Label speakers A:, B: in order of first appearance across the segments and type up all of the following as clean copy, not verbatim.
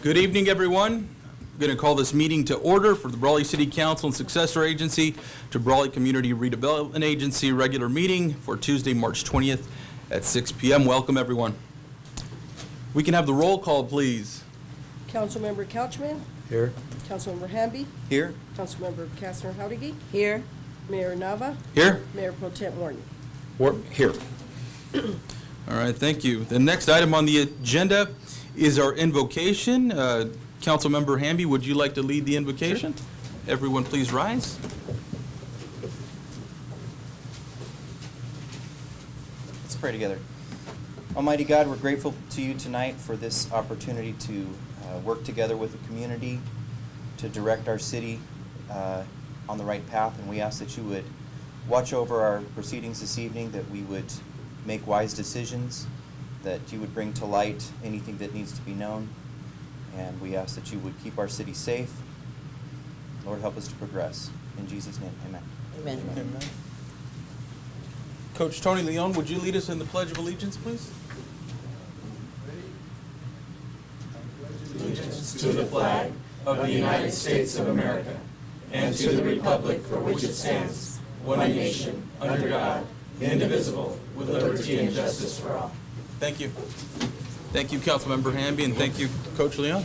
A: Good evening, everyone. I'm going to call this meeting to order for the Brawley City Council and Successor Agency to Brawley Community Redevelopment Agency regular meeting for Tuesday, March 20th at 6 p.m. Welcome, everyone. We can have the roll call, please.
B: Councilmember Couchman.
C: Here.
B: Councilmember Hamby.
A: Here.
B: Councilmember Kastner Howdige.
D: Here.
B: Mayor Nava.
A: Here.
B: Mayor Pro Tem Warren.
C: Here.
A: All right, thank you. The next item on the agenda is our invocation. Councilmember Hamby, would you like to lead the invocation? Sure. Everyone, please rise.
E: Let's pray together. Almighty God, we're grateful to you tonight for this opportunity to work together with the community to direct our city on the right path, and we ask that you would watch over our proceedings this evening, that we would make wise decisions, that you would bring to light anything that needs to be known, and we ask that you would keep our city safe. Lord, help us to progress. In Jesus' name, amen.
D: Amen.
A: Amen. Coach Tony Leon, would you lead us in the Pledge of Allegiance, please?
F: Allegiance to the flag of the United States of America and to the republic for which it stands, one nation, under God, indivisible, with liberty and justice for all.
A: Thank you. Thank you, Councilmember Hamby, and thank you, Coach Leon.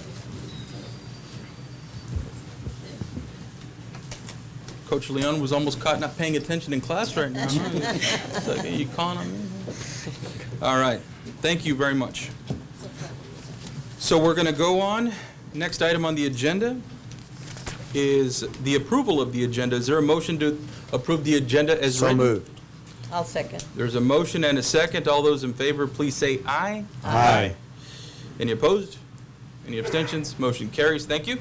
A: Coach Leon was almost caught not paying attention in class right now. It's like, are you calling on me? All right. Thank you very much. So we're going to go on. Next item on the agenda is the approval of the agenda. Is there a motion to approve the agenda as written?
C: So moved.
D: I'll second.
A: There's a motion and a second. All those in favor, please say aye.
C: Aye.
A: Any opposed? Any abstentions? Motion carries. Thank you.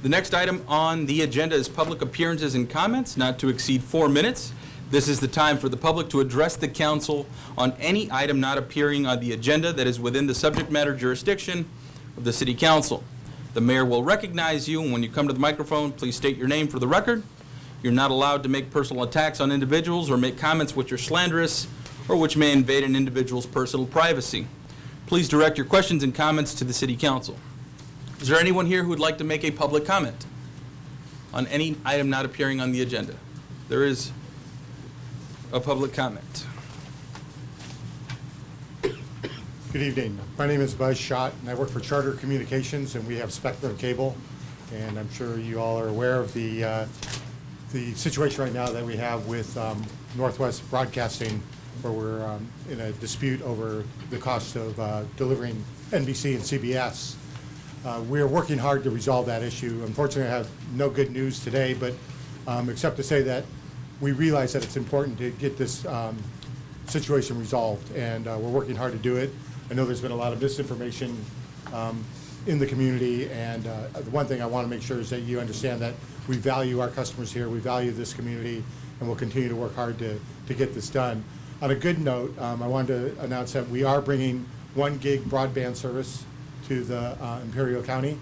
A: The next item on the agenda is public appearances and comments, not to exceed 4 minutes. This is the time for the public to address the council on any item not appearing on the agenda that is within the subject matter jurisdiction of the City Council. The mayor will recognize you, and when you come to the microphone, please state your name for the record. You're not allowed to make personal attacks on individuals or make comments which are slanderous or which may invade an individual's personal privacy. Please direct your questions and comments to the City Council. Is there anyone here who would like to make a public comment on any item not appearing on the agenda? There is a public comment.
G: Good evening. My name is Buzz Schott, and I work for Charter Communications, and we have Spectrum Cable. And I'm sure you all are aware of the situation right now that we have with Northwest Broadcasting, where we're in a dispute over the cost of delivering NBC and CBS. We're working hard to resolve that issue. Unfortunately, I have no good news today, but except to say that we realize that it's important to get this situation resolved, and we're working hard to do it. I know there's been a lot of misinformation in the community, and the one thing I want to make sure is that you understand that we value our customers here, we value this community, and we'll continue to work hard to get this done. On a good note, I wanted to announce that we are bringing 1 gig broadband service to the Imperial County,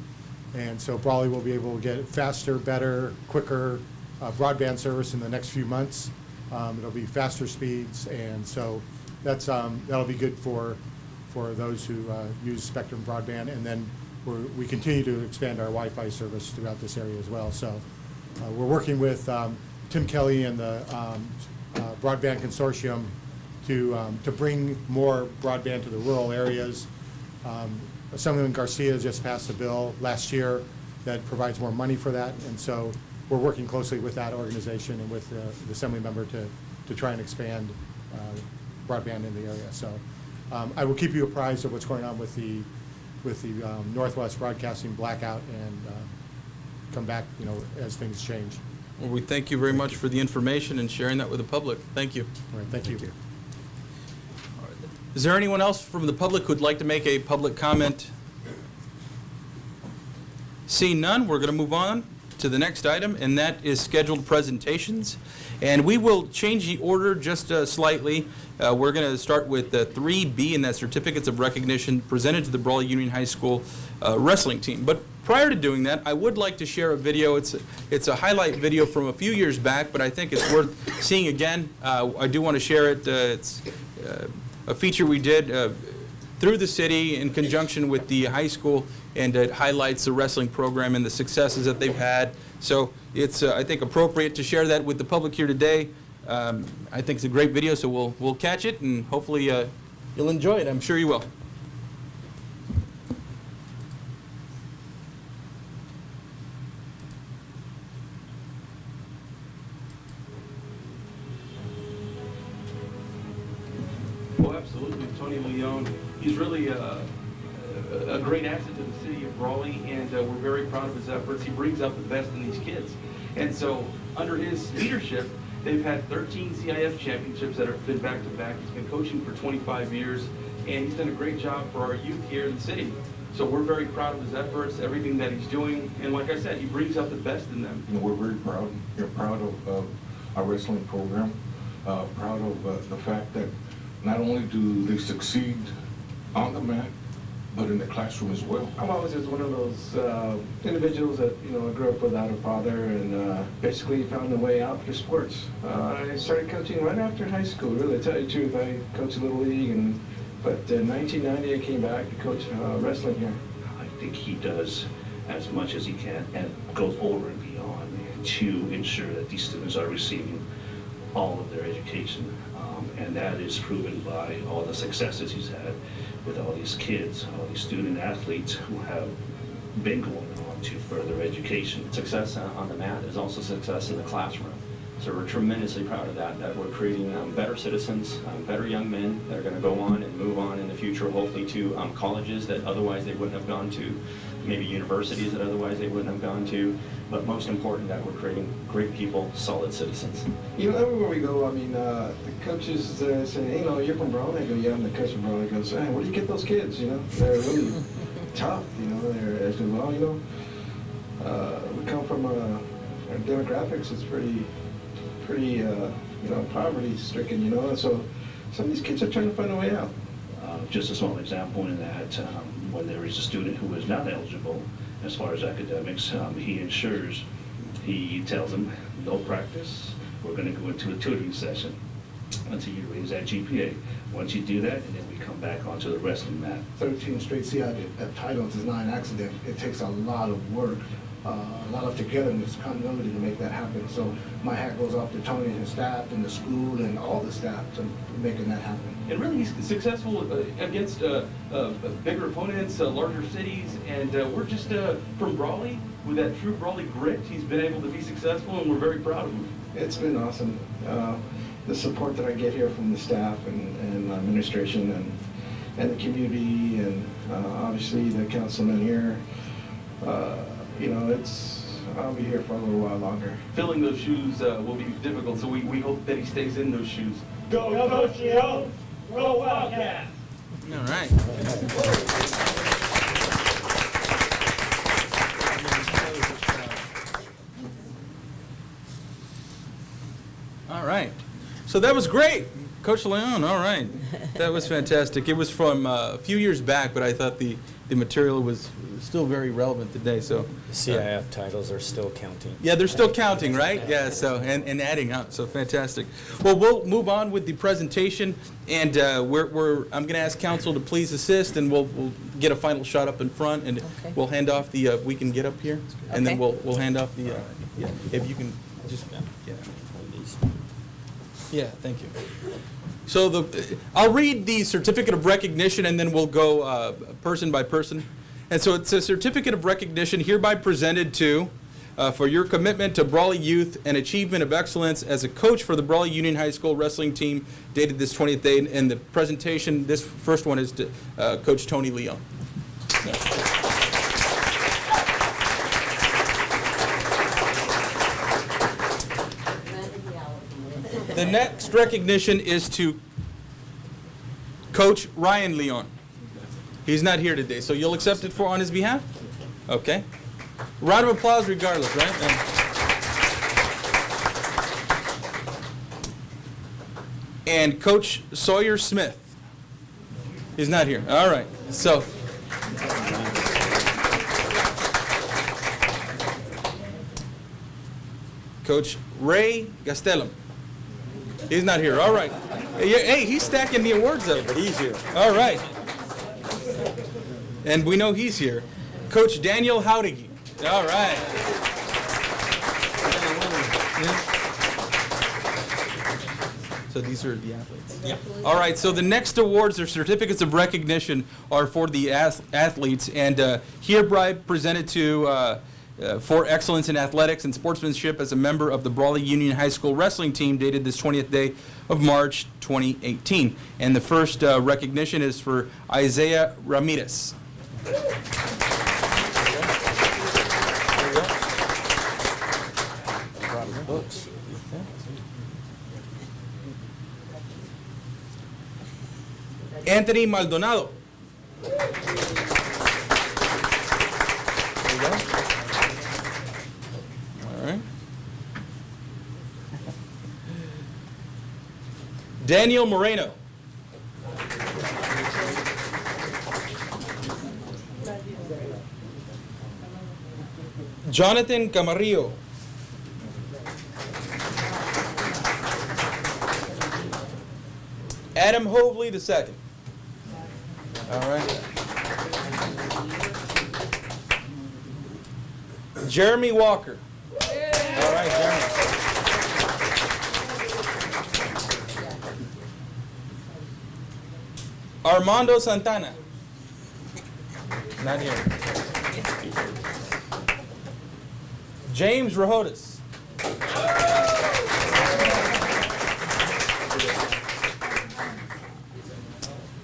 G: and so Brawley will be able to get faster, better, quicker broadband service in the next few months. It'll be faster speeds, and so that's that'll be good for those who use Spectrum broadband, and then we continue to expand our Wi-Fi service throughout this area as well. So we're working with Tim Kelly and the Broadband Consortium to bring more broadband to the rural areas. Assemblyman Garcia just passed a bill last year that provides more money for that, and so we're working closely with that organization and with the Assembly member to try and expand broadband in the area. So I will keep you apprised of what's going on with the Northwest Broadcasting blackout, and come back, as things change.
A: Well, we thank you very much for the information and sharing that with the public. Thank you.
G: All right, thank you.
A: Is there anyone else from the public who'd like to make a public comment? Seeing none, we're going to move on to the next item, and that is scheduled presentations. And we will change the order just slightly. We're going to start with 3B, and that's certificates of recognition presented to the Brawley Union High School wrestling team. But prior to doing that, I would like to share a video. It's a highlight video from a few years back, but I think it's worth seeing again. I do want to share it. It's a feature we did through the city in conjunction with the high school, and it highlights the wrestling program and the successes that they've had. So it's, I think, appropriate to share that with the public here today. I think it's a great video, so we'll catch it, and hopefully you'll enjoy it. I'm sure you will.
C: Well, absolutely. Tony Leone, he's really a great asset to the city of Brawley, and we're very proud of his efforts. He brings out the best in these kids. And so, under his leadership, they've had 13 CIF championships that have been back-to-back. He's been coaching for 25 years, and he's done a great job for our youth here in the city. So we're very proud of his efforts, everything that he's doing, and like I said, he brings out the best in them.
D: You know, we're very proud. We're proud of our wrestling program. Proud of the fact that not only do they succeed on the mat, but in the classroom as well.
H: I'm always just one of those individuals that, you know, I grew up without a father and basically found a way out through sports. I started coaching right after high school, really, to tell you the truth. I coached Little League, but in 1990 I came back to coach wrestling here.
I: I think he does as much as he can and goes over and beyond to ensure that these students are receiving all of their education. And that is proven by all the successes he's had with all these kids, all these student athletes who have been going on to further education.
J: Success on the mat is also success in the classroom. So we're tremendously proud of that we're creating better citizens, better young men that are going to go on and move on in the future, hopefully to colleges that otherwise they wouldn't have gone to, maybe universities that otherwise they wouldn't have gone to, but most important that we're creating great people, solid citizens.
H: You know, everywhere we go, I mean, the coaches say, you know, you're from Brawley? I go, yeah, I'm the coach from Brawley. He goes, hey, where do you get those kids? You know, they're really tough, you know, they're, well, you know, we come from, our demographics is pretty, you know, poverty stricken, you know, and so some of these kids are trying to find a way out.
I: Just a small example in that when there is a student who is not eligible as far as academics, he ensures, he tells them, no practice, we're going to go into a tutoring session until you raise that GPA. Once you do that, and then we come back onto the wrestling mat.
K: 13 straight CIF titles is not an accident. It takes a lot of work, a lot of togetherness, continuity to make that happen. So my hat goes off to Tony and his staff and the school and all the staff to making that happen.
C: And really, he's successful against bigger opponents, larger cities, and we're just from Brawley, with that true Brawley grit, he's been able to be successful, and we're very proud of him.
H: It's been awesome. The support that I get here from the staff and administration and the community and obviously the councilman here, you know, I'll be here for a little while longer.
C: Filling those shoes will be difficult, so we hope that he stays in those shoes.
F: Go, Coach Leone! Go Wildcats!
A: All right. All right. So that was great. Coach Leone, all right. That was fantastic. It was from a few years back, but I thought the material was still very relevant today. So
L: The CIF titles are still counting.
A: yeah, they're still counting, right? Yeah, so, and adding up, so fantastic. Well, we'll move on with the presentation, and I'm going to ask council to please assist, and we'll get a final shot up in front, and we'll hand off the, we can get up here, and then we'll hand off the, yeah, if you can just, yeah. Yeah, thank you. So I'll read the certificate of recognition, and then we'll go person by person. And so it's a certificate of recognition hereby presented to, for your commitment to Brawley Youth and achievement of excellence as a coach for the Brawley Union High School wrestling team, dated this 20th day. And the presentation, this first one is to Coach Tony Leone. The next recognition is to Coach Ryan Leone. He's not here today, so you'll accept it on his behalf? Okay. Round of applause regardless, right? And Coach Sawyer Smith. He's not here. All right. So Coach Ray Gastelum. He's not here. All right. Hey, he's stacking the awards up.
L: But he's here.
A: All right. And we know he's here. Coach Daniel Howdigi. All right. So these are the athletes. Yeah. All right. So the next awards or certificates of recognition are for the athletes, and hereby presented to for excellence in athletics and sportsmanship as a member of the Brawley Union High School wrestling team, dated this 20th day of March 2018. And the first recognition is for Isaiah Ramirez. Anthony Maldonado. All right. Daniel Moreno. Jonathan Camarillo. Adam Hoveley II. All right. Jeremy Walker. All right, Jeremy. Armando Santana. Not here. James Rojodas.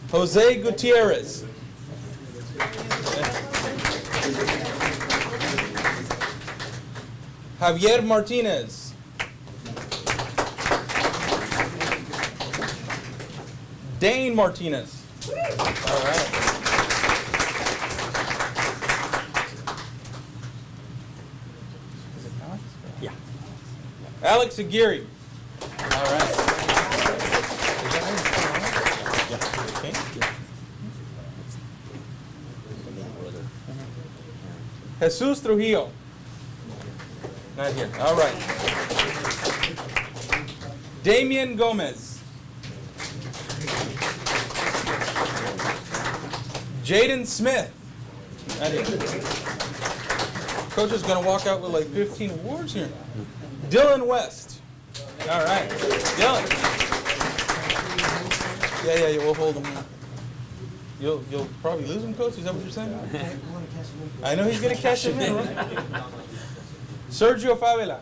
A: Jose Gutierrez. Javier Martinez. Dane Martinez. All right.
L: Yeah.
A: Alex Aguirre. All right. Okay. Jesus Trujillo. Not here. All right. Damian Gomez. Jaden Smith. Not here. Coach is going to walk out with like 15 awards here. Dylan West. All right. Dylan. Yeah, we'll hold him. You'll probably lose him, Coach? Is that what you're saying? I know he's going to cash him in, right? Sergio Favela.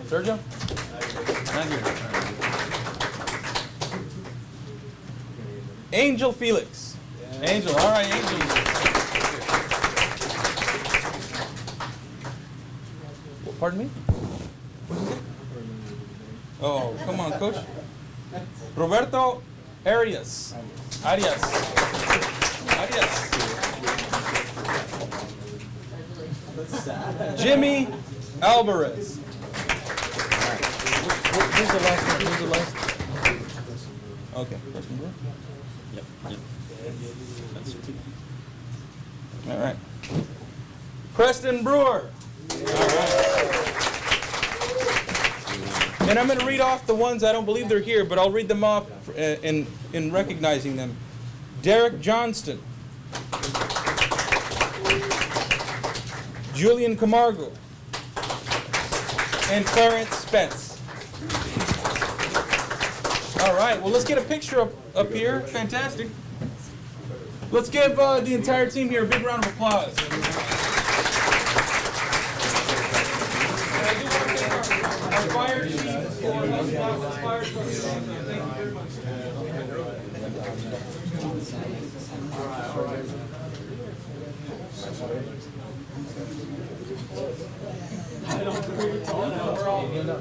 A: Sergio? Not here. Angel Felix. Angel. All right, Angel. Pardon me? What is it? Oh, come on, Coach. Roberto Arias. Jimmy Alvarez. Who's the last one? Okay.
L: Yep.
A: All right. Preston Brewer. All right. And I'm going to read off the ones I don't believe they're here, but I'll read them off in recognizing them. Derek Johnston. Julian Camargo. And Clarence Spence. All right, well, let's get a picture up here. Fantastic. Let's give the entire team here a big round of applause. And I do want to thank our fire chief for helping out with fire trucks. Thank you very much.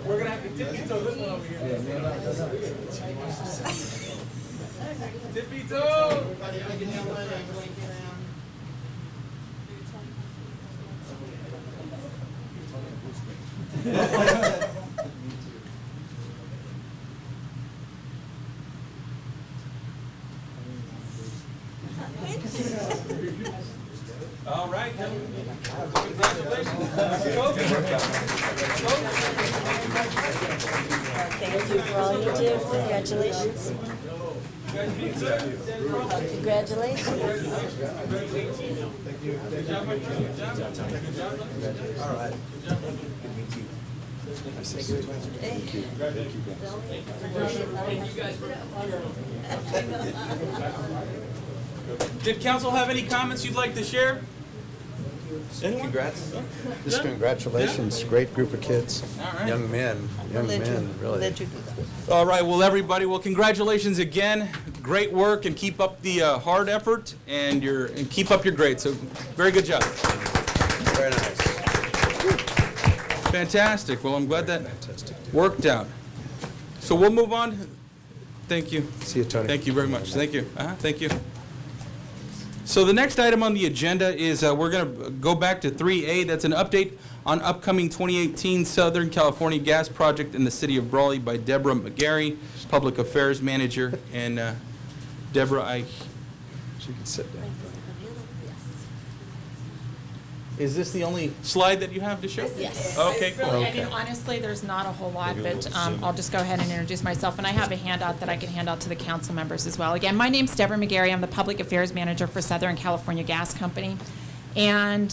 A: We're gonna have to tippy-toe this one over here. Tippy-toe! All right, congratulations.
M: Thank you for all you do. Congratulations.
A: Did council have any comments you'd like to share? Anyone?
M: Congrats. Just congratulations. Great group of kids.
A: All right.
M: Young men, really.
A: All right, well, everybody, well, congratulations again. Great work, and keep up the hard effort and keep up your grades. So, very good job.
M: Very nice.
A: Fantastic. Well, I'm glad that worked out. So we'll move on. Thank you.
M: See you, Tony.
A: Thank you very much. Thank you. Thank you. So the next item on the agenda is we're going to go back to 3A. That's an update on upcoming 2018 Southern California gas project in the city of Brawley by Deborah McGarry, Public Affairs Manager. And Deborah,
M: She can sit down.
A: is this the only slide that you have to show?
N: Yes.
A: Okay, cool.
N: I mean, honestly, there's not a whole lot, but I'll just go ahead and introduce myself. And I have a handout that I can hand out to the council members as well. Again, my name's Deborah McGarry. I'm the Public Affairs Manager for Southern California Gas Company. And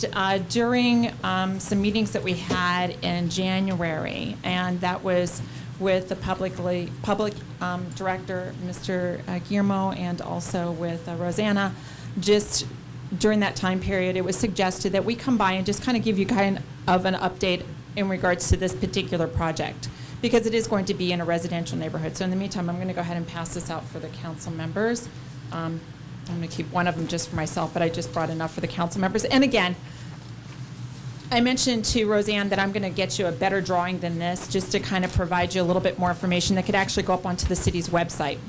N: during some meetings that we had in January, and that was with the public director, Mr. Guillermo, and also with Rosanna, just during that time period, it was suggested that we come by and just kind of give you kind of an update in regards to this particular project, because it is going to be in a residential neighborhood. So in the meantime, I'm going to go ahead and pass this out for the council members. I'm going to keep one of them just for myself, but I just brought enough for the council members. And again, I mentioned to Roseanne that I'm going to get you a better drawing than this, just to kind of provide you a little bit more information that could actually go up onto the city's website.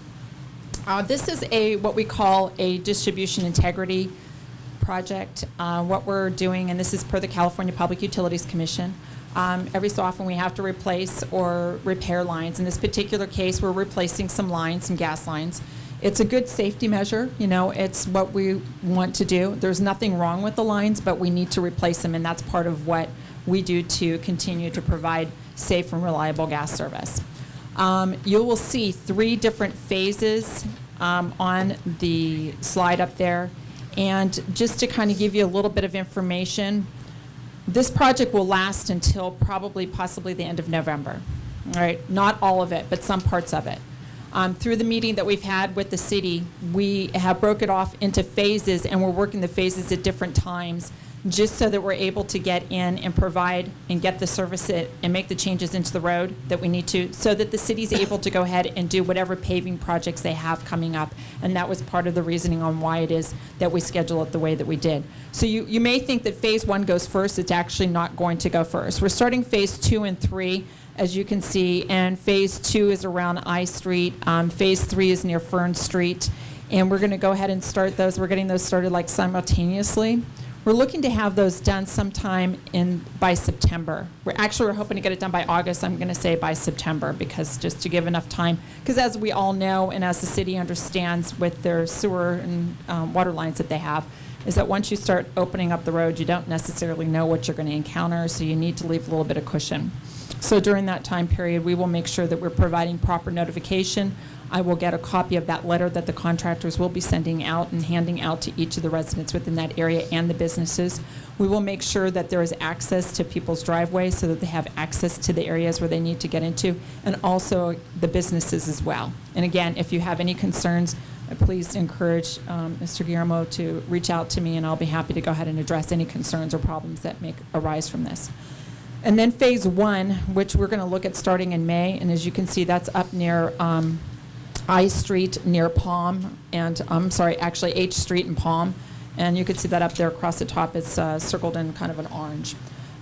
N: This is what we call a distribution integrity project. What we're doing, and this is per the California Public Utilities Commission, every so often we have to replace or repair lines. In this particular case, we're replacing some lines, some gas lines. It's a good safety measure, you know, it's what we want to do. There's nothing wrong with the lines, but we need to replace them, and that's part of what we do to continue to provide safe and reliable gas service. You will see 3 different phases on the slide up there. And just to kind of give you a little bit of information, this project will last until possibly the end of November. All right, not all of it, but some parts of it. Through the meeting that we've had with the city, we have broken it off into phases, and we're working the phases at different times, just so that we're able to get in and provide and get the service and make the changes into the road that we need to, so that the city's able to go ahead and do whatever paving projects they have coming up. And that was part of the reasoning on why it is that we schedule it the way that we did. So you may think that phase 1 goes first. It's actually not going to go first. We're starting phase 2 and 3, as you can see, and phase 2 is around I Street. Phase 3 is near Fern Street. And we're going to go ahead and start those. We're getting those started like simultaneously. We're looking to have those done sometime by September. We're hoping to get it done by August. I'm going to say by September, because just to give enough time. Because as we all know, and as the city understands with their sewer and water lines that they have, is that once you start opening up the road, you don't necessarily know what you're going to encounter, so you need to leave a little bit of cushion. So during that time period, we will make sure that we're providing proper notification. I will get a copy of that letter that the contractors will be sending out and handing out to each of the residents within that area and the businesses. We will make sure that there is access to people's driveways so that they have access to the areas where they need to get into, and also the businesses as well. And again, if you have any concerns, please encourage Mr. Guillermo to reach out to me, and I'll be happy to go ahead and address any concerns or problems that may arise from this. And then phase 1, which we're going to look at starting in May, and as you can see, that's up near I Street near Palm, and actually H Street and Palm, and you can see that up there across the top. It's circled in kind of an orange,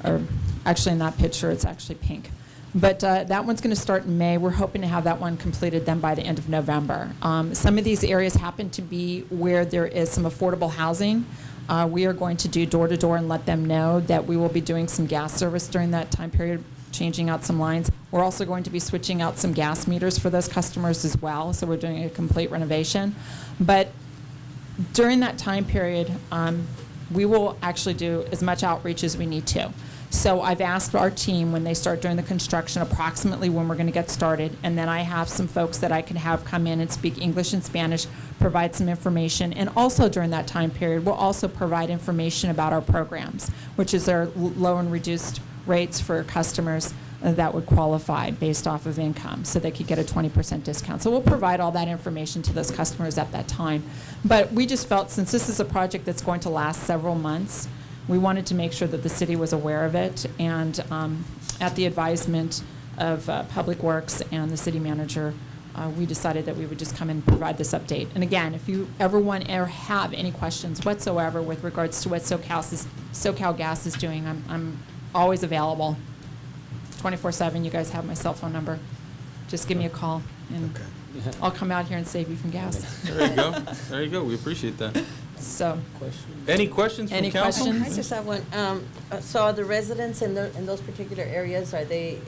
N: or actually in that picture it's actually pink. But that one's going to start in May. We're hoping to have that one completed then by the end of November. Some of these areas happen to be where there is some affordable housing. We are going to do door-to-door and let them know that we will be doing some gas service during that time period, changing out some lines. We're also going to be switching out some gas meters for those customers as well, so we're doing a complete renovation. But during that time period, we will actually do as much outreach as we need to. So I've asked our team, when they start doing the construction, approximately when we're going to get started, and then I have some folks that I can have come in and speak English and Spanish, provide some information, and also during that time period, we'll also provide information about our programs, which is our low and reduced rates for customers that would qualify based off of income, so they could get a 20% discount. So we'll provide all that information to those customers at that time. But we just felt, since this is a project that's going to last several months, we wanted to make sure that the city was aware of it, and at the advisement of Public Works and the city manager, we decided that we would just come and provide this update. And again, if you ever want or have any questions whatsoever with regards to what SoCal Gas is doing, I'm always available 24/7. You guys have my cell phone number. Just give me a call, and I'll come out here and save you from gas.
A: There you go. There you go. We appreciate that.
N: So,
A: Any questions from
N: Any
A: council?
N: questions?
O: I just have one. So are the residents in those particular areas, are they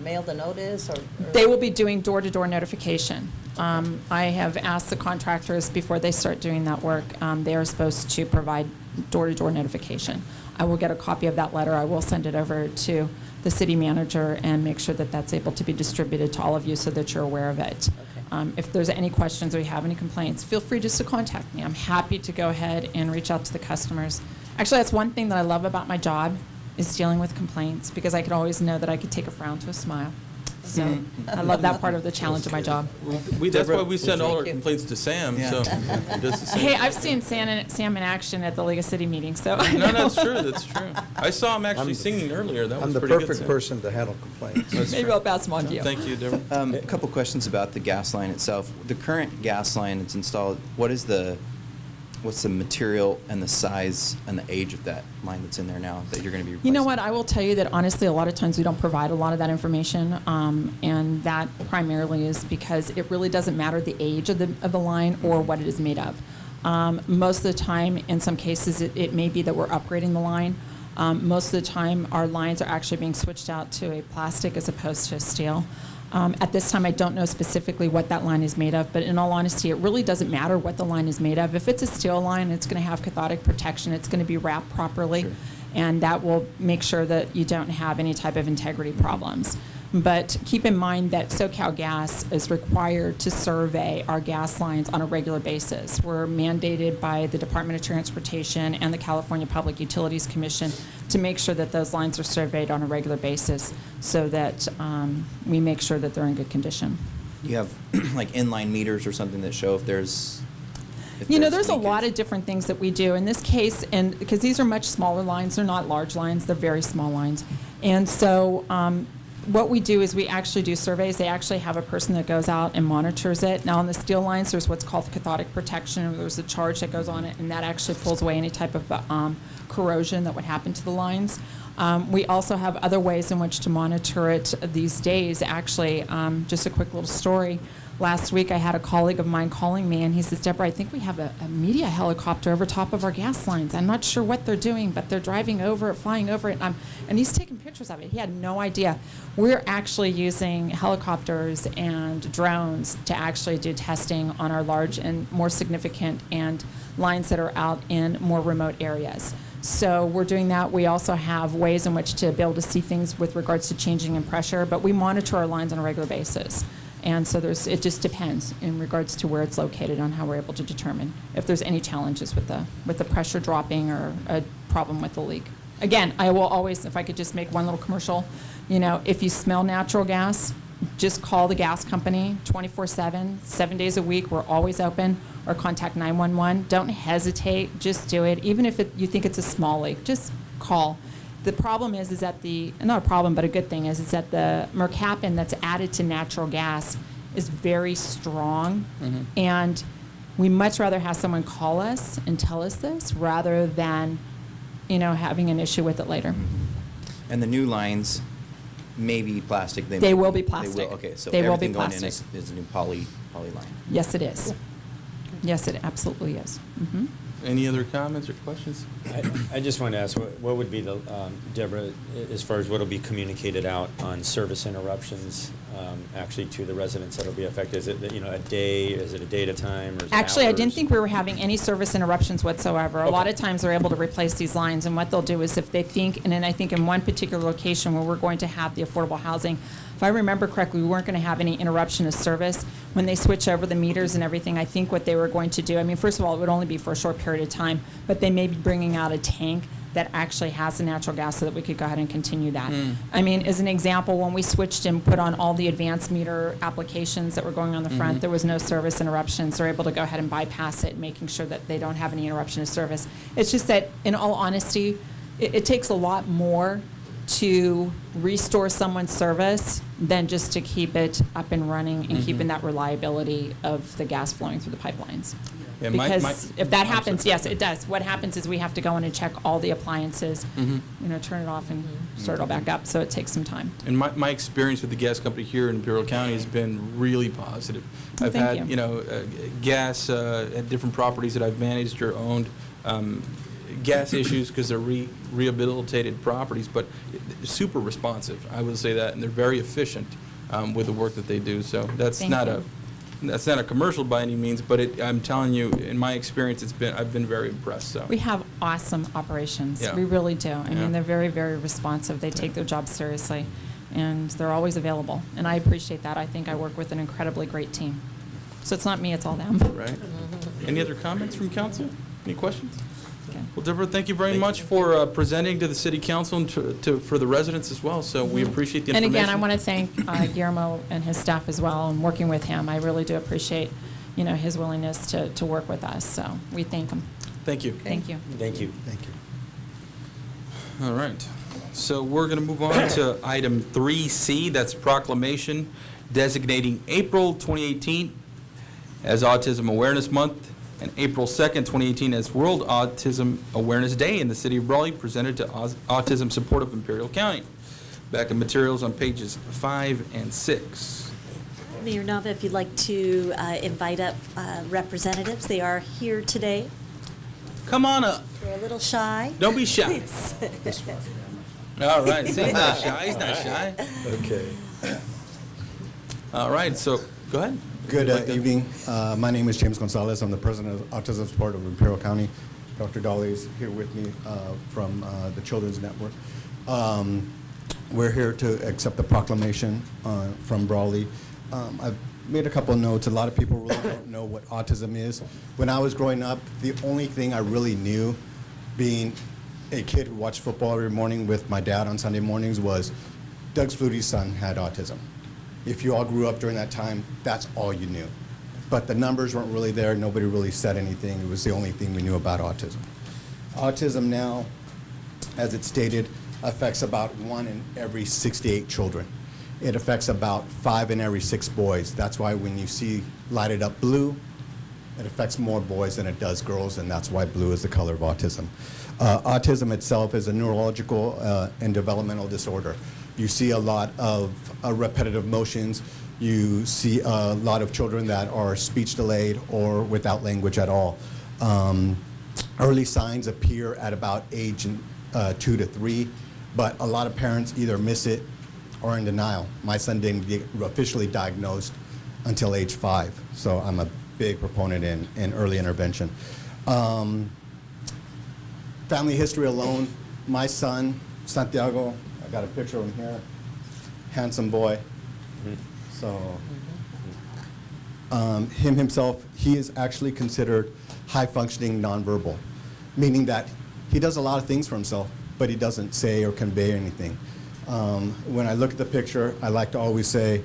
O: mailed a notice or?
N: they will be doing door-to-door notification. I have asked the contractors before they start doing that work, they are supposed to provide door-to-door notification. I will get a copy of that letter. I will send it over to the city manager and make sure that that's able to be distributed to all of you so that you're aware of it. If there's any questions or you have any complaints, feel free just to contact me. I'm happy to go ahead and reach out to the customers. Actually, that's one thing that I love about my job, is dealing with complaints, because I could always know that I could take a frown to a smile. So I love that part of the challenge of my job.
A: That's why we send all our
O: Thank you.
A: complaints to Sam, so. he does the same.
N: Hey, I've seen Sam in action at the League of City meeting, so. I
A: No,
N: know.
A: that's true, that's true. I saw him actually singing earlier. That
M: I'm
A: was
M: the
A: pretty good.
M: perfect
A: Sam.
M: person to handle complaints.
N: Maybe I'll pass them on to you.
A: Thank you, Deborah.
E: A couple questions about the gas line itself. The current gas line that's installed, what's the material and the size and the age of that line that's in there now that you're going to be replacing?
N: You know what, I will tell you that honestly, a lot of times we don't provide a lot of that information, and that primarily is because it really doesn't matter the age of the line or what it is made of. Most of the time, in some cases, it may be that we're upgrading the line. Most of the time, our lines are actually being switched out to a plastic as opposed to a steel. At this time, I don't know specifically what that line is made of, but in all honesty, it really doesn't matter what the line is made of. If it's a steel line, it's going to have cathodic protection. It's going to be wrapped properly, and that will make sure that you don't have any type of integrity problems. But keep in mind that SoCal Gas is required to survey our gas lines on a regular basis. We're mandated by the Department of Transportation and the California Public Utilities Commission to make sure that those lines are surveyed on a regular basis so that we make sure that they're in good condition.
E: You have like inline meters or something that show if there's
N: There's a
E: leakage?
N: lot of different things that we do. In this case, and because these are much smaller lines, they're not large lines, they're very small lines. And so what we do is we actually do surveys. They actually have a person that goes out and monitors it. Now, on the steel lines, there's what's called cathodic protection. There's a charge that goes on it, and that actually pulls away any type of corrosion that would happen to the lines. We also have other ways in which to monitor it these days. Actually, just a quick little story. Last week, I had a colleague of mine calling me, and he says, Deborah, I think we have a media helicopter over top of our gas lines. I'm not sure what they're doing, but they're driving over it, flying over it, and he's taking pictures of it. He had no idea. We're actually using helicopters and drones to actually do testing on our large and more significant and lines that are out in more remote areas. So we're doing that. We also have ways in which to be able to see things with regards to changing in pressure, but we monitor our lines on a regular basis. And so it just depends in regards to where it's located on how we're able to determine if there's any challenges with the pressure dropping or a problem with the leak. Again, I will always, if I could just make one little commercial, if you smell natural gas, just call the gas company 24/7, 7 days a week. We're always open, or contact 911. Don't hesitate. Just do it. Even if you think it's a small leak, just call. The problem is that not a problem, but a good thing is that the mercaptan that's added to natural gas is very strong.
A: Mm-hmm.
N: And we much rather have someone call us and tell us this rather than, having an issue with it later.
E: And the new lines may be plastic.
N: They will be plastic.
E: They will, okay, so
N: They will be
E: everything going in
N: plastic.
E: is a new poly line.
N: Yes, it is. Yes, it absolutely is. Mm-hmm.
A: Any other comments or questions?
L: I just want to ask, what would be the, Deborah, as far as what will be communicated out on service interruptions? actually to the residents that'll be affected? Is it, a day, is it a day at a time, or is it
N: Actually, I
L: hours?
N: didn't think we were having any service interruptions whatsoever. A lot of times they're able to replace these lines, and what they'll do is if they think, and then I think in one particular location where we're going to have the affordable housing, if I remember correctly, we weren't going to have any interruption of service. When they switch over the meters and everything, I think what they were going to do, I mean, first of all, it would only be for a short period of time, but they may be bringing out a tank that actually has the natural gas so that we could go ahead and continue that. I mean, as an example, when we switched and put on all the advanced meter applications that were going on the front, there was no service interruptions. They're able to go ahead and bypass it, making sure that they don't have any interruption of service. It's just that, in all honesty, it takes a lot more to restore someone's service than just to keep it up and running and keeping that reliability of the gas flowing through the pipelines.
A: Yeah,
N: Because if that happens, yes, it does. What happens is we have to go in and check all the appliances, turn it off and start it all back up, so it takes some time.
A: And my experience with the gas company here in Imperial County has been really positive. I've
N: Thank
A: had,
N: you.
A: gas at different properties that I've managed or owned, gas issues because they're rehabilitated properties, but super responsive, I will say that, and they're very efficient with the work that they do. So that's not a commercial by any means, but I'm telling you, in my experience, I've been very impressed. So
N: We have awesome operations.
A: Yeah.
N: We really do. I
A: Yeah.
N: mean, they're very, very responsive. They take their job seriously, and they're always available. And I appreciate that. I think I work with an incredibly great team. So it's not me, it's all them.
A: right. Any other comments from council? Any questions?
N: Okay.
A: Well, Deborah, thank you very much for presenting to the city council and for the residents as well. So we appreciate the
N: And
A: information.
N: again, I want to thank Guillermo and his staff as well, and working with him. I really do appreciate, his willingness to work with us. So we thank him.
A: Thank you.
N: Thank you.
L: Thank you.
M: Thank you.
A: All right. So we're going to move on to item 3C. That's proclamation designating April 2018 as Autism Awareness Month and April 2nd, 2018 as World Autism Awareness Day in the city of Brawley, presented to Autism Support of Imperial County. Back in materials on pages 5 and 6.
P: Mayor Nava, if you'd like to invite up representatives, they are here today.
A: Come on up.
P: They're a little shy.
A: Don't be shy. All right. See, he's not shy. He's not shy.
M: Okay.
A: All right. So go ahead.
M: Good evening. My name is James Gonzalez. I'm the president of Autism Support of Imperial County. Dr. Dolly is here with me from the Children's Network. We're here to accept the proclamation from Brawley. I've made a couple of notes. A lot of people really don't know what autism is. When I was growing up, the only thing I really knew, being a kid who watched football every morning with my dad on Sunday mornings, was Doug Flutie's son had autism. If you all grew up during that time, that's all you knew. But the numbers weren't really there. Nobody really said anything. It was the only thing we knew about autism. Autism now, as it's stated, affects about 1 in every 68 children. It affects about 5 in every 6 boys. That's why when you see lighted up blue, it affects more boys than it does girls, and that's why blue is the color of autism. Autism itself is a neurological and developmental disorder. You see a lot of repetitive motions. You see a lot of children that are speech delayed or without language at all. Early signs appear at about age 2 to 3, but a lot of parents either miss it or in denial. My son didn't get officially diagnosed until age 5, so I'm a big proponent in early intervention. Family history alone, my son, Santiago, I got a picture of him here, handsome boy. So, him himself, he is actually considered high-functioning nonverbal, meaning that he does a lot of things for himself, but he doesn't say or convey anything. When I look at the picture, I like to always say,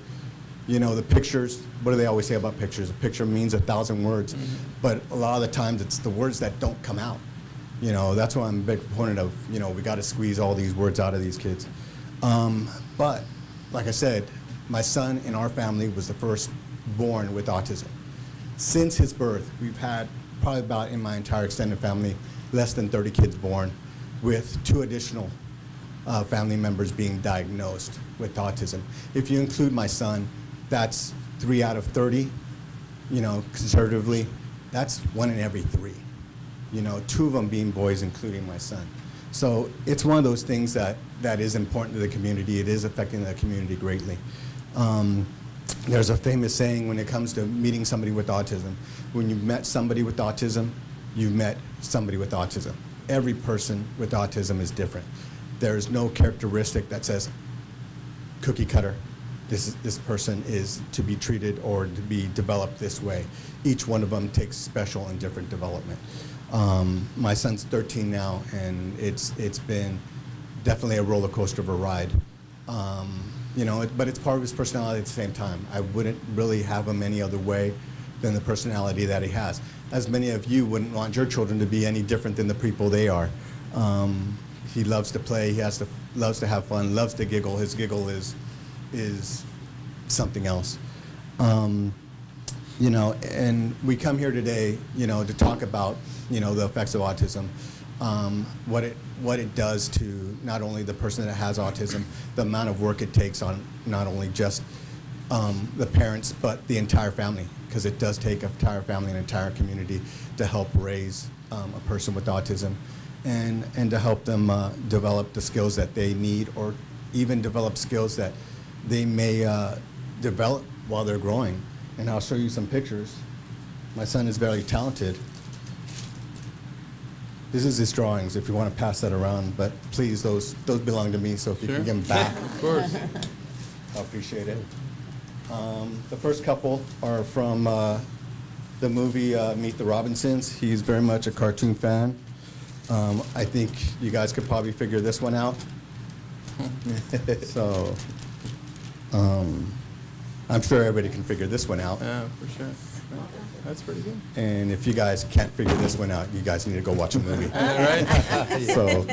M: the pictures, what do they always say about pictures? A picture means 1,000 words, but a lot of the times it's the words that don't come out. That's why I'm a big proponent of, we got to squeeze all these words out of these kids. But, like I said, my son in our family was the first born with autism. Since his birth, we've had probably about, in my entire extended family, less than 30 kids born, with 2 additional family members being diagnosed with autism. If you include my son, that's 3 out of 30, conservatively. That's 1 in every 3. 2 of them being boys, including my son. So it's one of those things that is important to the community. It is affecting the community greatly. There's a famous saying when it comes to meeting somebody with autism. When you've met somebody with autism, you've met somebody with autism. Every person with autism is different. There's no characteristic that says cookie cutter. This person is to be treated or to be developed this way. Each one of them takes special and different development. My son's 13 now, and it's been definitely a roller coaster of a ride. But it's part of his personality at the same time. I wouldn't really have him any other way than the personality that he has. As many of you wouldn't want your children to be any different than the people they are. He loves to play, loves to have fun, loves to giggle. His giggle is something else. And we come here today, to talk about, the effects of autism, what it does to not only the person that has autism, the amount of work it takes on not only just the parents, but the entire family, because it does take an entire family and an entire community to help raise a person with autism and to help them develop the skills that they need, or even develop skills that they may develop while they're growing. And I'll show you some pictures. My son is very talented. This is his drawings, if you want to pass that around, but please, those belong to me, so if you can give them back.
A: Of course.
M: I appreciate it. The first couple are from the movie Meet the Robinsons. He's very much a cartoon fan. I think you guys could probably figure this one out. So, I'm sure everybody can figure this one out.
A: Yeah, for sure. That's pretty good.
M: And if you guys can't figure this one out, you guys need to go watch a movie.
A: All right.
M: So,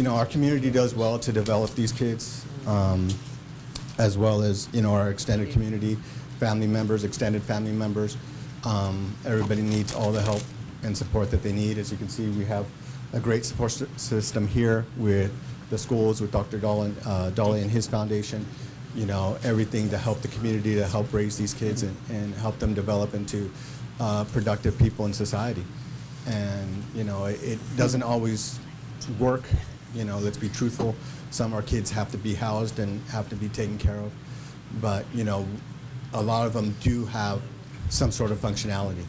M: our community does well to develop these kids, as well as, our extended community, family members, extended family members. Everybody needs all the help and support that they need. As you can see, we have a great support system here with the schools, with Dr. Brawley and his foundation. Everything to help the community, to help raise these kids and help them develop into productive people in society. And, it doesn't always work. Let's be truthful. Some of our kids have to be housed and have to be taken care of. But, a lot of them do have some sort of functionality.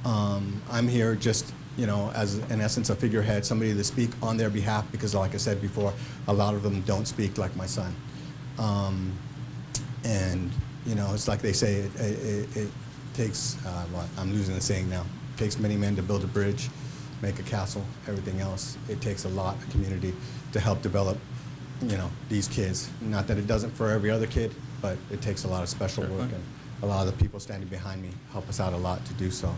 M: I'm here just, as in essence a figurehead, somebody to speak on their behalf, because like I said before, a lot of them don't speak like my son. And, it's like they say, it takes, I'm losing the saying now, it takes many men to build a bridge, make a castle, everything else. It takes a lot of community to help develop, these kids. Not that it doesn't for every other kid, but it takes a lot of special work, and a lot of the people standing behind me help us out a lot to do so.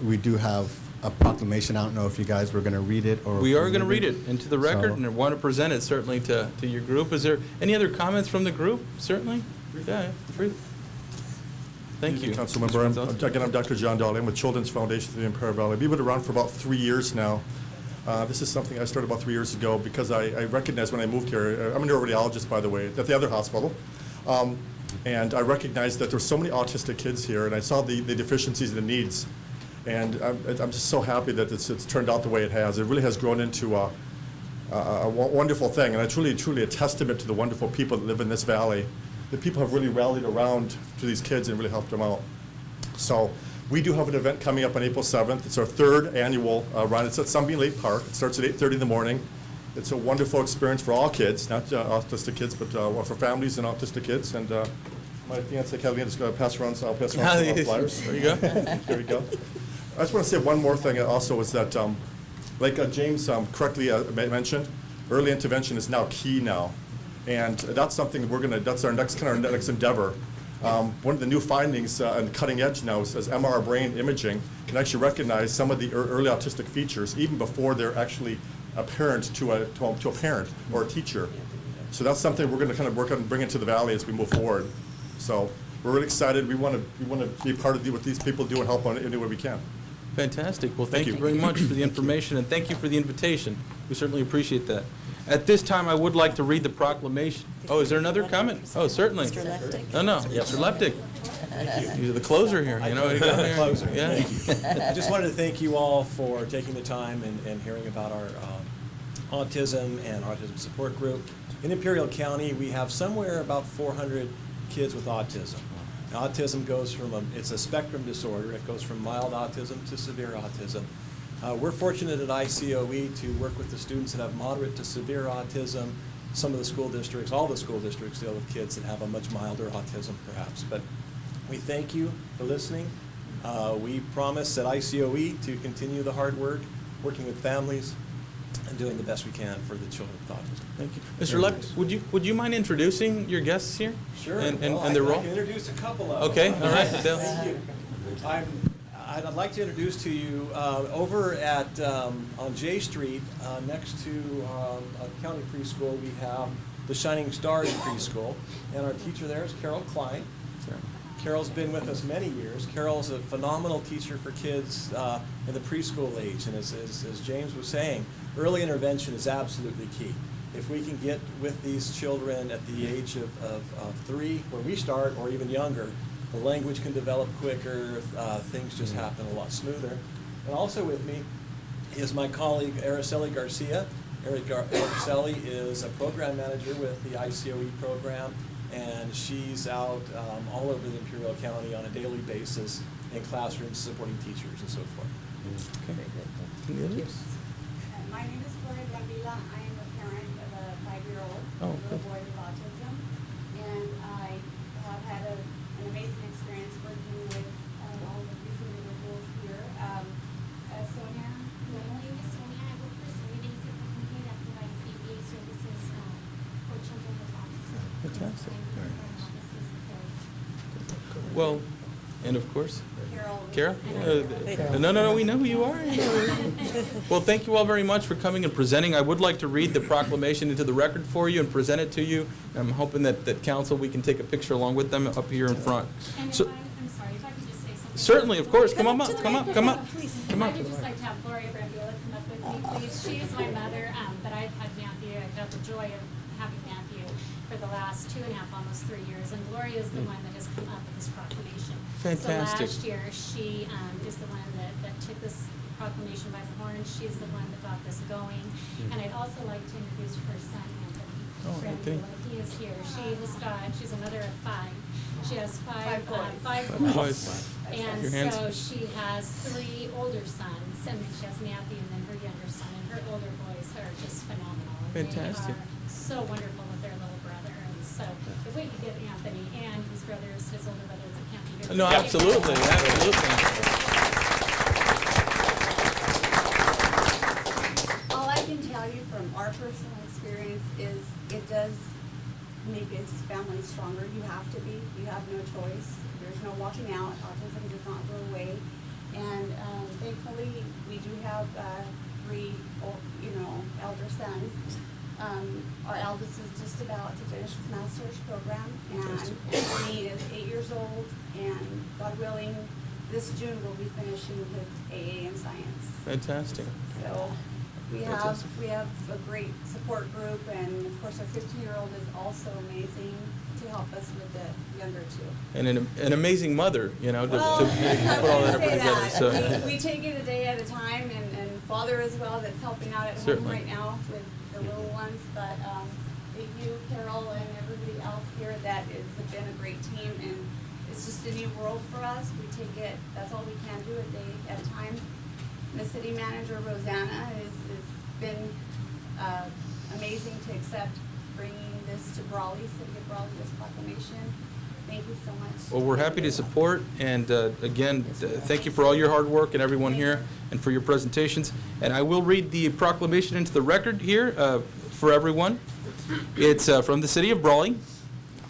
M: We do have a proclamation. I don't know if you guys were going to read it or...
A: We are going to read it into the record,
M: So-
A: and I want to present it certainly to your group. Is there any other comments from the group? Certainly. Yeah, please. Thank you.
Q: Councilmember. I'm Dr. John Dawley. I'm with Children's Foundation of the Empire Valley. We've been around for about 3 years now. This is something I started about 3 years ago because I recognized when I moved here, I'm a neurobiologist, by the way, at the other hospital. And I recognized that there's so many autistic kids here, and I saw the deficiencies and the needs. And I'm just so happy that it's turned out the way it has. It really has grown into a wonderful thing, and truly a testament to the wonderful people that live in this valley. The people have really rallied around to these kids and really helped them out. So we do have an event coming up on April 7th. It's our third annual run. It's at Sunbeam Lake Park. It starts at 8:30 in the morning. It's a wonderful experience for all kids, not autistic kids, but for families and autistic kids. And my fiance Kathleen is going to pass around, so I'll pass around some flyers.
A: There you go.
Q: There you go. I just want to say one more thing also is that, like James correctly mentioned, early intervention is now key now. And that's something that's our next endeavor. One of the new findings and cutting edge now is MR brain imaging can actually recognize some of the early autistic features even before they're actually apparent to a parent or a teacher. So that's something we're going to kind of work on and bring into the valley as we move forward. So we're really excited. We want to be part of what these people do and help on any way we can.
A: Fantastic. Well, thank you very much for the information, and thank you for the invitation. We certainly appreciate that. At this time, I would like to read the proclamation. Oh, is there another comment? Oh, certainly.
P: Mr. Leptic.
A: Oh, no, Mr. Leptic. You're the closer here, you know. What you got here?
L: Closer.
A: Yeah.
L: I just wanted to thank you all for taking the time and hearing about
R: autism and autism support group. In Imperial County, we have somewhere about 400 kids with autism. Now, autism goes from it's a spectrum disorder. It goes from mild autism to severe autism. We're fortunate at ICOE to work with the students that have moderate to severe autism. Some of the school districts, all the school districts deal with kids that have a much milder autism perhaps. But we thank you for listening. We promise at ICOE to continue the hard work, working with families and doing the best we can for the children with autism.
A: Thank you. Mr. Leck, would you mind introducing your guests here?
R: Sure.
A: And
R: Well,
A: their role?
R: I can introduce a couple of
A: Okay,
R: them.
A: all right.
R: Thank you. I'd like to introduce to you over at on J Street next to a county preschool, we have the Shining Stars preschool, and our teacher there is Carol Klein. Carol's been with us many years. Carol's a phenomenal teacher for kids in the preschool age, and as James was saying, early intervention is absolutely key. If we can get with these children at the age of 3, where we start, or even younger, the language can develop quicker, things just happen a lot smoother. And also with me is my colleague Araceli Garcia. Araceli is a program manager with the ICOE program, and she's out all over the Imperial County on a daily basis in classrooms supporting teachers and so forth.
A: Okay.
S: My name is Gloria Gravila. I am a parent of a 5-year-old little boy with autism, and I have had an amazing experience working with all of these individuals here. Sonia?
T: My name is Sonia. I work for Sonia. It's a company that provides ABA services for children with autism.
A: Fantastic.
T: This is
A: Well, and of course,
S: Carol.
A: No, we know who you are. Well, thank you all very much for coming and presenting. I would like to read the proclamation into the record for you and present it to you. I'm hoping that council, we can take a picture along with them up here in front.
T: And
A: So,
T: I'm sorry, if I could just say something.
A: certainly, of course, come up.
T: Please. I would just like to have Gloria Brambilla come up with me, please. She is my mother, but I've had Matthew, I've had the joy of having Matthew for the last 2.5, almost 3 years, and Gloria is the one that has come up with this proclamation.
A: Fantastic.
T: So last year, she is the one that took this proclamation by the horns. She's the one that got this going. And I'd also like to introduce her son, Anthony Brambilla. He is here. She's a mother of 5. She has five boys. And so she has 3 older sons, and then she has Matthew and then her younger son, and her older boys are just phenomenal.
A: Fantastic.
T: They are so wonderful with their little brother, and so if we could get Anthony and his brothers, his older brothers, I can't be here.
A: No, absolutely.
S: All I can tell you from our personal experience is it does make us families stronger. You have to be. You have no choice. There's no walking out. Autism does not go away. And thankfully, we do have 3, elder sons. Our eldest is just about to finish his master's program, and Anthony is 8 years old, and God willing, this June we'll be finishing his AA in science.
A: Fantastic.
S: So we have a great support group, and of course our 15-year-old is also amazing to help us with the younger 2.
A: And an amazing mother, to
S: Well,
A: put all that
S: say
A: together.
S: that.
A: So,
S: We take it a day at a time, and father as well that's helping out at home
A: Certainly.
S: right now with the little ones, but you, Carol, and everybody else here, that has been a great team, and it's just a new world for us. We take it, that's all we can do, a day at a time. The city manager, Rosanna, has been amazing to accept bringing this to Brawley, City of Brawley, this proclamation. Thank you so much.
A: well, we're happy to support, and again, thank you for all your hard work and everyone here, and for your presentations. And I will read the proclamation into the record here for everyone. It's from the City of Brawley.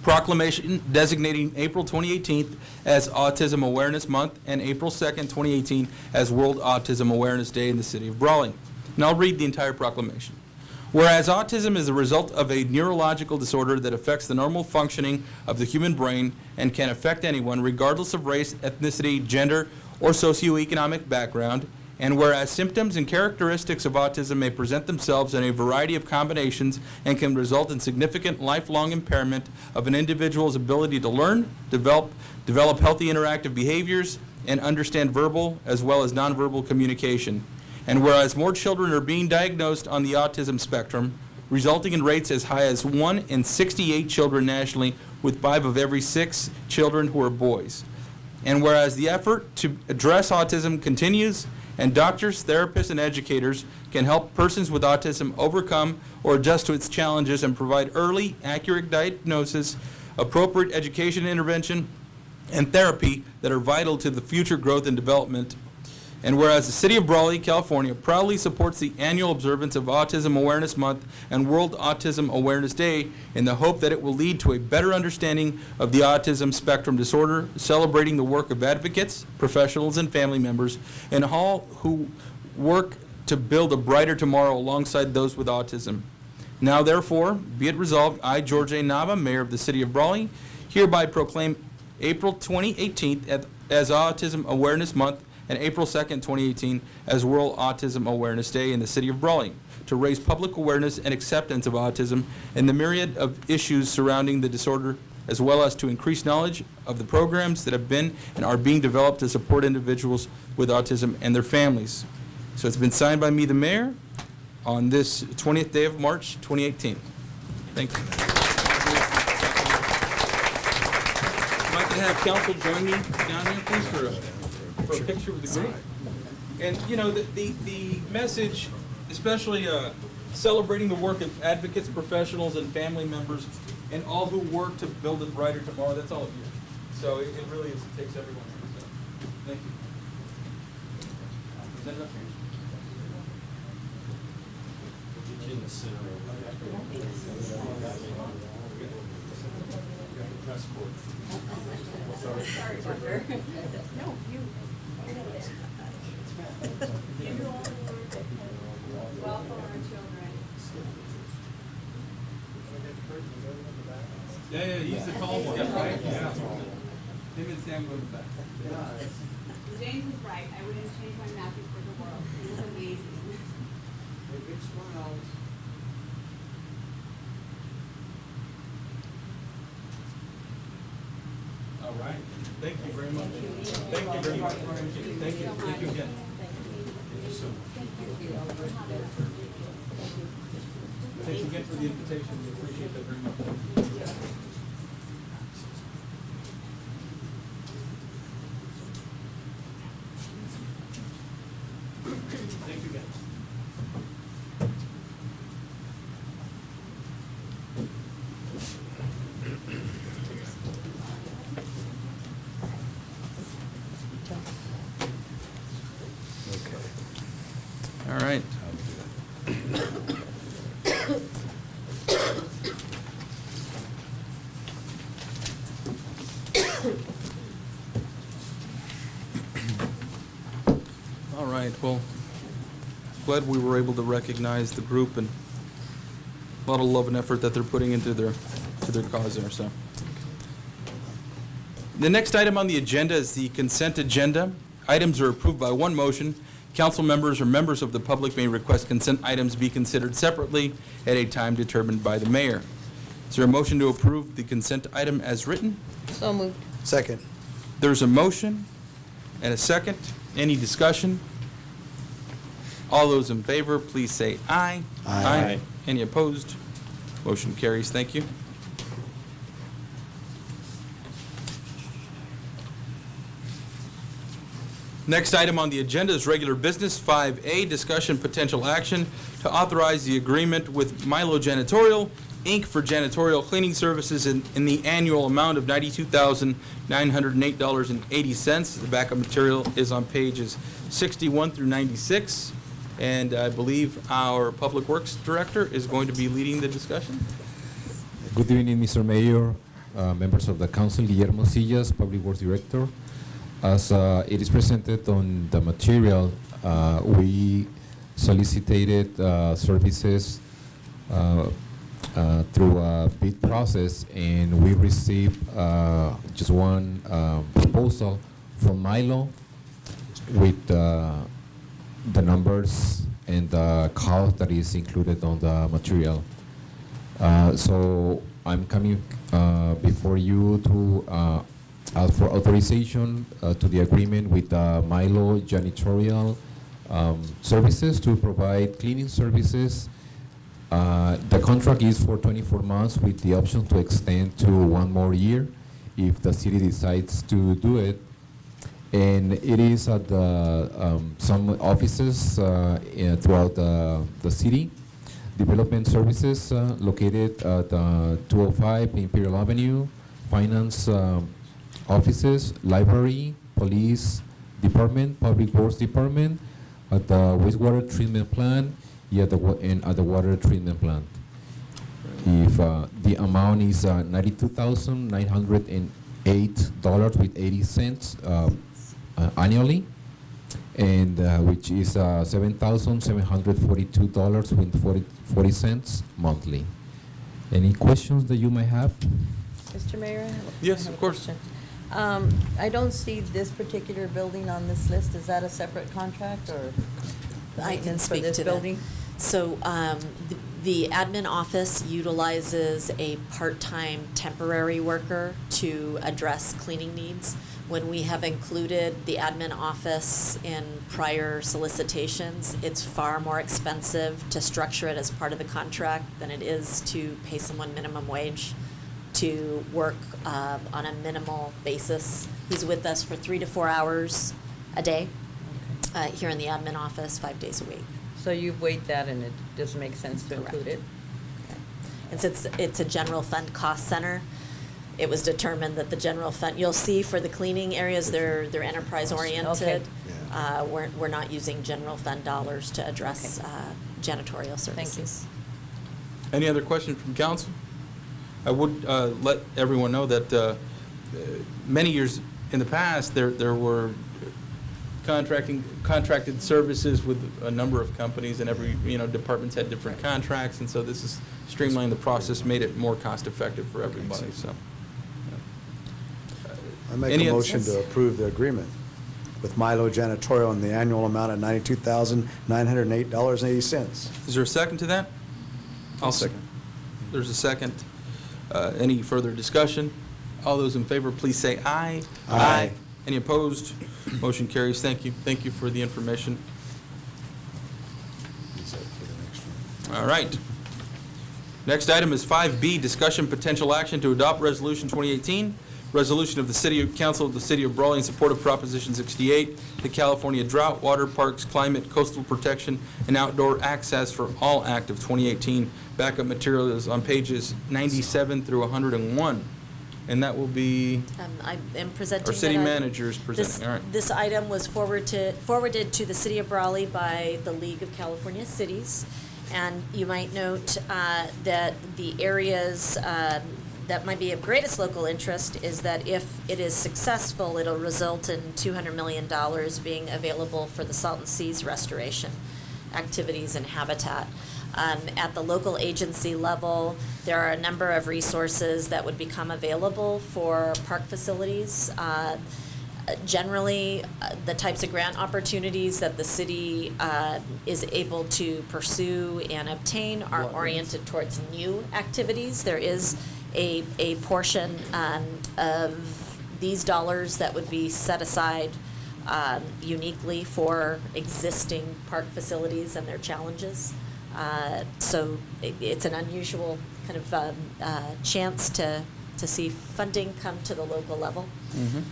A: Proclamation designating April 2018 as Autism Awareness Month and April 2nd, 2018 as World Autism Awareness Day in the City of Brawley. And I'll read the entire proclamation. Whereas autism is a result of a neurological disorder that affects the normal functioning of the human brain and can affect anyone regardless of race, ethnicity, gender, or socioeconomic background, and whereas symptoms and characteristics of autism may present themselves in a variety of combinations and can result in significant lifelong impairment of an individual's ability to learn, develop healthy interactive behaviors, and understand verbal as well as nonverbal communication. And whereas more children are being diagnosed on the autism spectrum, resulting in rates as high as 1 in 68 children nationally, with 5 of every 6 children who are boys. And whereas the effort to address autism continues, and doctors, therapists, and educators can help persons with autism overcome or adjust to its challenges and provide early, accurate diagnosis, appropriate education intervention, and therapy that are vital to the future growth and development. And whereas the City of Brawley, California proudly supports the annual observance of Autism Awareness Month and World Autism Awareness Day in the hope that it will lead to a better understanding of the autism spectrum disorder, celebrating the work of advocates, professionals, and family members, and all who work to build a brighter tomorrow alongside those with autism. Now, therefore, be it resolved, I, George A. Nava, Mayor of the City of Brawley, hereby proclaim April 2018 as Autism Awareness Month and April 2nd, 2018 as World Autism Awareness Day in the City of Brawley to raise public awareness and acceptance of autism and the myriad of issues surrounding the disorder, as well as to increase knowledge of the programs that have been and are being developed to support individuals with autism and their families. So it's been signed by me, the mayor, on this 20th day of March, 2018. Thank you. If I could have council join me down here, please, for a picture with the group. And, you know, the message, especially celebrating the work of advocates, professionals, and family members, and all who work to build a brighter tomorrow, that's all of you. So it really is, it takes everyone. So, thank you. Is that enough here?
L: In the center press board.
S: Sorry, Tucker. No, you. You do all the work that can welcome our children.
A: Yeah, he's the tall one, right? Yeah. Him and Sam go in the back.
S: James is right. I wouldn't change my Matthew for the world. It was amazing.
K: Big smiles.
A: All right. Thank you very much. Thank you very much. Thank you. Thank you again. Thank you so much. Thank you again for the invitation. We appreciate that very much. Thank you again. All right. All right, well, glad we were able to recognize the group and a lot of love and effort that they're putting into their cause there, so. The next item on the agenda is the consent agenda. Items are approved by one motion. Council members or members of the public may request consent items be considered separately at a time determined by the mayor. Is there a motion to approve the consent item as written?
O: So moved.
F: Second.
A: There's a motion and a second. Any discussion? All those in favor, please say aye.
F: Aye.
A: Any opposed? Motion carries. Thank you. Next item on the agenda is regular business, 5A, discussion potential action to authorize the agreement with Milo Janitorial, Inc. for janitorial cleaning services in the annual amount of $92,908.80. The backup material is on pages 61 through 96, and I believe our Public Works Director is going to be leading the discussion.
U: Good evening, Mr. Mayor, members of the council, Guillermo Sillas, Public Works Director. As it is presented on the material, we solicited services through a bid process, and we received just one proposal from Milo with the numbers and the cost that is included on the material. So I'm coming before you to ask for authorization to the agreement with Milo Janitorial services to provide cleaning services. The contract is for 24 months with the option to extend to 1 more year if the city decides to do it. And it is at some offices throughout the city. Development services located at 205 Imperial Avenue, finance offices, library, police department, public works department, at the wastewater treatment plant, and at the water treatment plant. If the amount is $92,908.80 annually, and which is $7,742.40 monthly. Any questions that you might have?
O: Mr. Mayor?
A: Yes, of course.
O: I don't see this particular building on this list. Is that a separate contract or
P: I can
O: maintenance for
P: speak
O: this
P: to
O: building?
P: that. So the admin office utilizes a part-time temporary worker to address cleaning needs. When we have included the admin office in prior solicitations, it's far more expensive to structure it as part of the contract than it is to pay someone minimum wage to work on a minimal basis. He's with us for 3 to 4 hours a day here in the admin office, 5 days a week.
O: So you've weighed that and it doesn't make sense to include it?
P: And since it's a general fund cost center, it was determined that the general fund, you'll see for the cleaning areas, they're enterprise oriented.
O: Okay.
P: We're not using general fund dollars to address janitorial services.
A: Any other questions from council? I would let everyone know that many years in the past, there were contracted services with a number of companies, and every departments had different contracts, and so this is streamlined the process, made it more cost effective for everybody. So,
B: I make a motion to approve the agreement with Milo Janitorial in the annual amount of $92,908.80.
A: Is there a second to that?
F: I'll second.
A: There's a second. Any further discussion? All those in favor, please say aye.
F: Aye.
A: Any opposed? Motion carries. Thank you. Thank you for the information. All right. Next item is 5B, discussion potential action to adopt Resolution 2018, resolution of the City Council of the City of Brawley in support of Proposition 68, the California Drought, Water Parks, Climate, Coastal Protection, and Outdoor Access for All Act of 2018. Backup material is on pages 97 through 101. And that will be
P: I am presenting
A: our city
P: that
A: manager is presenting. All right.
P: This item was forwarded to the City of Brawley by the League of California Cities. And you might note that the areas that might be of greatest local interest is that if it is successful, it'll result in $200 million being available for the Salton Seas restoration activities and habitat. At the local agency level, there are a number of resources that would become available for park facilities. Generally, the types of grant opportunities that the city is able to pursue and obtain are oriented towards new activities. There is a portion of these dollars that would be set aside uniquely for existing park facilities and their challenges. So it's an unusual kind of chance to see funding come to the local level.
A: Mm-hmm.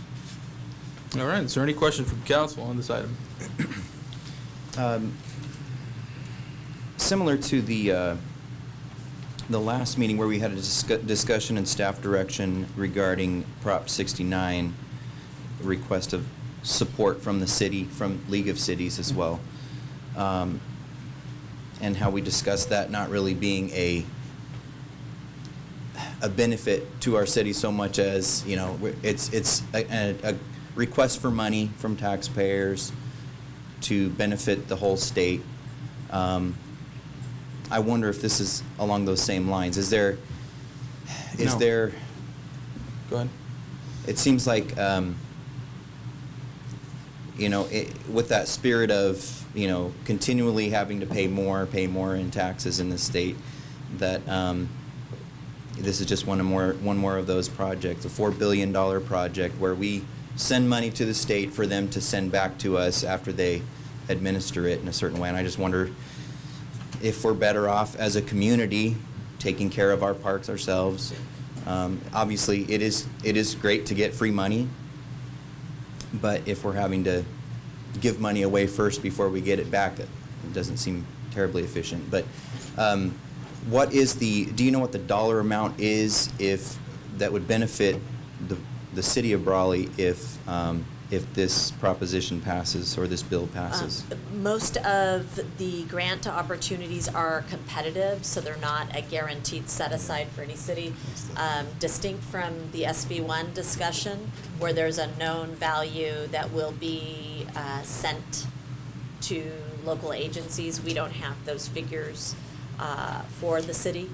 A: All right. Is there any questions from council on this item?
E: Similar to the last meeting where we had a discussion and staff direction regarding Prop 69, request of support from the city, from League of Cities as well, and how we discussed that not really being a benefit to our city so much as, it's a request for money from taxpayers to benefit the whole state. I wonder if this is along those same lines. Is there? Go
A: ahead.
E: It seems like, with that spirit of, continually having to pay more in taxes in the state, that this is just one more of those projects, a $4 billion project where we send money to the state for them to send back to us after they administer it in a certain way. And I just wonder if we're better off as a community taking care of our parks ourselves. Obviously, it is great to get free money, but if we're having to give money away first before we get it back, it doesn't seem terribly efficient. But do you know what the dollar amount is that would benefit the city of Brawley if this proposition passes or this bill passes?
P: Most of the grant opportunities are competitive, so they're not a guaranteed set aside for any city. Distinct from the SB1 discussion, where there's a known value that will be sent to local agencies. We don't have those figures for the city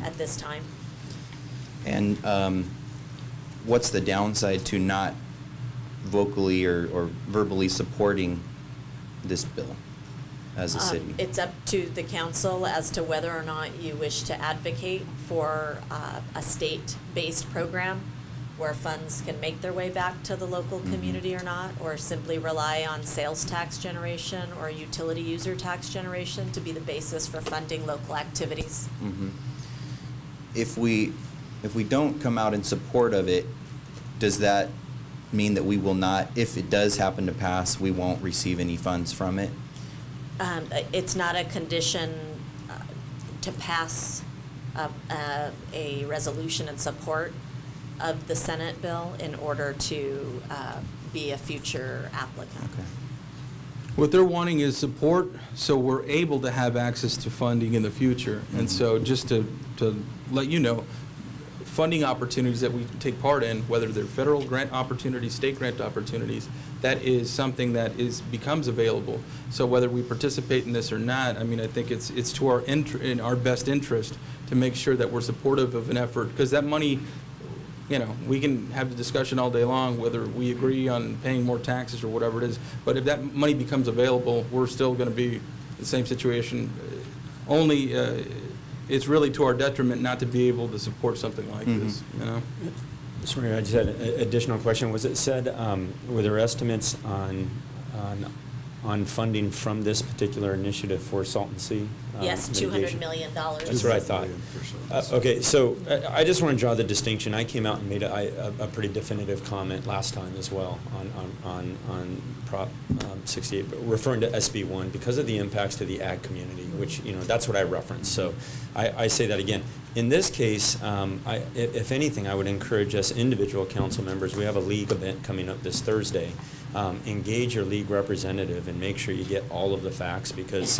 P: at this time.
E: And what's the downside to not vocally or verbally supporting this bill as a city?
P: It's up to the council as to whether or not you wish to advocate for a state-based program where funds can make their way back to the local community or not, or simply rely on sales tax generation or utility user tax generation to be the basis for funding local activities.
E: If we don't come out in support of it, does that mean that we will not, if it does happen to pass, we won't receive any funds from it?
P: It's not a condition to pass a resolution in support of the Senate bill in order to be a future applicant.
E: Okay.
A: What they're wanting is support, so we're able to have access to funding in the future. And so just to let you know, funding opportunities that we take part in, whether they're federal grant opportunities, state grant opportunities, that is something that becomes available. So whether we participate in this or not, I mean, I think it's to in our best interest to make sure that we're supportive of an effort, because that money, you know, we can have the discussion all day long whether we agree on paying more taxes or whatever it is, but if that money becomes available, we're still going to be in the same situation. Only it's really to our detriment not to be able to support something like this, you know?
L: Sorry, I just had an additional question. Was it said, were there estimates on funding from this particular initiative for Salton Sea?
P: Yes, $200 million.
L: That's what I thought. Okay, so I just want to draw the distinction. I came out and made a pretty definitive comment last time as well on Prop 68, referring to SB1 because of the impacts to the ag community, which, you know, that's what I referenced. So I say that again. In this case, if anything, I would encourage us individual council members. We have a league event coming up this Thursday. Engage your league representative and make sure you get all of the facts, because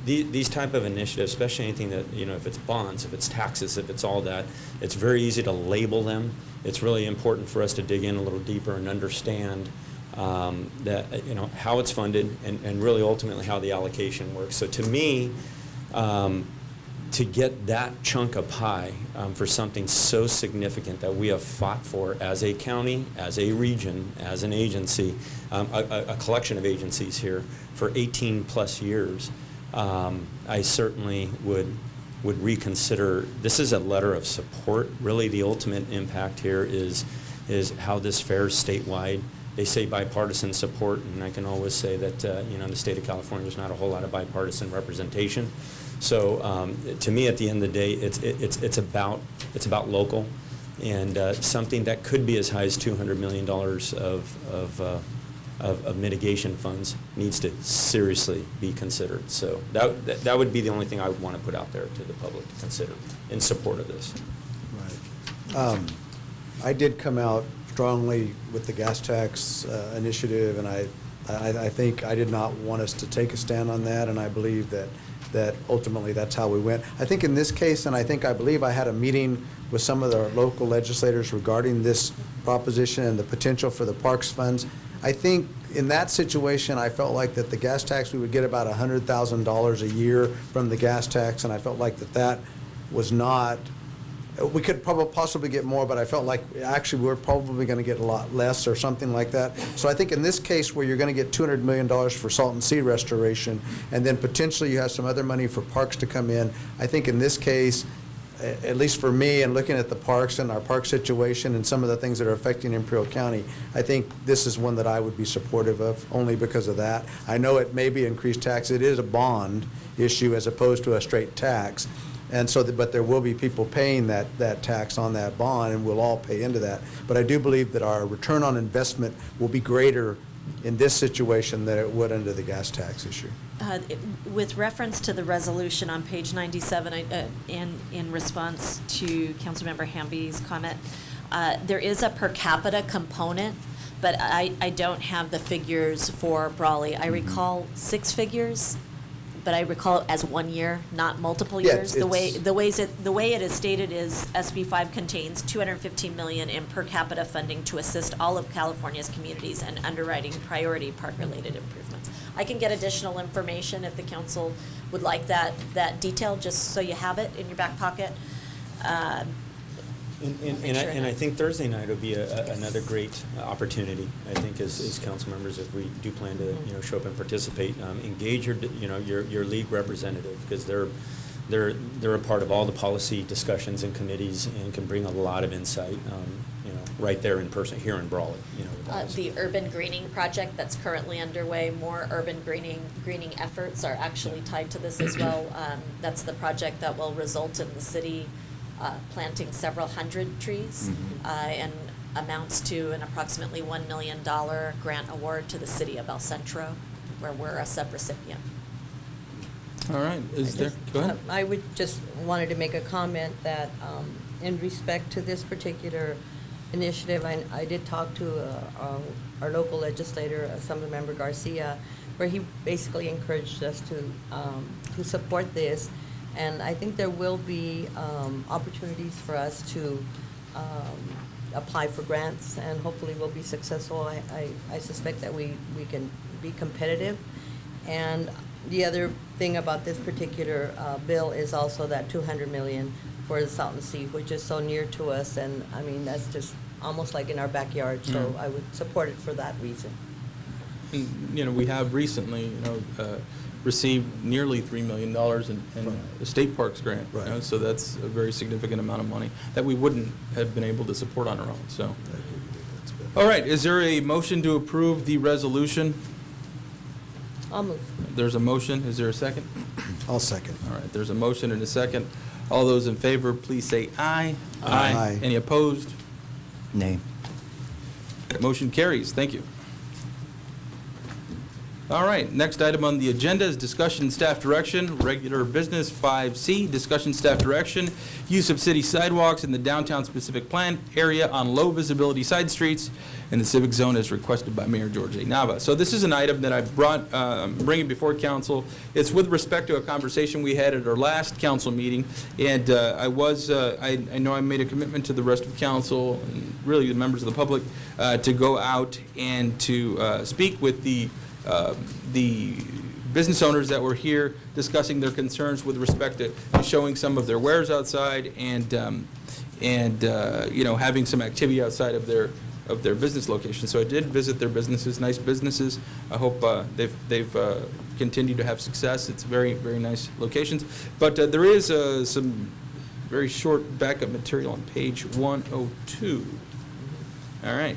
L: these type of initiatives, especially anything that, you know, if it's bonds, if it's taxes, if it's all that, it's very easy to label them. It's really important for us to dig in a little deeper and understand that, you know, how it's funded and really ultimately how the allocation works. So to me, to get that chunk of pie for something so significant that we have fought for as a county, as a region, as an agency, a collection of agencies here for 18 plus years, I certainly would reconsider. This is a letter of support. Really, the ultimate impact here is how this fares statewide. They say bipartisan support, and I can always say that you know, in the state of California, there's not a whole lot of bipartisan representation. So to me, at the end of the day, it's about local, and something that could be as high as $200 million of mitigation funds needs to seriously be considered. So that would be the only thing I would want to put out there to the public to consider in support of this.
B: Right. I did come out strongly with the gas tax initiative, and I think I did not want us to take a stand on that, and I believe that ultimately that's how we went. I think in this case, and I believe I had a meeting with some of the local legislators regarding this proposition and the potential for the parks funds. I think in that situation, I felt like that the gas tax, we would get about $100,000 a year from the gas tax, and I felt like that was not, we could possibly get more, but I felt like actually we're probably going to get a lot less or something like that. So I think in this case where you're going to get $200 million for Salton Sea restoration, and then potentially you have some other money for parks to come in, I think in this case, at least for me, and looking at the parks and our park situation and some of the things that are affecting Imperial County, I think this is one that I would be supportive of, only because of that. I know it may be increased tax. It is a bond issue as opposed to a straight tax. And so, but there will be people paying that tax on that bond, and we'll all pay into that. But I do believe that our return on investment will be greater in this situation than it would under the gas tax issue.
P: With reference to the resolution on page 97, in response to Councilmember Hamby's comment, there is a per capita component, but I don't have the figures for Brawley. I recall 6 figures, but I recall it as 1 year, not multiple years. The way it is stated is SB 5 contains $215 million in per capita funding to assist all of California's communities and underwriting priority park-related improvements. I can get additional information if the council would like that detail, just so you have it in your back pocket.
L: And I think Thursday night will be another great opportunity. I think as council members, if we do plan to show up and participate, engage your league representative, because they're a part of all the policy discussions and committees and can bring a lot of insight. Right there in person here in Brawley.
P: The urban greening project that's currently underway, more urban greening efforts are actually tied to this as well. That's the project that will result in the city planting several hundred trees and amounts to an approximately $1 million grant award to the city of El Centro, where we're a subrecipient.
A: All right, go ahead.
O: I would just wanted to make a comment that in respect to this particular initiative, I did talk to our local legislator, Assemblymember Garcia, where he basically encouraged us to support this. And I think there will be opportunities for us to apply for grants, and hopefully we'll be successful. I suspect that we can be competitive. And the other thing about this particular bill is also that $200 million for the Salton Sea, which is so near to us, and I mean, that's just almost like in our backyard, so I would support it for that reason.
A: And, we have recently, received nearly $3 million in the state parks grant, so that's a very significant amount of money that we wouldn't have been able to support on our own. So, all right, is there a motion to approve the resolution?
O: I'll move.
A: There's a motion. Is there a second?
B: I'll second.
A: All right, there's a motion and a second. All those in favor, please say aye.
B: Aye.
A: Any opposed?
E: Nay.
A: Motion carries. Thank you. All right, next item on the agenda is discussion staff direction, regular business 5C, discussion staff direction, use of city sidewalks in the downtown specific plan area on low visibility side streets in the civic zone as requested by Mayor George A. Nava. So this is an item that I bringing before council. It's with respect to a conversation we had at our last council meeting, and I know I made a commitment to the rest of council and really the members of the public to go out and to speak with the business owners that were here discussing their concerns with respect to showing some of their wares outside and having some activity outside of their business location. So I did visit their businesses, nice businesses. I hope they've continued to have success. It's very, very nice locations. But there is some very short backup material on page 102. All right.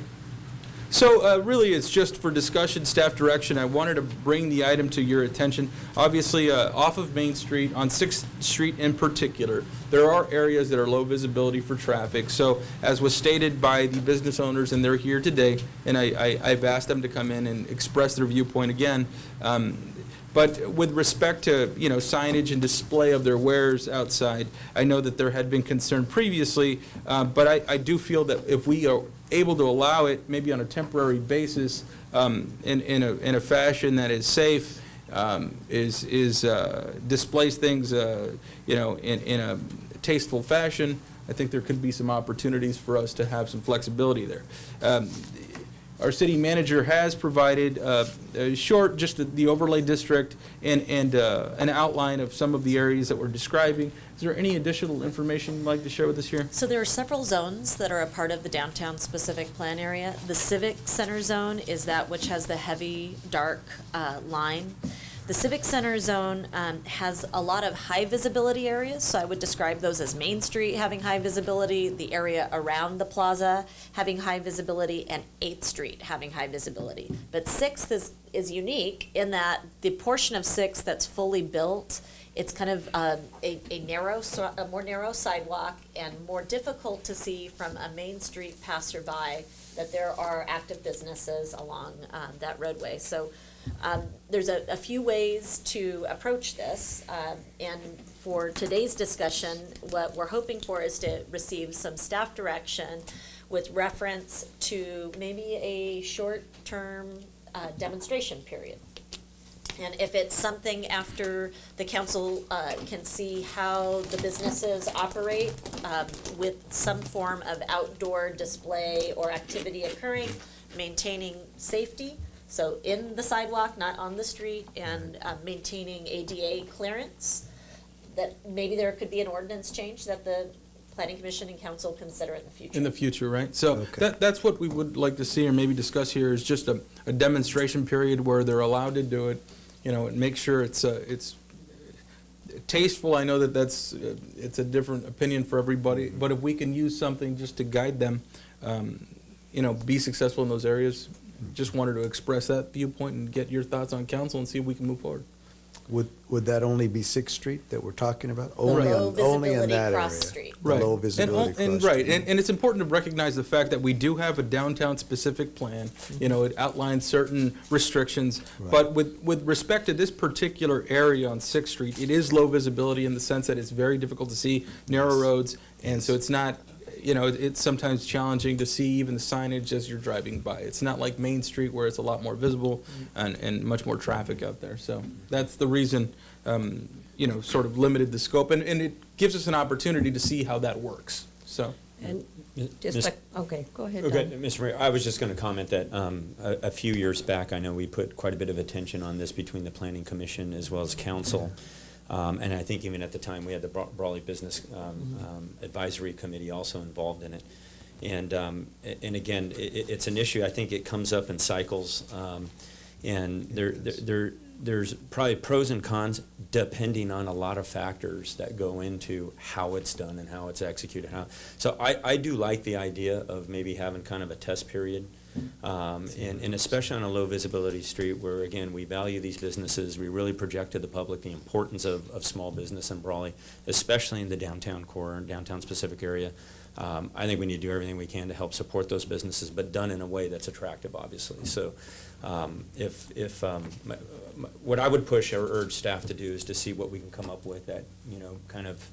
A: So really, it's just for discussion, staff direction. I wanted to bring the item to your attention. Obviously, off of Main Street, on 6th Street in particular, there are areas that are low visibility for traffic. So as was stated by the business owners, and they're here today, and I've asked them to come in and express their viewpoint again. But with respect to signage and display of their wares outside, I know that there had been concern previously, but I do feel that if we are able to allow it, maybe on a temporary basis, in a fashion that is safe, displays things, in a tasteful fashion, I think there could be some opportunities for us to have some flexibility there. Our city manager has provided just the overlay district and an outline of some of the areas that we're describing. Is there any additional information you'd like to share with us here?
P: So there are several zones that are a part of the downtown specific plan area. The Civic Center zone is that which has the heavy dark line. The Civic Center zone has a lot of high visibility areas, so I would describe those as Main Street having high visibility, the area around the plaza having high visibility, and 8th Street having high visibility. But 6th is unique in that the portion of 6th that's fully built, it's kind of a more narrow sidewalk and more difficult to see from a Main Street passerby that there are active businesses along that roadway. So there's a few ways to approach this, and for today's discussion, what we're hoping for is to receive some staff direction with reference to maybe a short-term demonstration period. And if it's something after the council can see how the businesses operate with some form of outdoor display or activity occurring, maintaining safety, so in the sidewalk, not on the street, and maintaining ADA clearance, that maybe there could be an ordinance change that the Planning Commission and Council consider in the future.
A: In the future, right? So that's what we would like to see or maybe discuss here is just a demonstration period where they're allowed to do it, and make sure it's tasteful. I know that's it's a different opinion for everybody, but if we can use something just to guide them, be successful in those areas. Just wanted to express that viewpoint and get your thoughts on council and see if we can move forward.
B: Would that only be 6th Street that we're talking about?
P: Only
B: in that
P: cross
B: area.
P: street.
B: The low visibility cross street.
A: And it's important to recognize the fact that we do have a downtown specific plan. It outlines certain restrictions, but with respect to this particular area on 6th Street, it is low visibility in the sense that it's very difficult to see narrow roads, and so it's not. It's sometimes challenging to see even the signage as you're driving by. It's not like Main Street where it's a lot more visible and much more traffic out there. So that's the reason, sort of limited the scope. And it gives us an opportunity to see how that works. So.
O: And just okay, go ahead.
L: Okay,
O: Don.
L: Mr. Mayor, I was just going to comment that a few years back, I know we put quite a bit of attention on this between the Planning Commission as well as Council. And I think even at the time, we had the Brawley Business Advisory Committee also involved in it. And again, it's an issue. I think it comes up in cycles. And there's probably pros and cons depending on a lot of factors that go into how it's done and how it's executed. So I do like the idea of maybe having kind of a test period. And especially on a low visibility street where, again, we value these businesses, we really project to the public the importance of small business in Brawley, especially in the downtown core and downtown specific area. I think we need to do everything we can to help support those businesses, but done in a way that's attractive, obviously. So what I would push or urge staff to do is to see what we can come up with that, kind of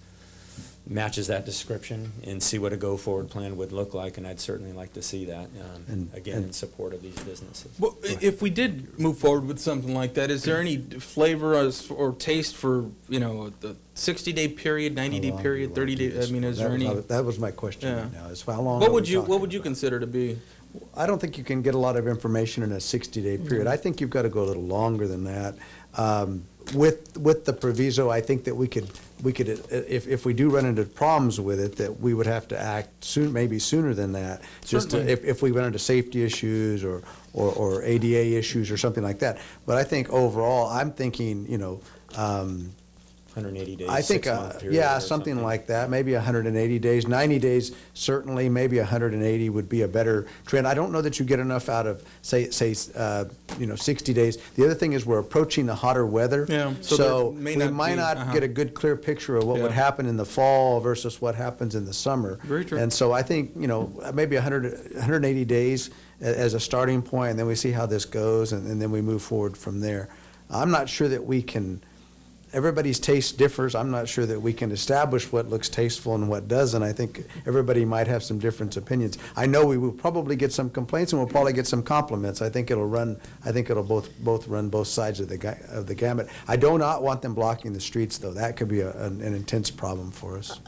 L: matches that description and see what a go-forward plan would look like, and I'd certainly like to see that, in support of these businesses.
A: Well, if we did move forward with something like that, is there any flavor or taste for, the 60-day period, 90-day period, 30-day, I mean, is there any?
B: That was my question right now, is how long
A: What
B: are
A: would
B: we
A: you
B: talking
A: consider to be?
B: I don't think you can get a lot of information in a 60-day period. I think you've got to go a little longer than that. With the proviso, I think that we could, if we do run into problems with it, that we would have to act soon, maybe sooner than that. Just if we run into safety issues or ADA issues or something like that. But I think overall, I'm thinking,
L: 180 days,
B: I think,
L: 6-month period
B: yeah,
L: or
B: something like that, maybe 180 days, 90 days, certainly, maybe 180 would be a better trend. I don't know that you get enough out of, say, 60 days. The other thing is we're approaching the hotter weather.
A: Yeah,
B: So we might not get a good, clear picture of what would happen in the fall versus what happens in the summer.
A: Very true.
B: And so I think, maybe 180 days as a starting point, and then we see how this goes, and then we move forward from there. I'm not sure that we can. Everybody's taste differs. I'm not sure that we can establish what looks tasteful and what doesn't. I think everybody might have some different opinions. I know we will probably get some complaints and we'll probably get some compliments. I think it'll both run both sides of the gamut. I do not want them blocking the streets, though. That could be an intense problem for us.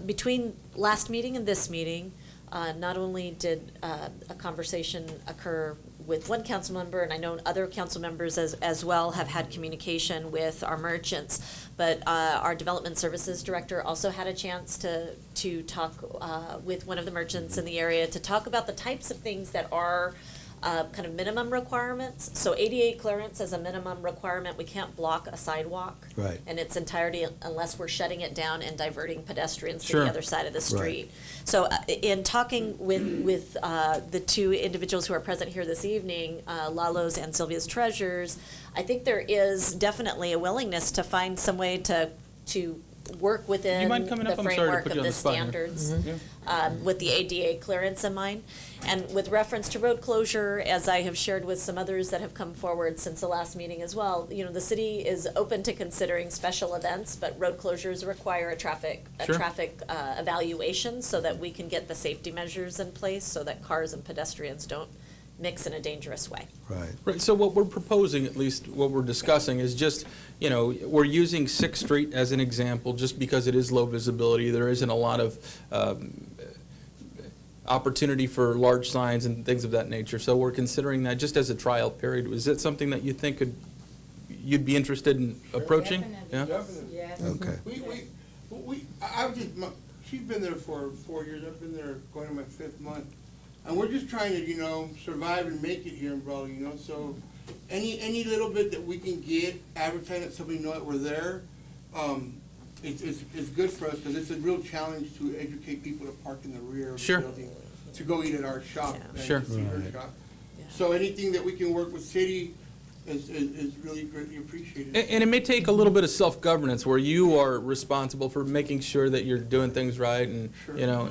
P: Between last meeting and this meeting, not only did a conversation occur with one council member, and I know other council members as well have had communication with our merchants, but our development services director also had a chance to talk with one of the merchants in the area to talk about the types of things that are kind of minimum requirements. So ADA clearance is a minimum requirement. We can't block a sidewalk
B: Right.
P: in its entirety unless we're shutting it down and diverting pedestrians to
B: Sure.
P: the other side of the
B: Right.
P: street. So in talking with the two individuals who are present here this evening, Lalo's and Sylvia's treasurers, I think there is definitely a willingness to find some way to work within
A: You mind coming
P: the
A: up? I'm sorry to
P: framework
A: put
P: of
A: you on
P: the
A: the spot here.
P: standards
A: Yeah.
P: with the ADA clearance in mind. And with reference to road closure, as I have shared with some others that have come forward since the last meeting as well, you know, the city is open to considering special events, but road closures require a traffic
A: Sure.
P: evaluation so that we can get the safety measures in place so that cars and pedestrians don't mix in a dangerous way.
B: Right.
A: Right, so what we're proposing, at least what we're discussing, is just, you know, we're using Sixth Street as an example, just because it is low visibility. There isn't a lot of opportunity for large signs and things of that nature. So we're considering that just as a trial period. Is it something that you think you'd be interested in approaching? Yeah?
B: Okay.
G: I've just, she's been there for 4 years, I've been there going to my 5th month. And we're just trying to, you know, survive and make it here in Brawley, you know, so any little bit that we can get, advertising, that somebody know that we're there, it's good for us, because it's a real challenge to educate people to park in the rear of the
A: Sure.
G: building, to go eat at our shop. and
A: Sure.
G: to see her
B: Right.
G: shop. So anything that we can work with city is really greatly appreciated.
A: And it may take a little bit of self-governance where you are responsible for making sure that you're doing things right and, you know,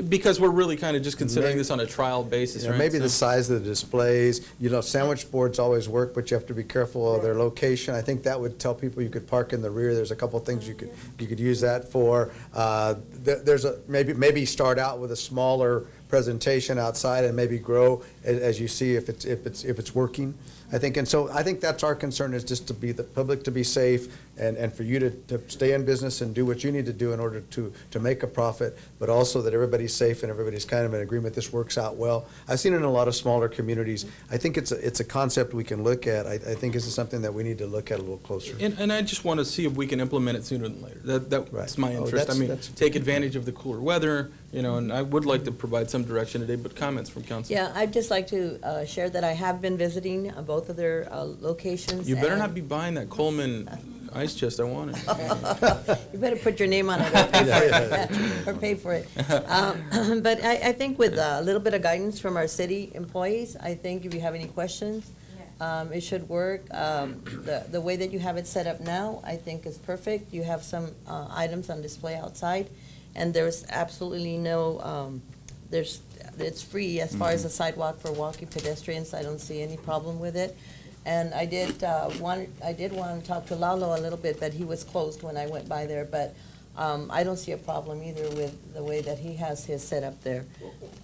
A: because we're really kind of just considering this on a trial basis,
B: Yeah,
A: right?
B: maybe the
A: So-
B: size of the displays, you know, sandwich boards always work, but you have to be careful of their location. I think that would tell people you could park in the rear. There's a couple things you could use that for. There's maybe start out with a smaller presentation outside and maybe grow as you see if it's working. I think, and so I think that's our concern, is just to be the public to be safe and for you to stay in business and do what you need to do in order to make a profit, but also that everybody's safe and everybody's kind of in agreement this works out well. I've seen it in a lot of smaller communities. I think it's a concept we can look at. I think this is something that we need to look at a little closer.
A: And I just want to see if we can implement it sooner than later. That's my
B: Oh,
A: interest. I mean,
B: that's-
A: take advantage of the cooler weather, you know, and I would like to provide some direction today, but comments from council.
O: Yeah, I'd just like to share that I have been visiting both of their locations.
A: You better
O: and-
A: not be buying that Coleman ice chest. I want it.
O: You better put your name on it or pay for it. But I think with a little bit of guidance from our city employees, I think if you have any questions, it should work. The way that you have it set up now, I think is perfect. You have some items on display outside, and there's absolutely no, it's free as far as the sidewalk for walking pedestrians. I don't see any problem with it. And I did want to talk to Lalo a little bit, but he was closed when I went by there. But I don't see a problem either with the way that he has his setup there.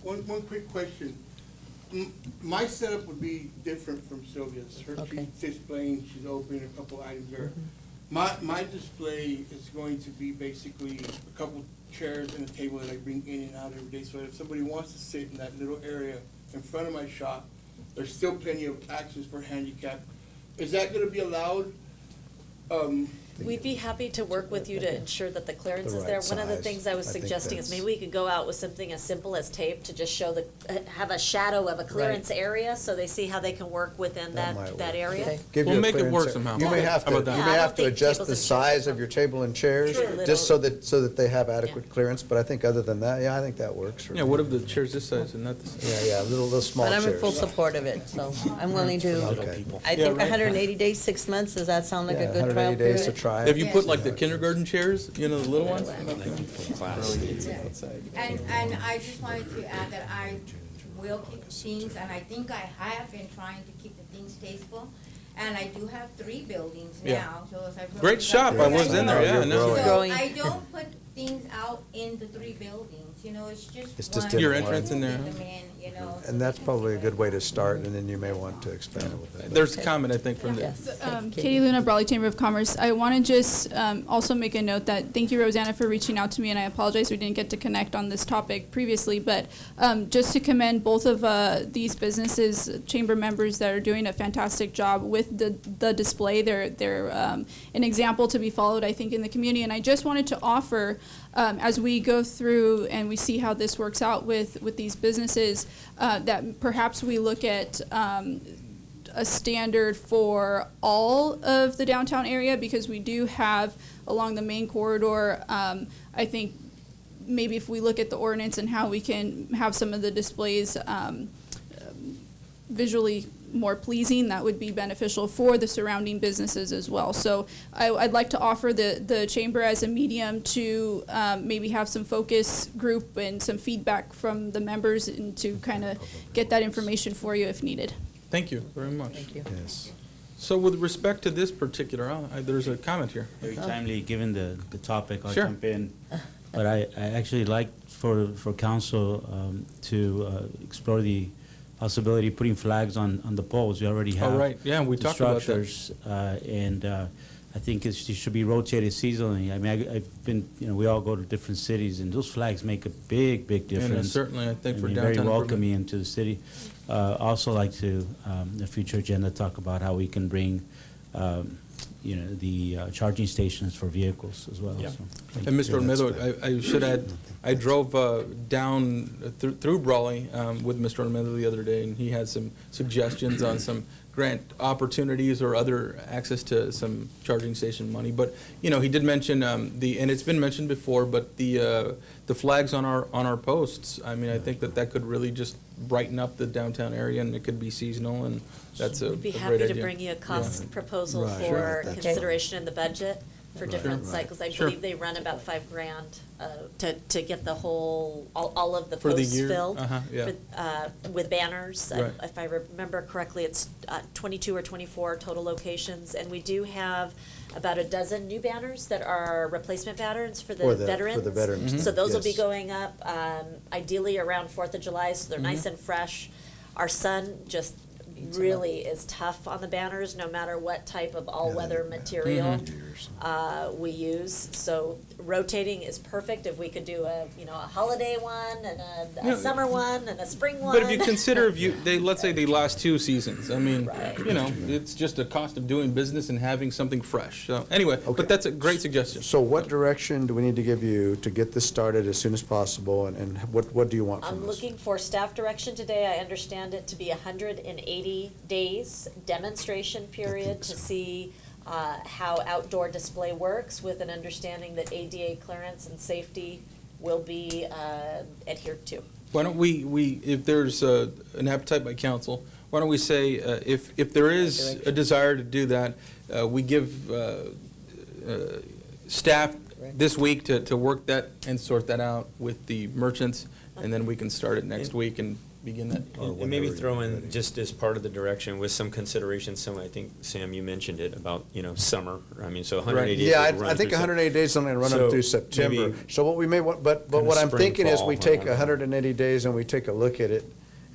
G: One quick question. My setup would be different from Sylvia's.
O: Okay.
G: She's displaying, she's opening a couple items there. My display is going to be basically a couple chairs and a table that I bring in and out every day. So if somebody wants to sit in that little area in front of my shop, there's still plenty of access for handicap. Is that gonna be allowed?
P: We'd be happy to work with you to ensure that the clearance
B: The
P: is there.
B: right
P: One of the
B: size.
P: things I was
B: I think
P: suggesting is
B: that's-
P: maybe we could go out with something as simple as tape to just show have a shadow of a clearance area so they see how they can work within
B: That might
P: that
B: work.
P: area.
B: Give
A: We'll
B: you a
A: make it
B: clearance
A: work
B: area.
A: somehow.
B: You may have
A: How
B: to,
A: about that?
B: you
P: Yeah,
B: may
P: I
B: have
P: don't
B: to
P: think
B: adjust
P: tables
B: the
P: and chairs
B: size
P: are
B: of your table and chairs,
P: Sure.
B: just so that they have adequate clearance, but I think other than that, yeah, I think that works for me.
A: Yeah, what if the chair's this size and not this size?
B: Yeah, little small
O: But
B: chairs.
O: I'm in full support of it, so I'm willing to.
B: Okay.
O: I think 180 days, 6 months, does that sound like a good trial
B: 180 days to
O: period?
B: try.
A: Have you put like the kindergarten chairs, you know, the little ones?
V: And I just wanted to add that I will keep things, and I think I have been trying to keep the things tasteful. And I do have 3 buildings
A: Yeah.
V: now, so as I.
A: Great shop. I was in there, yeah, I know.
V: So
O: Growing.
V: I don't put things out in the 3 buildings, you know, it's just
B: It's just
V: one.
A: Your
B: in
A: entrance in there.
V: Put them in, you know, so
B: And that's
V: they can
B: probably a
V: see
B: good
V: it.
B: way to start, and then you may want to expand it with it.
A: There's a comment, I think, from the,
O: Yes.
W: Katie Luna, Brawley Chamber of Commerce. I want to just also make a note that thank you, Rosanna, for reaching out to me, and I apologize we didn't get to connect on this topic previously, but just to commend both of these businesses, chamber members that are doing a fantastic job with the display. They're an example to be followed, I think, in the community, and I just wanted to offer, as we go through and we see how this works out with these businesses, that perhaps we look at a standard for all of the downtown area, because we do have along the main corridor, I think maybe if we look at the ordinance and how we can have some of the displays visually more pleasing, that would be beneficial for the surrounding businesses as well. So I'd like to offer the chamber as a medium to maybe have some focus group and some feedback from the members, and to kind of get that information for you if needed.
A: Thank you very much.
O: Thank you.
B: Yes.
A: So with respect to this particular, there's a comment here.
D: Very timely, given the topic, I'll
A: Sure.
D: jump in. But I actually like for council to explore the possibility of putting flags on the poles. We already have.
A: Oh, right. Yeah, we
D: the
A: talked about that.
D: structures, and I think it should be rotated seasonally. I mean, I've been, we all go to different cities, and those flags make a big difference.
A: certainly, I think, for
D: mean,
A: downtown
D: very
A: improvement.
D: welcoming to the city. Also like to, the future agenda, talk about how we can bring, the charging stations for vehicles as well.
A: Yeah.
D: So,
A: And Mr.
B: Yeah, that's
A: Olmedo, I should add, I drove down through Brawley with Mr. Olmedo the other day, and he had some suggestions on some grant opportunities or other access to some charging station money. But, he did mention and it's been mentioned before, but the flags on our posts, I mean, I think that could really just brighten up the downtown area, and it could be seasonal, and that's a
P: We'd be
A: great
P: happy to
A: idea.
P: bring you a cost
A: Yeah.
P: proposal
B: Right.
P: for
B: Sure. Okay.
P: consideration in the budget for different
B: Right.
P: cycles. I
A: Sure.
P: believe they run about $5,000 to get the whole, all of the
A: For the
P: posts
A: year?
P: filled.
A: Yeah.
P: With banners.
A: Right.
P: If I remember correctly, it's 22 or 24 total locations. And we do have about a dozen new banners that are replacement banners for the veterans.
B: For the veterans.
P: So those will be
B: Yes.
P: going up ideally around 4th of July, so they're nice and fresh. Our son just really is tough on the banners, no matter what type of all-weather material we use. So rotating is perfect. If we could do a holiday one and a
A: Yeah.
P: summer one and a spring one.
A: But if you consider, let's say they last 2 seasons, I mean,
P: Right.
A: it's just a cost of doing business and having something fresh. So anyway, but that's a great suggestion.
B: So what direction do we need to give you to get this started as soon as possible, and what do you want from
P: I'm
B: us?
P: looking for staff direction today. I understand it to be 180 days demonstration period to see how outdoor display works, with an understanding that ADA clearance and safety will be adhered to.
A: Why don't we, if there's an appetite by council, why don't we say, if there is a desire to do that, we give staff this week to work that and sort that out with the merchants, and then we can start it next week and begin that.
L: And maybe throw in, just as part of the direction, with some consideration, I think, Sam, you mentioned it about, summer. I mean, so 180 days.
B: Yeah,
L: would run
B: I think
L: through
B: 180 days is only going to run them
L: So
B: through September.
L: maybe
B: So what we may want, but
L: kinda
B: what I'm
L: spring,
B: thinking is we
L: fall,
B: take
L: I don't know.
B: 180 days and we take a look at it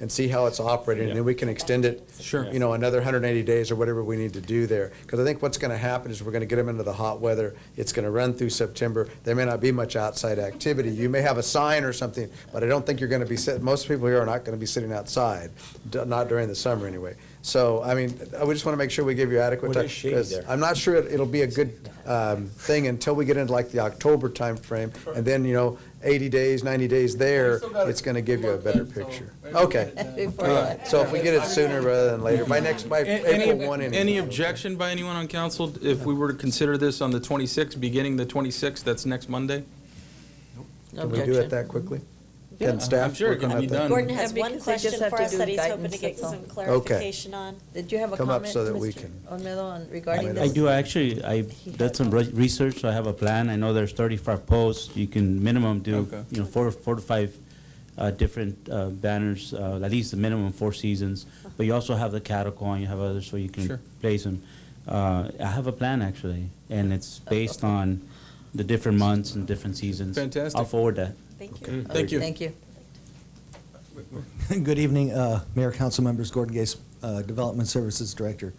B: and see how it's operating, and
L: Yeah.
B: then we can extend it,
A: Sure.
B: another 180 days or whatever we need to do there. Because I think what's going to happen is we're going to get them into the hot weather. It's going to run through September. There may not be much outside activity. You may have a sign or something, but I don't think you're going to be most people here are not going to be sitting outside, not during the summer anyway. So, I mean, we just want to make sure we give you adequate
L: Well,
B: time.
L: there's shade
B: 'Cause
L: there.
B: I'm not sure it'll be a good thing until we get into like the October timeframe. And then, 80 days, 90 days there, it's going to give you a better picture. Okay.
O: Before
B: All
O: that.
B: right. So if we get it sooner rather than later, by April 1 anyway.
A: Any objection by anyone on council if we were to consider this on the 26th, beginning the 26th, that's next Monday?
O: No
B: Can we do
O: objection.
B: it that quickly?
A: Yeah,
B: Can staff
A: I'm sure it
B: work on
A: can be
B: that?
A: done.
P: Gordon has
O: Yeah,
P: one
O: because they just
P: question
O: have
P: for
O: to
P: us
O: do
P: that he's hoping to
O: guidance,
P: get
O: that's all.
P: some clarification on.
O: Did you have a
B: Come up
O: comment,
B: so that we
O: Mr.
B: can-
O: Olmedo, regarding this?
D: I do actually, I did some research, so I have a plan. I know there's 35 posts. You can minimum do,
A: Okay.
D: 4 to 5 different banners, at least the minimum 4 seasons. But you also have the cattle and you have others, so you can
A: Sure.
D: place them. I have a plan actually, and it's based on the different months and different seasons.
A: Fantastic.
D: I'll forward that.
P: Thank you.
A: Thank you.
O: Thank you.
I: Good evening, Mayor, council members, Gordon Gase, Development Services Director.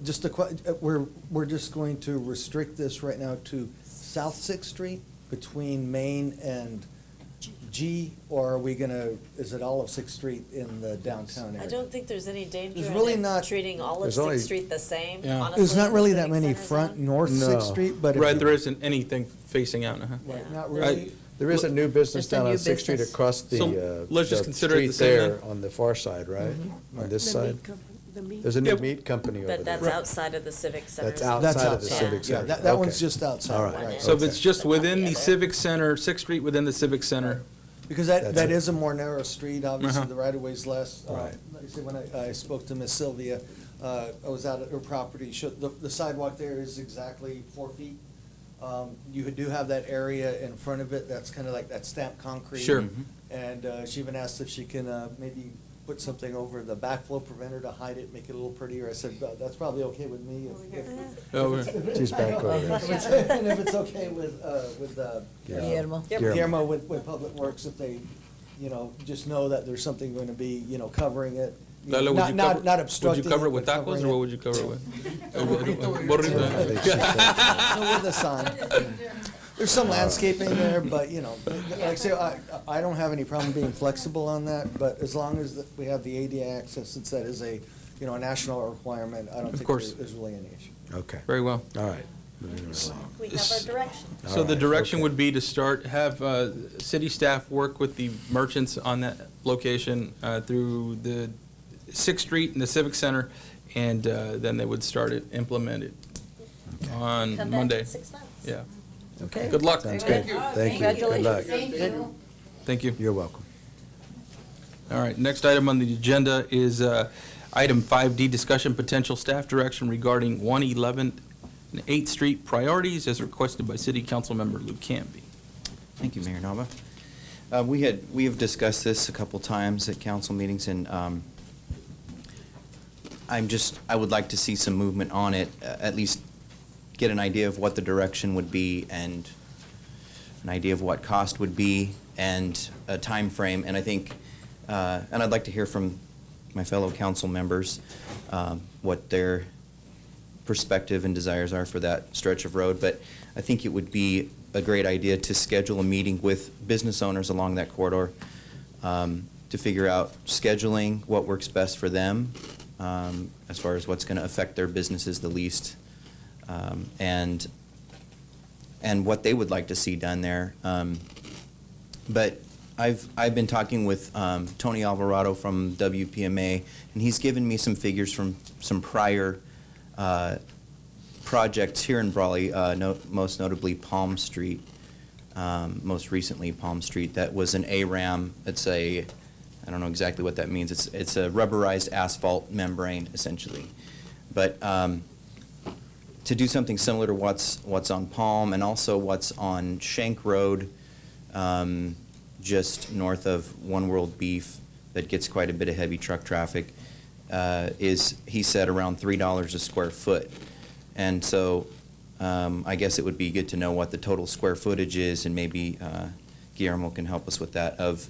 I: Just we're just going to restrict this right now to South Sixth Street between Main and G, or are we gonna, is it all of Sixth Street in the downtown
P: I
I: area?
P: don't think there's any danger
I: There's
P: in
I: really
P: it
I: not-
P: treating all of
B: There's only-
P: Sixth Street the same,
A: Yeah.
P: honestly.
I: There's not really
P: the
I: that many
P: civic center
I: front
P: zone.
I: north
B: No.
I: Sixth Street, but if
A: Right,
I: you-
A: there isn't anything facing out,
I: Right, not
A: I-
I: really.
B: There is a new business
O: Just a
B: down
O: new
B: on Sixth Street
O: business.
B: across the,
A: So let's just
B: the
A: consider it the
B: street
A: same
B: there
A: then?
B: on the far side, right?
O: Mm-hmm.
B: On this side? There's a
A: Yeah.
B: new meat company over there.
P: But that's outside of the Civic Center.
B: That's outside of the
P: Yeah.
B: Civic Center.
I: Yeah, that one's
B: Okay.
I: just outside.
B: All right.
A: So if it's
B: Okay.
A: just within the Civic Center, Sixth Street within the Civic Center,
I: Because that
B: That's it.
I: is a more narrow street, obviously,
A: Uh-huh.
I: the right-of-way's less.
B: Right.
I: Like I said, when I spoke to Miss Sylvia, I was out at her property, the sidewalk there is exactly 4 feet. You do have that area in front of it, that's kind of like that stamped concrete.
A: Sure.
I: And she even asked if she can maybe put something over the backflow preventer to hide it, make it a little prettier. I said, that's probably okay with me.
A: Oh,
B: She's back over there.
I: And if it's okay with
O: Guillermo.
I: Guillermo with Public Works, if they, just know that there's something going to be, covering it.
A: Lalo, would you
I: Not
A: cover-
I: obstructing
A: Would you cover it
I: but
A: with tacos,
I: covering
A: or what
I: it.
A: would you cover it with?
B: I think she's got-
I: No, with a sign. There's some landscaping there, but, like I say, I don't have any problem being flexible on that, but as long as we have the ADA access, since that is a national requirement, I don't think
A: course.
I: there's really any issue.
B: Okay,
A: Very well.
B: all right.
P: We have our direction.
A: So the
B: Alright,
A: direction
B: okay.
A: would be to have city staff work with the merchants on that location through the Sixth Street and the Civic Center, and then they would start it, implement it on
P: Come back
A: Monday.
P: in 6 months.
A: Yeah.
O: Okay.
A: Good luck.
B: Sounds good. Thank you. Good luck.
O: Congratulations.
A: Thank you.
B: You're welcome.
A: All right, next item on the agenda is item 5D, discussion potential staff direction regarding 111th and 8th Street priorities as requested by City Council Member Lou Canby.
E: Thank you, Mayor Nava. We have discussed this a couple times at council meetings, and I would like to see some movement on it, at least get an idea of what the direction would be and an idea of what cost would be and a time frame. And I think, and I'd like to hear from my fellow council members what their perspective and desires are for that stretch of road. But I think it would be a great idea to schedule a meeting with business owners along that corridor to figure out scheduling, what works best for them as far as what's going to affect their businesses the least, and what they would like to see done there. But I've been talking with Tony Alvarado from WPMA, and he's given me some figures from some prior projects here in Brawley, most notably Palm Street, most recently Palm Street. That was an ARAM. It's I don't know exactly what that means. It's a rubberized asphalt membrane, essentially. But to do something similar to what's on Palm and also what's on Shank Road, just north of One World Beef, that gets quite a bit of heavy truck traffic, is, he said, around $3 a square foot. And so I guess it would be good to know what the total square footage is, and maybe Guillermo can help us with that, of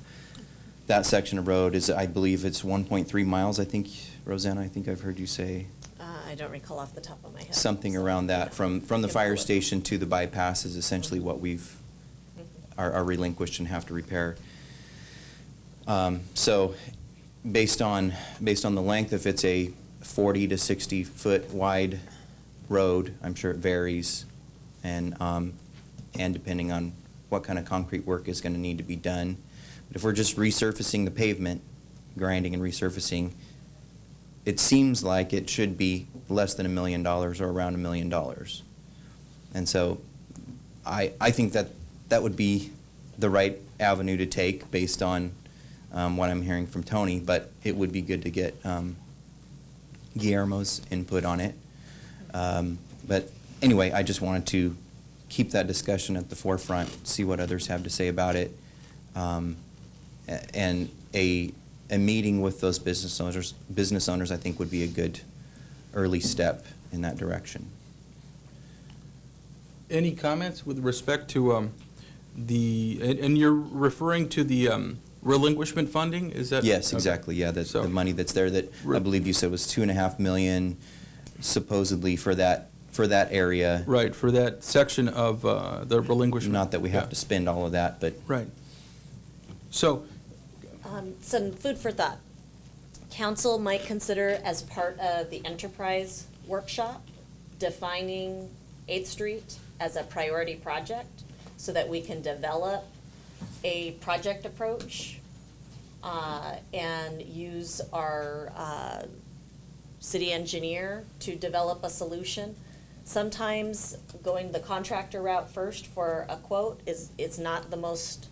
E: that section of road. I believe it's 1.3 miles, I think, Rosanna, I think I've heard you say.
P: I don't recall off the top of my head.
E: Something around that, from the fire station to the bypass is essentially what we've, are relinquished and have to repair. So based on the length, if it's a 40 to 60 foot wide road, I'm sure it varies, and depending on what kind of concrete work is going to need to be done. But if we're just resurfacing the pavement, grinding and resurfacing, it seems like it should be less than $1 million or around $1 million. And so I think that would be the right avenue to take based on what I'm hearing from Tony, but it would be good to get Guillermo's input on it. But anyway, I just wanted to keep that discussion at the forefront, see what others have to say about it, and a meeting with those business owners, I think, would be a good early step in that direction.
A: Any comments with respect to and you're referring to the relinquishment funding, is that?
E: Yes,
A: okay.
E: exactly, yeah, the money that's there that I believe you said was $2.5 million supposedly for that area.
A: Right, for that section of the relinquishment.
E: Not that we have to spend all of that, but.
A: Right. So.
P: Some food for thought. Council might consider, as part of the enterprise workshop, defining 8th Street as a priority project so that we can develop a project approach and use our city engineer to develop a solution. Sometimes going the contractor route first for a quote is not the most,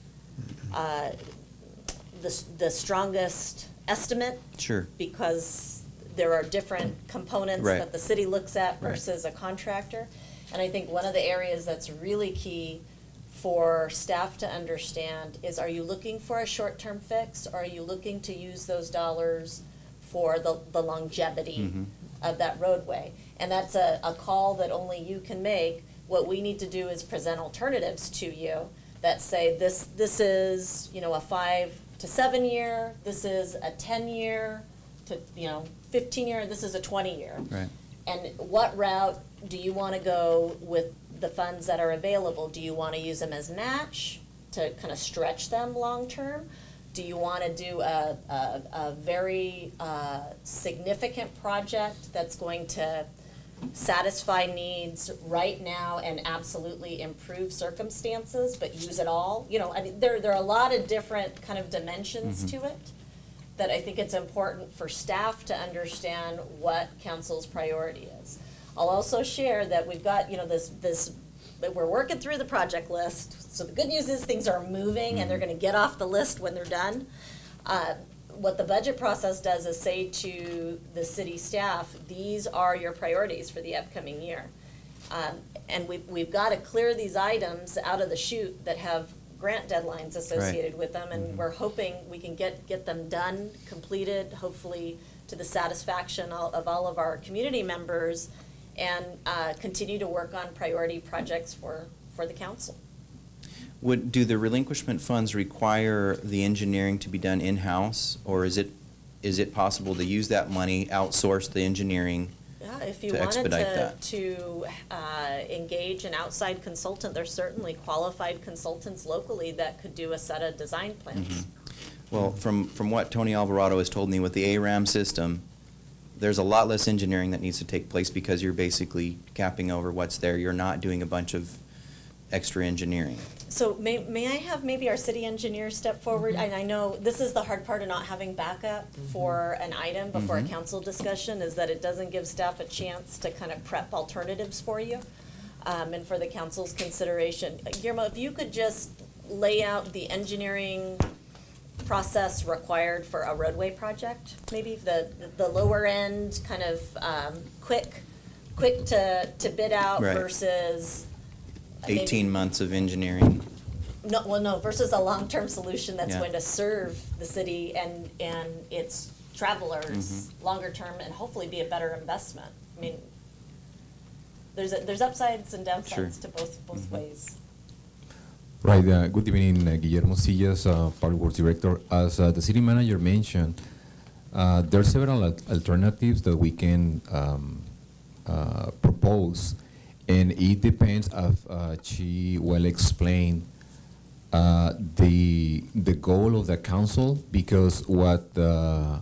P: the strongest estimate.
E: Sure.
P: Because there are different components
E: Right.
P: that the city looks at
E: Right.
P: versus a contractor. And I think one of the areas that's really key for staff to understand is, are you looking for a short-term fix, or are you looking to use those dollars for the longevity of that roadway? And that's a call that only you can make. What we need to do is present alternatives to you that say, this is, a 5 to 7 year, this is a 10-year to, 15-year, this is a 20-year.
E: Right.
P: And what route do you want to go with the funds that are available? Do you want to use them as match to kind of stretch them long-term? Do you want to do a very significant project that's going to satisfy needs right now and absolutely improve circumstances, but use it all? There are a lot of different kind of dimensions to it that I think it's important for staff to understand what council's priority is. I'll also share that we've got, that we're working through the project list. So the good news is things are moving and they're gonna get off the list when they're done. What the budget process does is say to the city staff, these are your priorities for the upcoming year. And we've got to clear these items out of the chute that have grant deadlines associated with them, and we're hoping we can get them done, completed, hopefully to the satisfaction of all of our community members, and continue to work on priority projects for the council.
E: Do the relinquishment funds require the engineering to be done in-house, or is it possible to use that money, outsource the engineering
P: Yeah, if you
E: to
P: wanted
E: expedite
P: to,
E: that?
P: to engage an outside consultant, there's certainly qualified consultants locally that could do a set of design plans.
E: Well, from what Tony Alvarado has told me with the ARAM system, there's a lot less engineering that needs to take place because you're basically capping over what's there. You're not doing a bunch of extra engineering.
P: So may I have maybe our city engineer step forward? And I know this is the hard part of not having backup for an item before a council discussion, is that it doesn't give staff a chance to kind of prep alternatives for you and for the council's consideration. Guillermo, if you could just lay out the engineering process required for a roadway project, maybe the lower end kind of quick to bid out
E: Right.
P: versus
E: 18 months of engineering.
P: No, versus a long-term solution that's
E: Yeah.
P: going to serve the city and its travelers longer term, and hopefully be a better investment. I mean, there's upsides and downsides
U: Sure.
P: to both ways.
U: Right. Good evening, Guillermo Sillas, Public Works Director. As the city manager mentioned, there are several alternatives that we can propose, and it depends, as she well explained, the goal of the council, because what the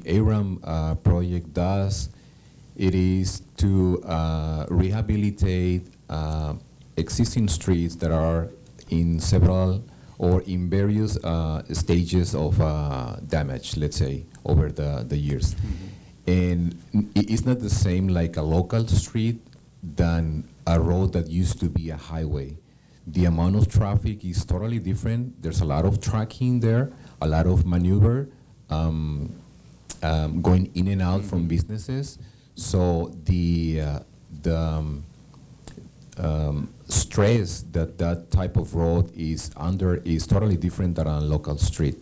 U: ARAM project does, it is to rehabilitate existing streets that are in several or in various stages of damage, let's say, over the years. And it's not the same like a local street than a road that used to be a highway. The amount of traffic is totally different. There's a lot of tracking there, a lot of maneuver, going in and out from businesses. So the stress that type of road is under is totally different than a local street.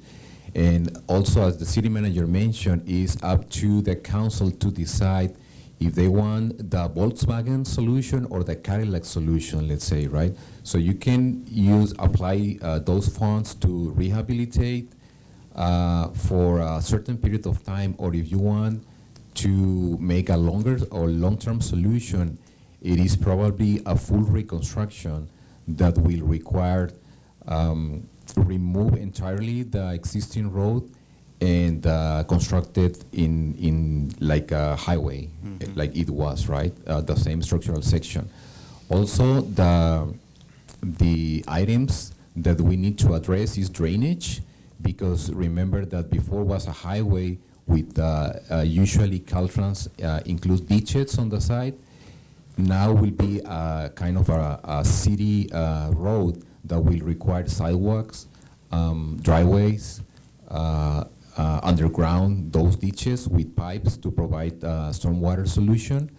U: And also, as the city manager mentioned, is up to the council to decide if they want the Volkswagen solution or the Cadillac solution, let's say, right? So you can apply those funds to rehabilitate for a certain period of time, or if you want to make a longer or long-term solution, it is probably a full reconstruction that will require remove entirely the existing road and construct it in like a highway, like it was, right? The same structural section. Also, the items that we need to address is drainage, because remember that before was a highway with usually Caltrans includes ditches on the side. Now will be kind of a city road that will require sidewalks, driveways, underground those ditches with pipes to provide stormwater solution,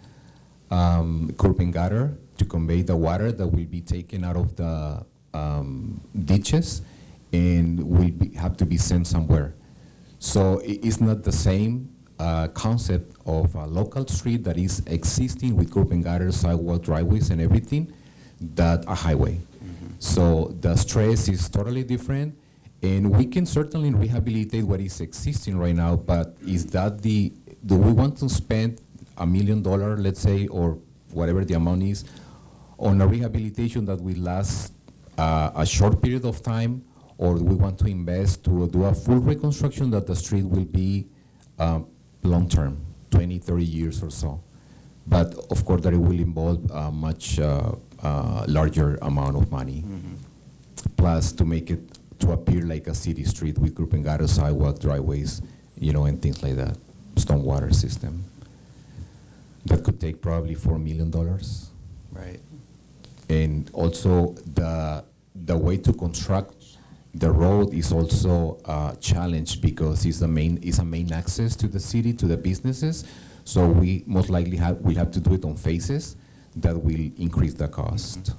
U: curb and gutter to convey the water that will be taken out of the ditches and will have to be sent somewhere. So it's not the same concept of a local street that is existing with curb and gutter, sidewalk, driveways, and everything, that a highway. So the stress is totally different, and we can certainly rehabilitate what is existing right now, but is that do we want to spend $1 million, let's say, or whatever the amount is, on a rehabilitation that will last a short period of time, or do we want to invest to do a full reconstruction that the street will be long-term, 20, 30 years or so? But of course that it will involve a much larger amount of money. Plus to make it to appear like a city street with curb and gutter, sidewalk, driveways, and things like that, stormwater system. That could take probably $4 million.
E: Right.
U: And also the way to construct the road is also a challenge, because it's a main access to the city, to the businesses. So we most likely will have to do it on phases that will increase the cost.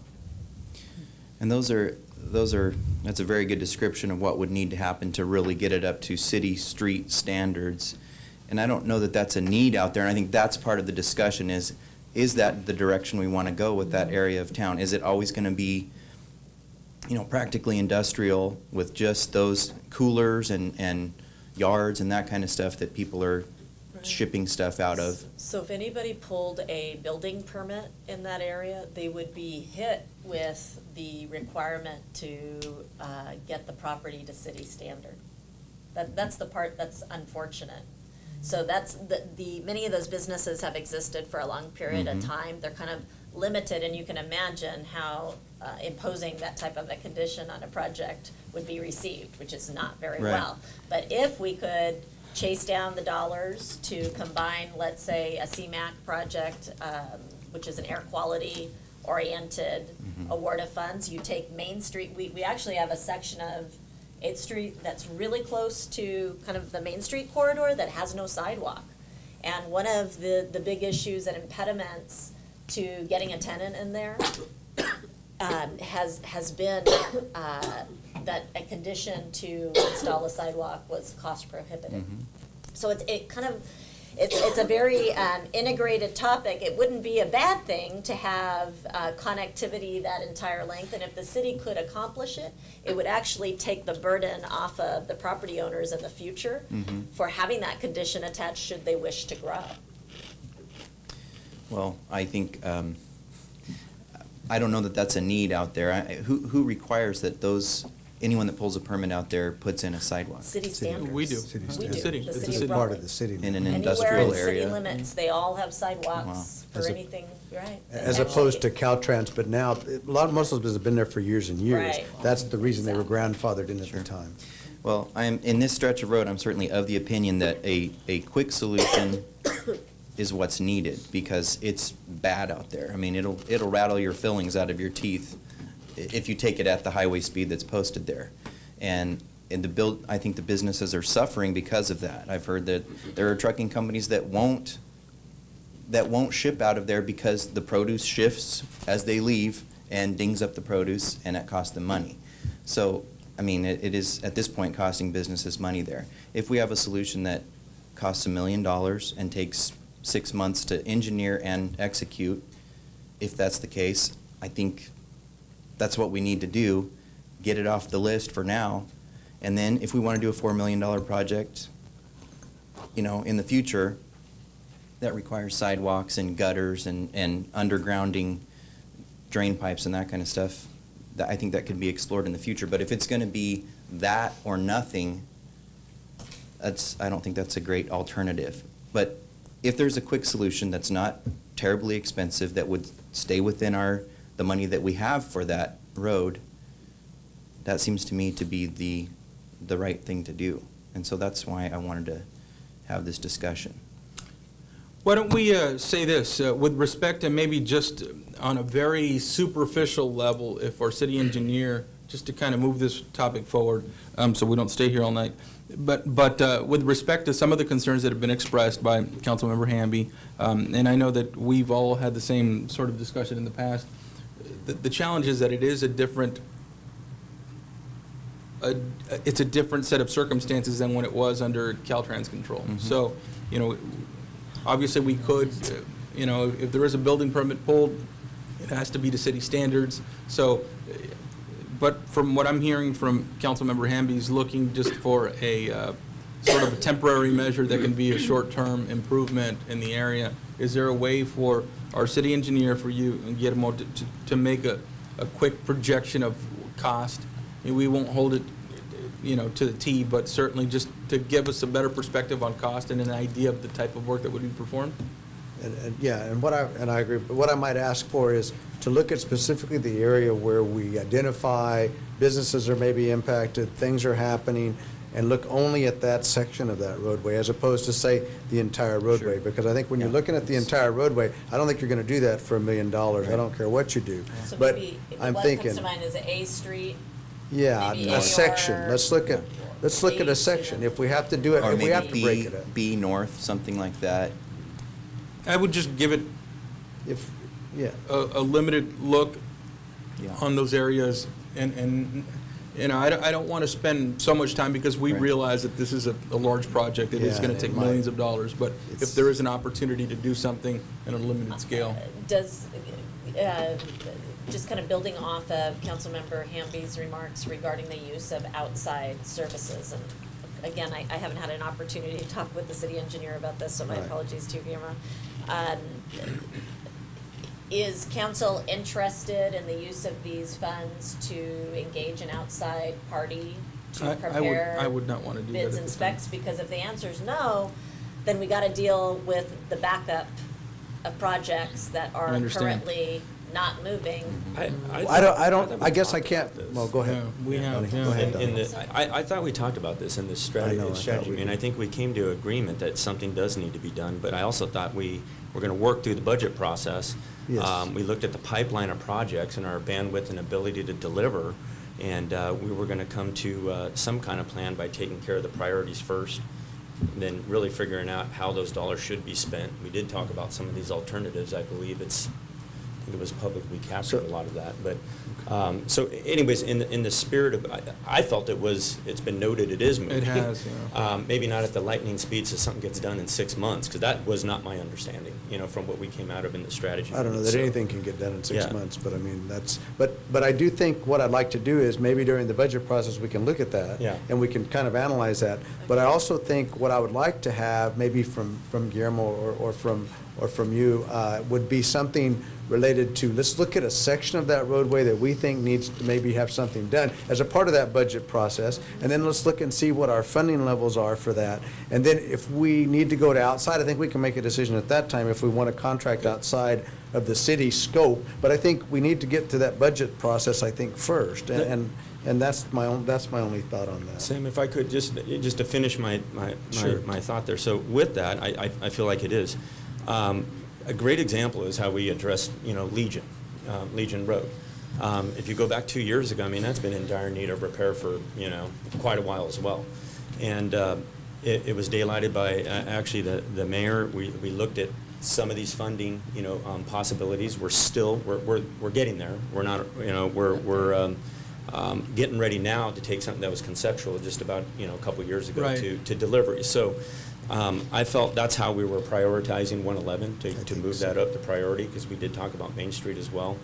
E: And that's a very good description of what would need to happen to really get it up to city street standards. And I don't know that that's a need out there, and I think that's part of the discussion is that the direction we want to go with that area of town? Is it always going to be, practically industrial with just those coolers and yards and that kind of stuff that people are shipping stuff out of?
P: So if anybody pulled a building permit in that area, they would be hit with the requirement to get the property to city standard. That's the part that's unfortunate. So that's many of those businesses have existed for a long period of time. They're kind of limited, and you can imagine how imposing that type of a condition on a project would be received, which is not very well. But if we could chase down the dollars to combine, let's say, a CMAQ project, which is an air quality oriented award of funds, you take Main Street, we actually have a section of 8th Street that's really close to kind of the Main Street corridor that has no sidewalk. And one of the big issues and impediments to getting a tenant in there has been that a condition to install a sidewalk was cost prohibitive. So it's a very integrated topic. It wouldn't be a bad thing to have connectivity that entire length, and if the city could accomplish it, it would actually take the burden off of the property owners in the future for having that condition attached should they wish to grow.
E: Well, I think, I don't know that that's a need out there. Who requires that anyone that pulls a permit out there puts in a sidewalk?
P: City standards.
A: We do.
B: City
P: We
B: standards.
P: do.
A: City.
P: The
A: It's
P: city
A: a
P: of
B: Part
P: Brawley.
B: of the city.
E: In an
P: Anywhere
E: industrial
P: in city
E: area.
P: limits, they all have sidewalks
E: Wow.
P: for
B: As a-
P: anything, right?
B: As opposed to Caltrans, but now, most of those have been there for years and years.
P: Right.
B: That's the reason they were grandfathered in at the time.
E: Well, in this stretch of road, I'm certainly of the opinion that a quick solution is what's needed, because it's bad out there. I mean, it'll rattle your fillings out of your teeth if you take it at the highway speed that's posted there. And I think the businesses are suffering because of that. I've heard that there are trucking companies that won't ship out of there because the produce shifts as they leave and dings up the produce, and it costs them money. So, I mean, it is at this point costing businesses money there. If we have a solution that costs $1 million and takes 6 months to engineer and execute, if that's the case, I think that's what we need to do, get it off the list for now. And then if we want to do a $4 million project, in the future, that requires sidewalks and gutters and undergrounding drain pipes and that kind of stuff, I think that could be explored in the future. But if it's going to be that or nothing, I don't think that's a great alternative. But if there's a quick solution that's not terribly expensive, that would stay within the money that we have for that road, that seems to me to be the right thing to do. And so that's why I wanted to have this discussion.
A: Why don't we say this, with respect to maybe just on a very superficial level, if our city engineer, just to kind of move this topic forward, so we don't stay here all night, but with respect to some of the concerns that have been expressed by Councilmember Hamby, and I know that we've all had the same sort of discussion in the past, the challenge is that it is a different set of circumstances than when it was under Caltrans control.
E: Mhm.
A: So, obviously we could, if there is a building permit pulled, it has to be to city standards. So, but from what I'm hearing from Councilmember Hamby, he's looking just for a sort of a temporary measure that can be a short-term improvement in the area. Is there a way for our city engineer, for you and Guillermo, to make a quick projection of cost? I mean, we won't hold it, to the T, but certainly just to give us a better perspective on cost and an idea of the type of work that would be performed?
B: And I agree, but what I might ask for is to look at specifically the area where we identify businesses are maybe impacted, things are happening, and look only at that section of that roadway as opposed to, say, the entire roadway.
E: Sure.
B: Because I think when you're looking at the entire roadway, I don't think you're gonna do that for $1 million. I don't care what you do.
P: So
B: But
P: maybe
B: I'm
P: what
B: thinking,
P: comes to mind is A Street.
B: yeah,
P: maybe
B: a section.
P: or
B: Let's look at a section. If we have to do it,
E: Or
B: if we
E: maybe
B: have to break it up.
E: B North, something like that.
A: I would just give it a limited look
E: Yeah.
A: on those areas, and I don't want to spend so much time because we
E: Right.
A: realize that this is a large project. It is
B: Yeah,
A: going to
B: it
A: take
B: might.
A: millions of dollars, but if there is an opportunity to do something on a limited scale.
P: Does, just kind of building off of Councilmember Hamby's remarks regarding the use of outside services, and again, I haven't had an opportunity to talk with the city engineer about this, so my
B: Right.
P: apologies to you, Guillermo. Is council interested in the use of these funds to engage an outside party to prepare
A: I would not want to do that
P: bids
A: at
P: and
A: this time.
P: specs? Because if the answer is no, then we gotta deal with the backup of projects that
A: I
P: are
A: understand.
P: currently not moving.
B: I guess I can't, well, go ahead.
A: Yeah, we have,
B: Go
A: yeah.
B: ahead,
L: In
B: Don.
L: I thought we talked about this in the
B: I know, I thought
L: strategy,
B: we
L: and I
B: did.
L: think we came to agreement that something does need to be done, but I also thought we were gonna work through the budget process.
B: Yes.
L: We looked at the pipeline of projects and our bandwidth and ability to deliver, and we were gonna come to some kind of plan by taking care of the priorities first, and then really figuring out how those dollars should be spent. We did talk about some of these alternatives, I believe I think it was public, we captured a lot of that, but, so anyways, in the spirit of, I felt it's been noted it is moving.
A: It has, yeah.
L: Maybe not at the lightning speed, so something gets done in 6 months, because that was not my understanding, from what we came out of in the strategy.
B: I don't know
L: meeting,
B: that
L: so-
B: anything can get done in 6
L: Yeah.
B: months, but I mean, but I do think what I'd like to do is maybe during the budget process, we can look at that.
L: Yeah.
B: And we can kind of analyze that. But I also think what I would like to have, maybe from Guillermo or from you, would be something related to, let's look at a section of that roadway that we think needs to maybe have something done as a part of that budget process, and then let's look and see what our funding levels are for that. And then if we need to go to outside, I think we can make a decision at that time if we want to contract outside of the city scope. But I think we need to get to that budget process, I think, first, and that's my only thought on that.
L: Sam, if I could, just to finish my
B: Sure.
L: thought there. So with that, I feel like it is. A great example is how we addressed, Legion Road. If you go back 2 years ago, I mean, that's been in dire need of repair for, quite a while as well. And it was daylighted by, actually, the mayor. We looked at some of these funding, possibilities. We're getting there. We're not, we're getting ready now to take something that was conceptual just about, a couple years ago
A: Right.
L: to delivery. So I felt that's how we were prioritizing 111, to move that up to priority, because we did talk about Main Street as well.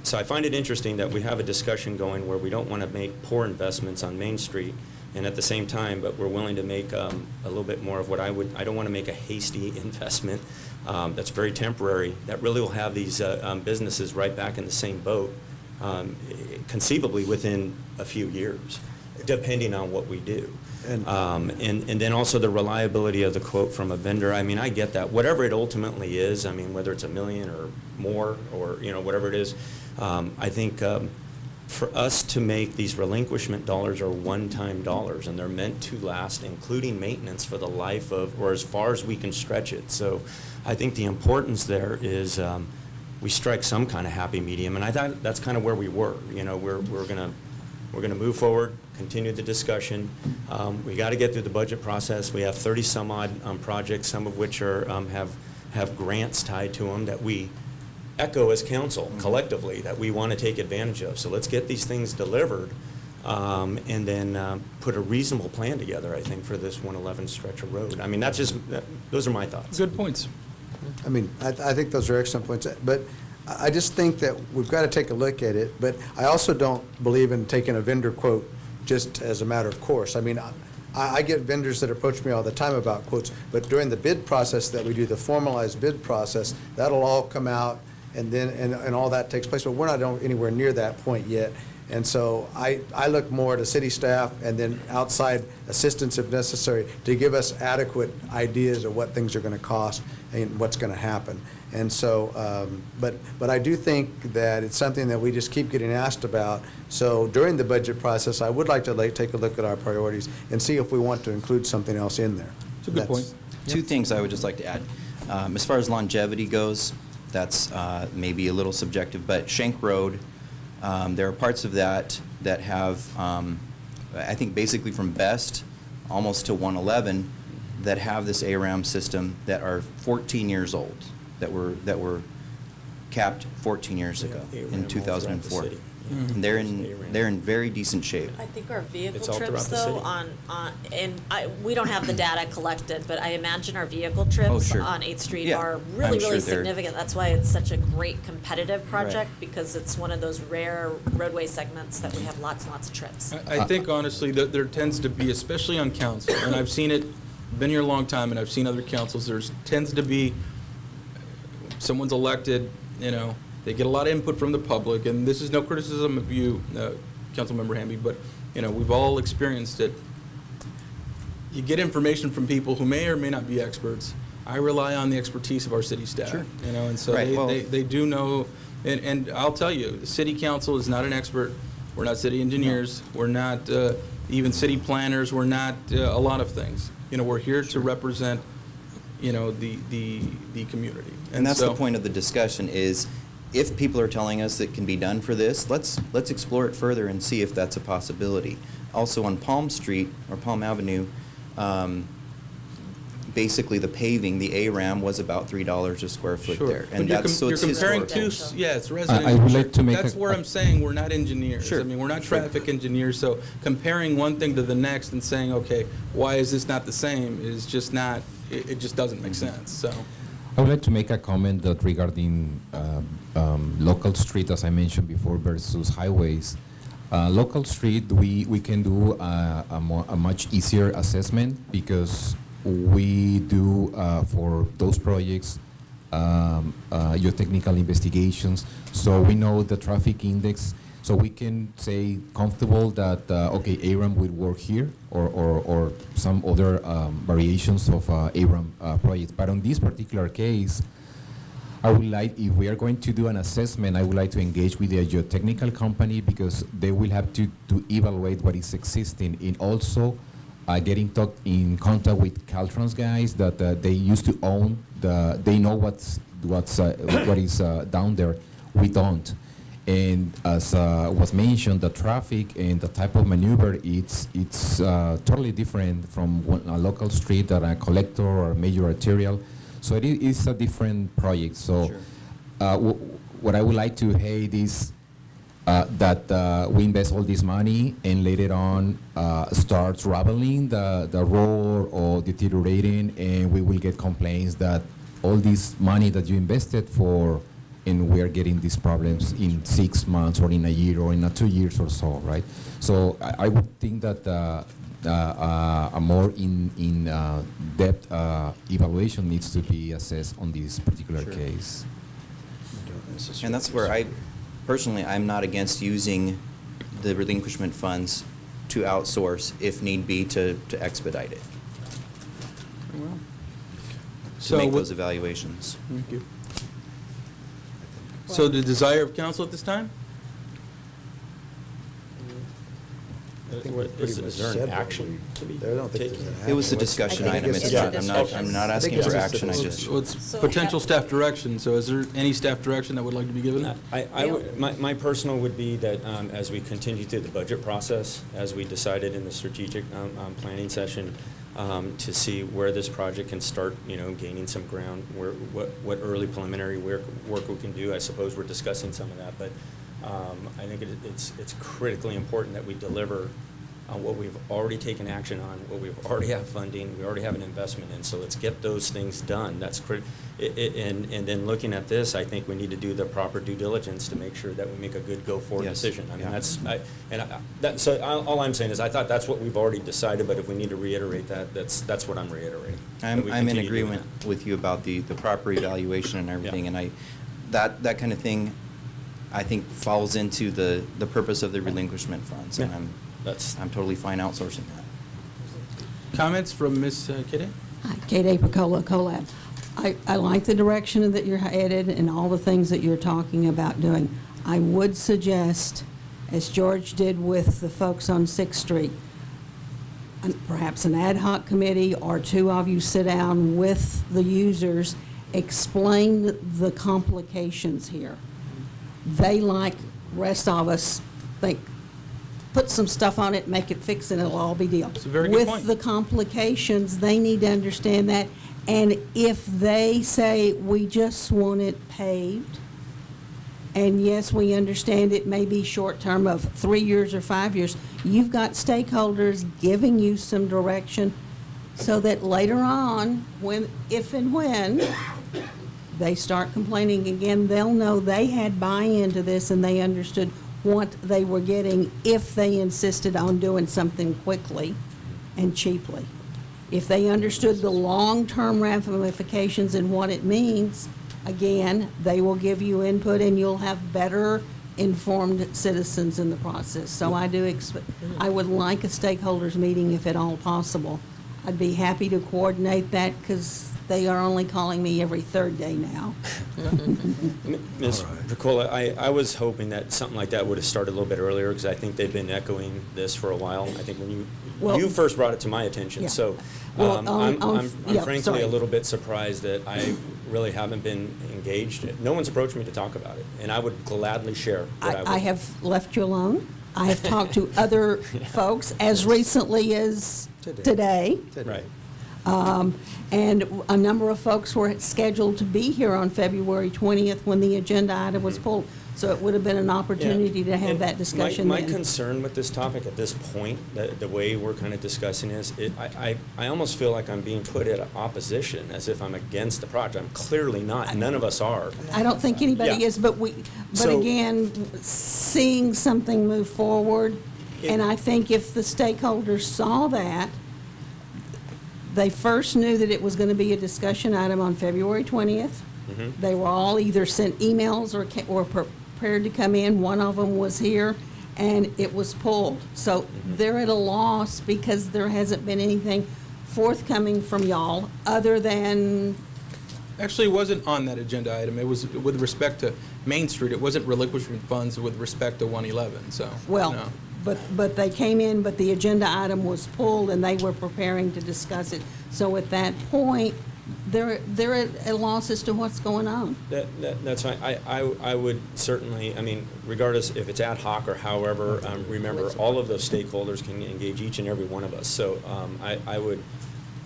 L: So I find it interesting that we have a discussion going where we don't want to make poor investments on Main Street, and at the same time, but we're willing to make a little bit more of what I don't want to make a hasty investment that's very temporary, that really will have these businesses right back in the same boat, conceivably within a few years, depending on what we do. And then also the reliability of the quote from a vendor. I mean, I get that. Whatever it ultimately is, I mean, whether it's $1 million or more, or, whatever it is, I think for us to make these relinquishment dollars are one-time dollars, and they're meant to last, including maintenance, for the life of, or as far as we can stretch it. So I think the importance there is we strike some kind of happy medium, and I thought that's kind of where we were. You know, we're gonna move forward, continue the discussion. We got to get through the budget process. We have 30 some odd projects, some of which are have grants tied to them that we echo as council collectively that we want to take advantage of. So let's get these things delivered, and then put a reasonable plan together, I think, for this 111 stretch of road. I mean, that's just, those are my thoughts.
A: Good points.
B: I mean, I think those are excellent points, but I just think that we've got to take a look at it, but I also don't believe in taking a vendor quote just as a matter of course. I mean, I get vendors that approach me all the time about quotes, but during the bid process that we do, the formalized bid process, that'll all come out, and then, and all that takes place, but we're not anywhere near that point yet. And so I look more at a city staff and then outside assistance if necessary to give us adequate ideas of what things are going to cost and what's going to happen. And so, but I do think that it's something that we just keep getting asked about. So during the budget process, I would like to take a look at our priorities and see if we want to include something else in there.
A: It's a good point.
E: Two things I would just like to add. As far as longevity goes, that's maybe a little subjective, but Schenck Road, there are parts of that that have, I think basically from Best almost to 111, that have this ARAM system that are 14 years old, that were capped 14 years ago in 2004. And they're in very decent shape.
P: I think our vehicle
L: It's all
P: trips
L: throughout the
P: though
L: city.
P: we don't have the data collected, but I imagine our vehicle trips
E: sure.
P: on 8th Street
E: Yeah,
P: are
E: I'm
P: really,
E: sure
P: really
E: they're-
P: significant. That's why it's such a great competitive project,
E: Right.
P: because it's one of those rare roadway segments that we have lots and lots of trips.
A: I think honestly that there tends to be, especially on council, and I've seen it, been here a long time, and I've seen other councils, there tends to be, someone's elected, you know, they get a lot of input from the public, and this is no criticism of you, Councilmember Hamby, but, you know, we've all experienced it. You get information from people who may or may not be experts. I rely on the expertise of our city staff.
E: Sure.
A: You know, and so
E: Right,
A: they do know, and I'll tell you, the city council is not an expert. We're not city engineers. We're not even city planners. We're not a lot of things. You know, we're here to represent, you know, the community.
E: And that's
A: so,
E: the point of the discussion is, if people are telling us it can be done for this, let's explore it further and see if that's a possibility. Also on Palm Street, or Palm Avenue, basically the paving, the ARAM was about $3 a square foot
A: Sure.
E: there. And
A: But
E: that's, so
A: you're
E: it's
A: comparing
E: historical.
A: two, yeah, it's residential.
U: I would like to make
A: That's
U: a-
A: where I'm saying we're not engineers.
E: Sure.
A: I mean, we're not
E: Sure.
A: traffic engineers, so comparing one thing to the next and saying, okay, why is this not the same is just not, it just doesn't make sense, so.
U: I would like to make a comment that regarding local street, as I mentioned before, versus highways. Local street, we can do a much easier assessment because we do for those projects geotechnical investigations, so we know the traffic index, so we can say comfortable that okay, ARAM will work here, or some other variations of ARAM projects. But on this particular case, I would like, if we are going to do an assessment, I would like to engage with the geotechnical company because they will have to evaluate what is existing, and also get in contact with Caltrans guys that they used to own they know what is down there. We don't. And as was mentioned, the traffic and the type of maneuver, it's totally different from a local street or a collector or a major arterial. So it is a different project. So
E: Sure.
U: What I would like to hate is that we invest all this money and later on start traveling the road or deteriorating, and we will get complaints that all this money that you invested for, and we are getting these problems in 6 months or in a year or in 2 years or so, right? So I would think that a more in-depth evaluation needs to be assessed on this particular
E: Sure.
U: case.
E: And that's where I'm not against using the relinquishment funds to outsource if need be to expedite it, to make those evaluations.
A: Thank you. So the desire of council at this time?
B: I think we pretty much
L: Is there
B: said
L: an
B: what
L: action to be
B: I don't think there's
L: taken?
B: an
E: It was a
B: action.
E: discussion
O: I think
E: item.
O: it's
E: It's
O: a
E: not, I'm not
B: I
E: asking
B: think
E: for
B: it's
E: action, I
B: just-
E: just.
A: Well, it's
O: So-
A: potential staff direction, so is there any staff direction that would like to be given?
L: My personal would be that as we continue through the budget process, as we decided in the strategic planning session, to see where this project can start, gaining some ground, what early preliminary work we can do. I suppose we're discussing some of that, but I think it's critically important that we deliver on what we've already taken action on, what we've already have funding, we already have an investment in. So let's get those things done. That's and then looking at this, I think we need to do the proper due diligence to make sure that we make a good go-forward
E: Yes.
L: decision. I mean,
E: Yeah.
L: so all I'm saying is I thought that's what we've already decided, but if we need to reiterate that, that's what I'm reiterating. That we
E: I'm in
L: continue doing
E: agreement with you about the proper evaluation and everything, and that kind of thing, I think falls into the purpose of the relinquishment funds, and I'm totally fine outsourcing that.
A: Comments from Ms. Kide?
C: Hi, Kate Apricola, CoLab. I like the direction that you're headed and all the things that you're talking about doing. I would suggest, as George did with the folks on 6th Street, perhaps an ad hoc committee or two of you sit down with the users, explain the complications here. They, like rest of us, think, put some stuff on it, make it fix, and it'll all be deal.
A: It's a very good point.
C: With the complications, they need to understand that. And if they say, we just want it paved, and yes, we understand it may be short-term of 3 years or 5 years, you've got stakeholders giving you some direction so that later on, if and when they start complaining again, they'll know they had buy-in to this and they understood what they were getting if they insisted on doing something quickly and cheaply. If they understood the long-term ramifications and what it means, again, they will give you input and you'll have better informed citizens in the process. So I do I would like a stakeholders meeting if at all possible. I'd be happy to coordinate that because they are only calling me every third day now.
L: Ms. Ricola, I was hoping that something like that would have started a little bit earlier because I think they've been echoing this for a while. I think when you first brought it to my attention,
C: Yeah.
L: so
C: Well,
L: I'm
C: yeah,
L: frankly
C: sorry.
L: a little bit surprised that I really haven't been engaged. No one's approached me to talk about it, and I would gladly share what I would.
C: I have left you alone. I have talked to other folks as recently as today.
L: Right.
C: And a number of folks were scheduled to be here on February 20th when the agenda item was pulled. So it would have been an opportunity to have
L: And
C: that discussion
L: My
C: then.
L: concern with this topic at this point, the way we're kind of discussing is, I almost feel like I'm being put at opposition, as if I'm against the project. I'm clearly not. None of us are.
C: I don't think anybody
L: Yeah.
C: is, but
L: So-
C: again, seeing something move forward, and I think if the stakeholders saw that, they first knew that it was going to be a discussion item on February 20th.
L: Mhm.
C: They were all either sent emails or prepared to come in. One of them was here, and it was pulled. So they're at a loss because there hasn't been anything forthcoming from y'all other than,
A: Actually, it wasn't on that agenda item. It was with respect to Main Street. It wasn't relinquishment funds with respect to 111, so.
C: well,
A: no.
C: but they came in, but the agenda item was pulled, and they were preparing to discuss it. So at that point, they're at a loss as to what's going on.
L: That's fine. I would certainly, I mean, regardless if it's ad hoc or however, remember, all of those stakeholders can engage each and every one of us. So I would,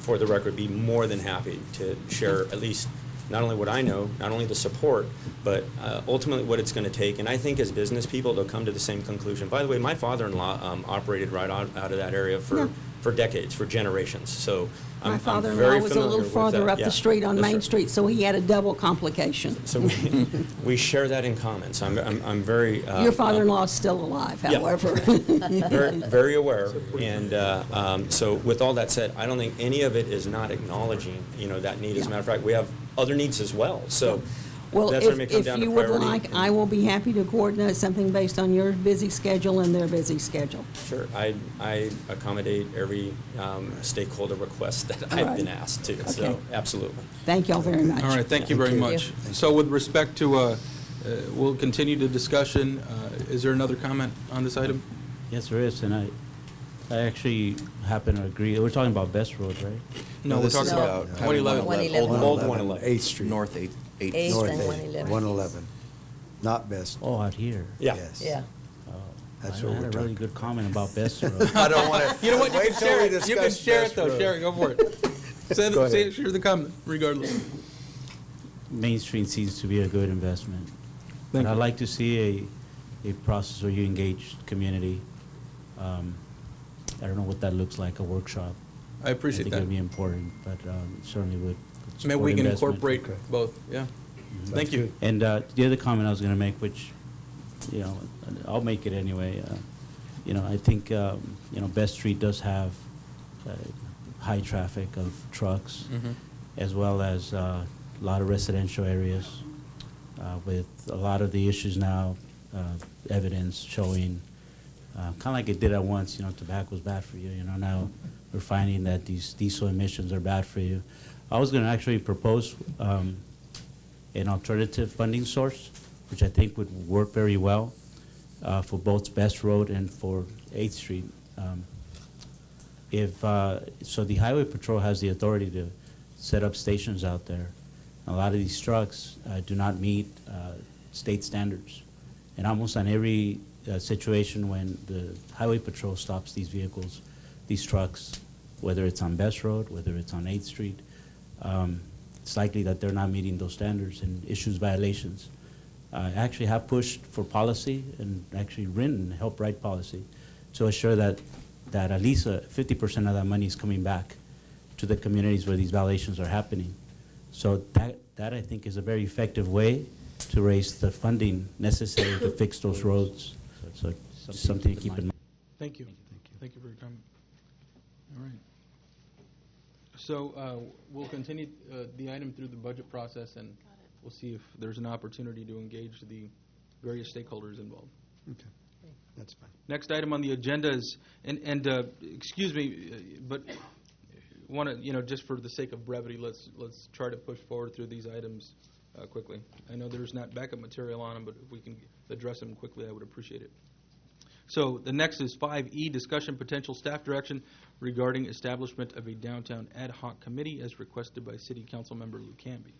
L: for the record, be more than happy to share at least not only what I know, not only the support, but ultimately what it's going to take. And I think as business people, they'll come to the same conclusion. By the way, my father-in-law operated right out of that area for decades, for generations. So
C: My
L: I'm
C: father-in-law
L: very
C: was a
L: familiar
C: little
L: with
C: farther
L: that.
C: up
L: Yeah,
C: the street on
L: that's
C: Main
L: right.
C: Street, so he had a double complication.
L: So we share that in common. So I'm very.
C: Your father-in-law is still alive,
L: Yeah.
C: however.
L: Very, very aware. And so with all that said, I don't think any of it is not acknowledging, that need. As a matter of fact, we have other needs as well. So
C: Well,
L: that's where it may come
C: if
L: down to
C: you would
L: priority.
C: like, I will be happy to coordinate something based on your busy schedule and their busy schedule.
L: Sure. I accommodate every stakeholder request that
C: All
L: I've
C: right.
L: been asked to.
C: Okay.
L: So absolutely.
C: Thank y'all very much.
A: All right, thank you very much. So with respect to, we'll continue the discussion. Is there another comment on this item?
D: Yes, there is, and I actually happen to agree. We're talking about Best Road, right?
A: No, we're talking about 111.
O: 111.
L: Old 111.
B: 8th Street.
E: North 8th.
O: Eighth
B: North
O: and
B: 8th,
O: 111.
B: 111. Not Best.
D: Oh, out here.
L: Yeah.
B: Yes.
O: Yeah.
B: That's
D: I
B: what
D: had
B: we're
D: a really
B: talking.
D: good comment about Best Road.
B: I don't want to.
A: You know what? You
B: Wait
A: can
B: till
A: share
B: we
A: it. You can
B: discuss
A: share it
B: Best
A: though.
B: Road.
A: Share it. Go for it.
B: Go ahead.
A: Share the comment, regardless.
D: Main Street seems to be a good investment.
A: Thank
D: But I'd
A: you.
D: like to see a process where you engage community. I don't know what that looks like, a workshop.
A: I appreciate
D: I think
A: that.
D: it'd be important, but certainly would
A: Maybe
D: support
A: we can
D: investment.
A: incorporate both. Yeah. Thank you.
D: And the other comment I was going to make, which, you know, I'll make it anyway. You know, I think, you know, Best Street does have high traffic of trucks, as well as a lot of residential areas, with a lot of the issues now, evidence showing, kind of like it did at once, you know, tobacco is bad for you. You know, now we're finding that these diesel emissions are bad for you. I was going to actually propose an alternative funding source, which I think would work very well for both Best Road and for 8th Street. So the Highway Patrol has the authority to set up stations out there. A lot of these trucks do not meet state standards. And almost on every situation when the Highway Patrol stops these vehicles, these trucks, whether it's on Best Road, whether it's on 8th Street, it's likely that they're not meeting those standards and issues violations. I actually have pushed for policy and actually written, helped write policy to assure that at least 50% of that money is coming back to the communities where these violations are happening. So that I think is a very effective way to raise the funding necessary to fix those roads. So something to keep in mind.
A: Thank you. Thank you for your comment. All right. So we'll continue the item through the budget process, and we'll see if there's an opportunity to engage the various stakeholders involved.
B: Okay. That's fine.
A: Next item on the agenda is, and excuse me, but want to, you know, just for the sake of brevity, let's try to push forward through these items quickly. I know there's not backup material on them, but if we can address them quickly, I would appreciate it. So the next is 5E, discussion potential staff direction regarding establishment of a downtown ad hoc committee as requested by City Council Member Lou Canby.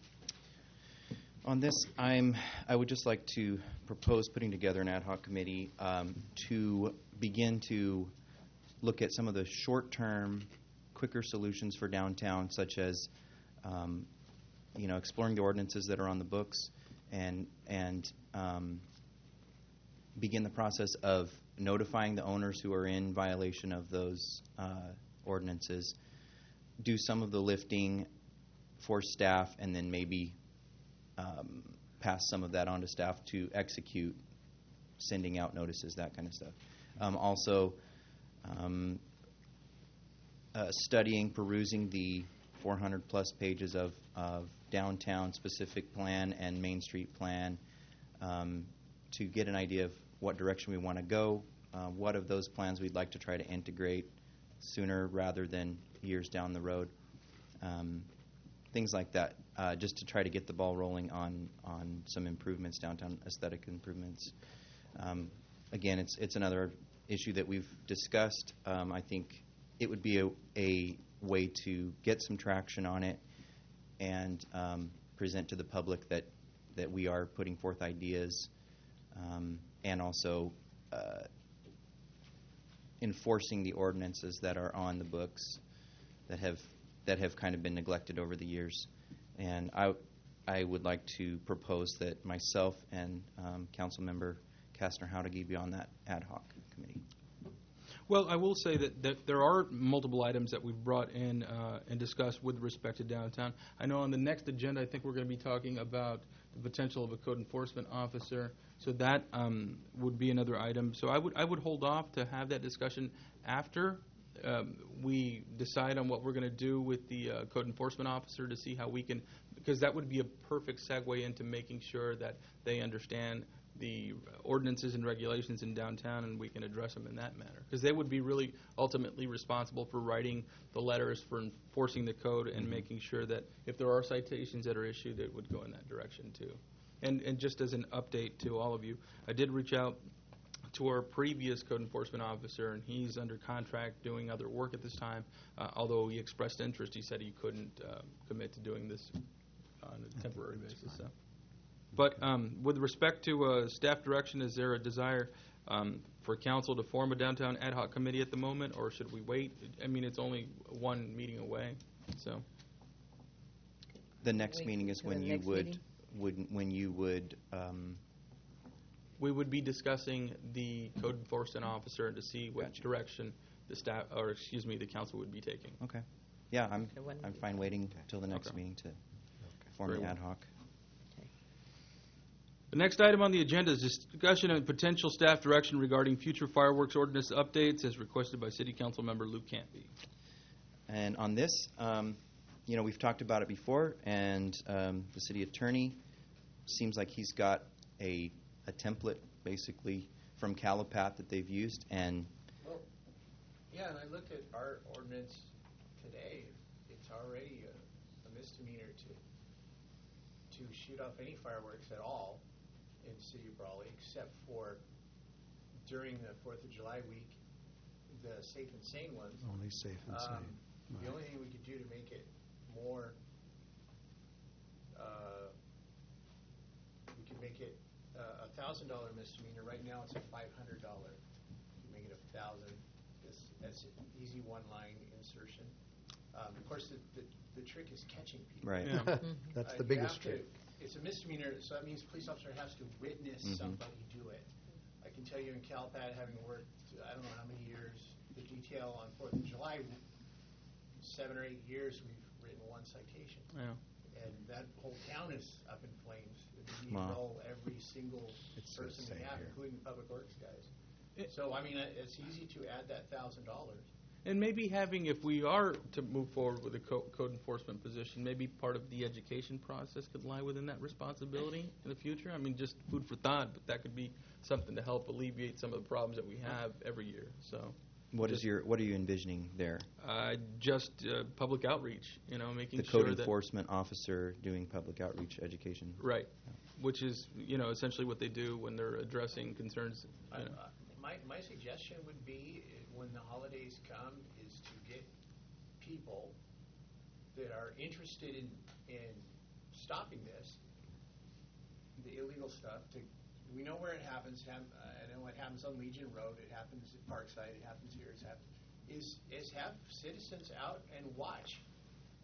E: On this, I would just like to propose putting together an ad hoc committee to begin to look at some of the short-term, quicker solutions for downtown, such as, you know, exploring the ordinances that are on the books and begin the process of notifying the owners who are in violation of those ordinances, do some of the lifting for staff, and then maybe pass some of that on to staff to execute, sending out notices, that kind of stuff. Also, studying, perusing the 400-plus pages of downtown specific plan and Main Street plan to get an idea of what direction we want to go, what of those plans we'd like to try to integrate sooner rather than years down the road. Things like that, just to try to get the ball rolling on some improvements, downtown aesthetic improvements. Again, it's another issue that we've discussed. I think it would be a way to get some traction on it and present to the public that we are putting forth ideas and also enforcing the ordinances that are on the books that have kind of been neglected over the years. And I would like to propose that myself and Councilmember Kastner-Howdegi be on that ad hoc committee.
A: Well, I will say that there are multiple items that we've brought in and discussed with respect to downtown. I know on the next agenda, I think we're going to be talking about the potential of a code enforcement officer. So that would be another item. So I would hold off to have that discussion after we decide on what we're going to do with the code enforcement officer to see how we can, because that would be a perfect segue into making sure that they understand the ordinances and regulations in downtown, and we can address them in that manner. Because they would be really ultimately responsible for writing the letters for enforcing the code and making sure that if there are citations that are issued, it would go in that direction too. And just as an update to all of you, I did reach out to our previous code enforcement officer, and he's under contract doing other work at this time. Although he expressed interest, he said he couldn't commit to doing this on a temporary basis. So. But with respect to staff direction, is there a desire for council to form a downtown ad hoc committee at the moment, or should we wait? I mean, it's only one meeting away, so.
E: The next
O: Wait
E: meeting is
O: till
E: when
O: the
E: you
O: next
E: would,
O: meeting?
E: when you would,
A: We would be discussing the code enforcement officer and to see what direction the staff, or excuse me, the council would be taking.
E: okay. Yeah, I'm
O: when-
E: fine waiting till the next
A: Okay.
E: meeting to form
A: Very
E: the
A: well.
E: ad hoc.
A: The next item on the agenda is discussion and potential staff direction regarding future fireworks ordinance updates as requested by City Council Member Luke Campbell.
E: And on this, you know, we've talked about it before, and the city attorney seems like he's got a template, basically, from Calipat that they've used, and
H: Well, yeah, and I looked at our ordinance today. It's already a misdemeanor to shoot off any fireworks at all in the city of Brawley, except for during the 4th of July week, the safe and sane ones.
B: Only safe and sane.
H: The only thing we could do to make it more, we could make it a $1,000 misdemeanor. Right now, it's a $500. You make it 1,000. That's an easy one-line insertion. Of course, the trick is catching people.
E: Right.
A: Yeah.
B: That's the
H: You
B: biggest
H: have to-
B: trick.
H: It's a misdemeanor, so that means a police officer has to witness
E: Mhm.
H: somebody do it. I can tell you in Calipat, having worked, I don't know how many years, the detail on 4th of July, 7 or 8 years, we've written one citation.
A: Yeah.
H: And that whole town is up in flames. We
E: Wow.
H: know every single
B: It's the
H: person we
B: same
H: have,
B: here.
H: including the public works guys. So, I mean, it's easy to add that $1,000.
A: And maybe having, if we are to move forward with a code enforcement position, maybe part of the education process could lie within that responsibility in the future. I mean, just food for thought, but that could be something to help alleviate some of the problems that we have every year. So,
E: what are you envisioning there?
A: just public outreach, you know, making
E: The
A: sure
E: code
A: that
E: enforcement officer doing public outreach education.
A: right, which is, you know, essentially what they do when they're addressing concerns. You know.
H: My suggestion would be, when the holidays come, is to get people that are interested in stopping this, the illegal stuff. We know where it happens. I know it happens on Legion Road. It happens at Parkside. It happens here. Is have citizens out and watch,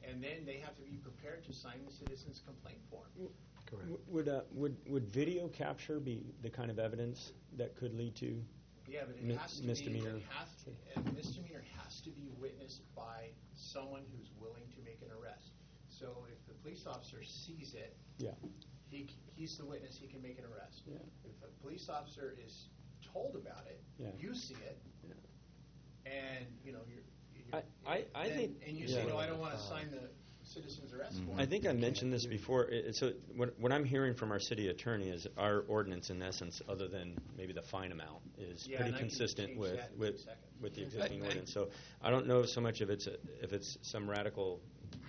H: and then they have to be prepared to sign the citizens' complaint form.
B: Correct.
L: Would video capture be the kind of evidence that could lead to
H: Yeah, but it has to
L: misdemeanor?
H: be, a misdemeanor has to be witnessed by someone who's willing to make an arrest. So if the police officer sees it,
L: Yeah.
H: he's the witness, he can make an arrest.
L: Yeah.
H: If a police officer is told about it,
L: Yeah.
H: you see it, and, you know,
L: I think.
H: and you
L: yeah.
H: say, no, I don't want to sign the citizen's arrest form.
L: I think I mentioned this before. So what I'm hearing from our city attorney is our ordinance, in essence, other than maybe the fine amount, is
H: Yeah,
L: pretty
H: and I can
L: consistent
H: change
L: with
H: that in
L: with
H: 2 seconds.
L: with the existing ordinance. So I don't know so much if it's some radical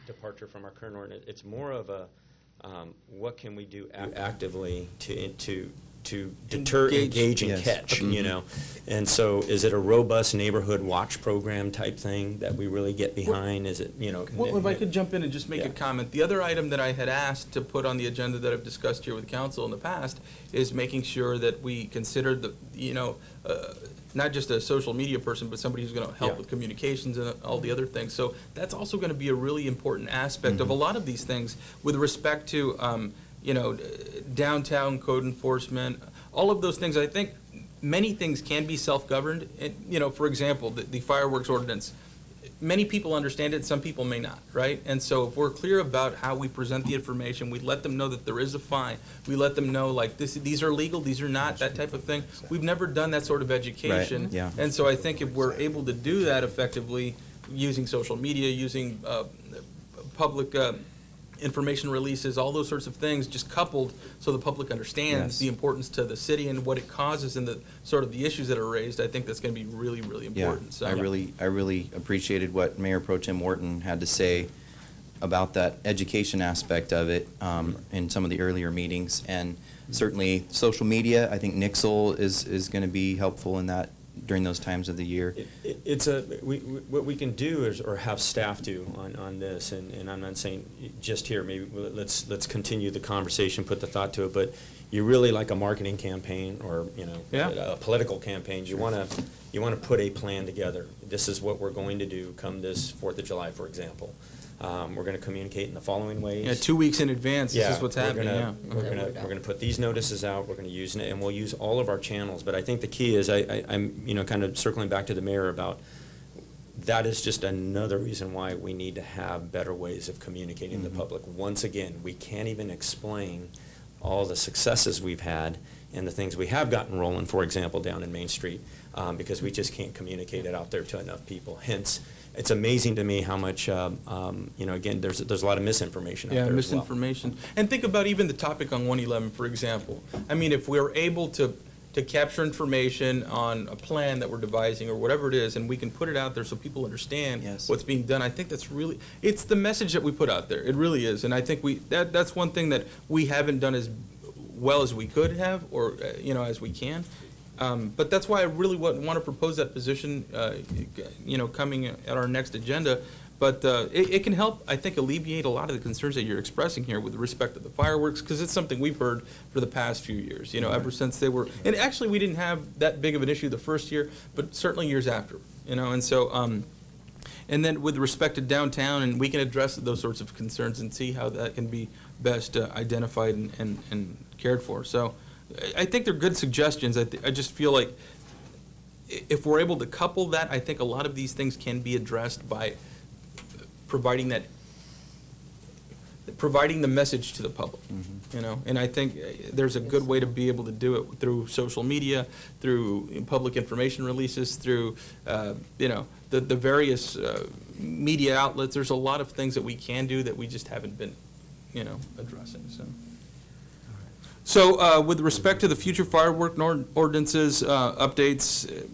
L: departure from our current ordinance. It's more of a what can we do actively to deter, engage, and
E: yes.
L: catch,
E: Mhm.
L: you know. And so is it a robust neighborhood watch program type thing that we really get behind? Is it, you know?
A: Well, if I could jump in and just make
L: Yeah.
A: a comment. The other item that I had asked to put on the agenda that I've discussed here with council in the past is making sure that we consider the, you know, not just a social media person, but somebody who's going to help
L: Yeah.
A: with communications and all the other things. So that's also going to be a really important aspect of a lot of these things with respect to, you know, downtown code enforcement, all of those things. I think many things can be self-governed. And, you know, for example, the fireworks ordinance, many people understand it, some people may not, right? And so if we're clear about how we present the information, we let them know that there is a fine, we let them know, like, these are legal, these are not, that type of thing. We've never done that sort of education.
E: Right, yeah.
A: And so I think if we're able to do that effectively, using social media, using public information releases, all those sorts of things, just coupled so the public understands
E: Yes.
A: the importance to the city and what it causes and the sort of the issues that are raised, I think that's going to be really, really important.
E: Yeah, I really appreciated what Mayor Pro Tem Wharton had to say about that education aspect of it in some of the earlier meetings. And certainly social media, I think Nixle is going to be helpful in that during those times of the year.
L: What we can do is, or have staff do on this, and I'm not saying just here, maybe let's continue the conversation, put the thought to it, but you really like a marketing campaign or, a political campaign, you want to put a plan together. This is what we're going to do come this 4th of July, for example. We're going to communicate in the following ways.
A: Yeah, 2 weeks in advance, this is what's happening,
L: We're going to put these notices out, we're going to use it, and we'll use all of our channels. But I think the key is, I'm kind of circling back to the mayor about, that is just another reason why we need to have better ways of communicating to the public. Once again, we can't even explain all the successes we've had and the things we have gotten rolling, for example, down in Main Street, because we just can't communicate it out there to enough people. Hence, it's amazing to me how much, again, there's a lot of misinformation out there as well.
A: Misinformation. And think about even the topic on 111, for example. I mean, if we're able to capture information on a plan that we're devising or whatever it is, and we can put it out there so people understand what's being done, I think that's really, it's the message that we put out there. It really is. And I think that's one thing that we haven't done as well as we could have, or, as we can. But that's why I really want to propose that position, coming at our next agenda. But it can help, I think, alleviate a lot of the concerns that you're expressing here with respect to the fireworks, because it's something we've heard for the past few years, ever since they were, and actually we didn't have that big of an issue the first year, but certainly years after, and so, and then with respect to downtown, and we can address those sorts of concerns and see how that can be best identified and cared for. So I think they're good suggestions. I just feel like if we're able to couple that, I think a lot of these things can be addressed by providing the message to the public, and I think there's a good way to be able to do it through social media, through public information releases, through the various media outlets. There's a lot of things that we can do that we just haven't been addressing. So with respect to the future firework ordinances updates,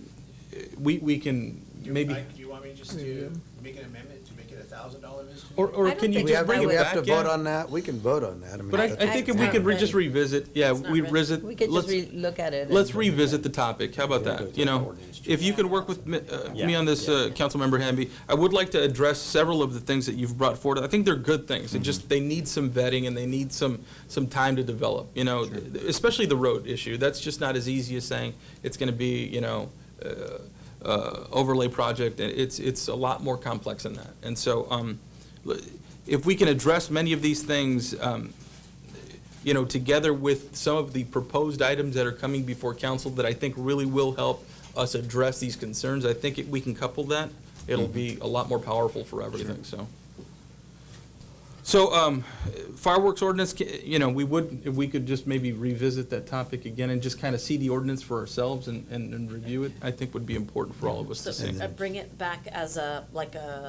A: we can maybe.
H: Do you want me just to make an amendment to make it $1,000 misdemeanor?
A: Or can you just bring it back?
B: We have to vote on that. We can vote on that.
A: But I think if we could just revisit, we revisit.
O: We could just look at it.
A: Let's revisit the topic. How about that? If you can work with me on this, Councilmember Hamby, I would like to address several of the things that you've brought forward. I think they're good things. It just, they need some vetting and they need some time to develop, especially the road issue. That's just not as easy as saying it's going to be, overlay project. It's a lot more complex than that. And so if we can address many of these things, together with some of the proposed items that are coming before council that I think really will help us address these concerns, I think we can couple that. It'll be a lot more powerful for everything. So fireworks ordinance, we would, if we could just maybe revisit that topic again and just kind of see the ordinance for ourselves and review it, I think would be important for all of us to see.
P: Bring it back as a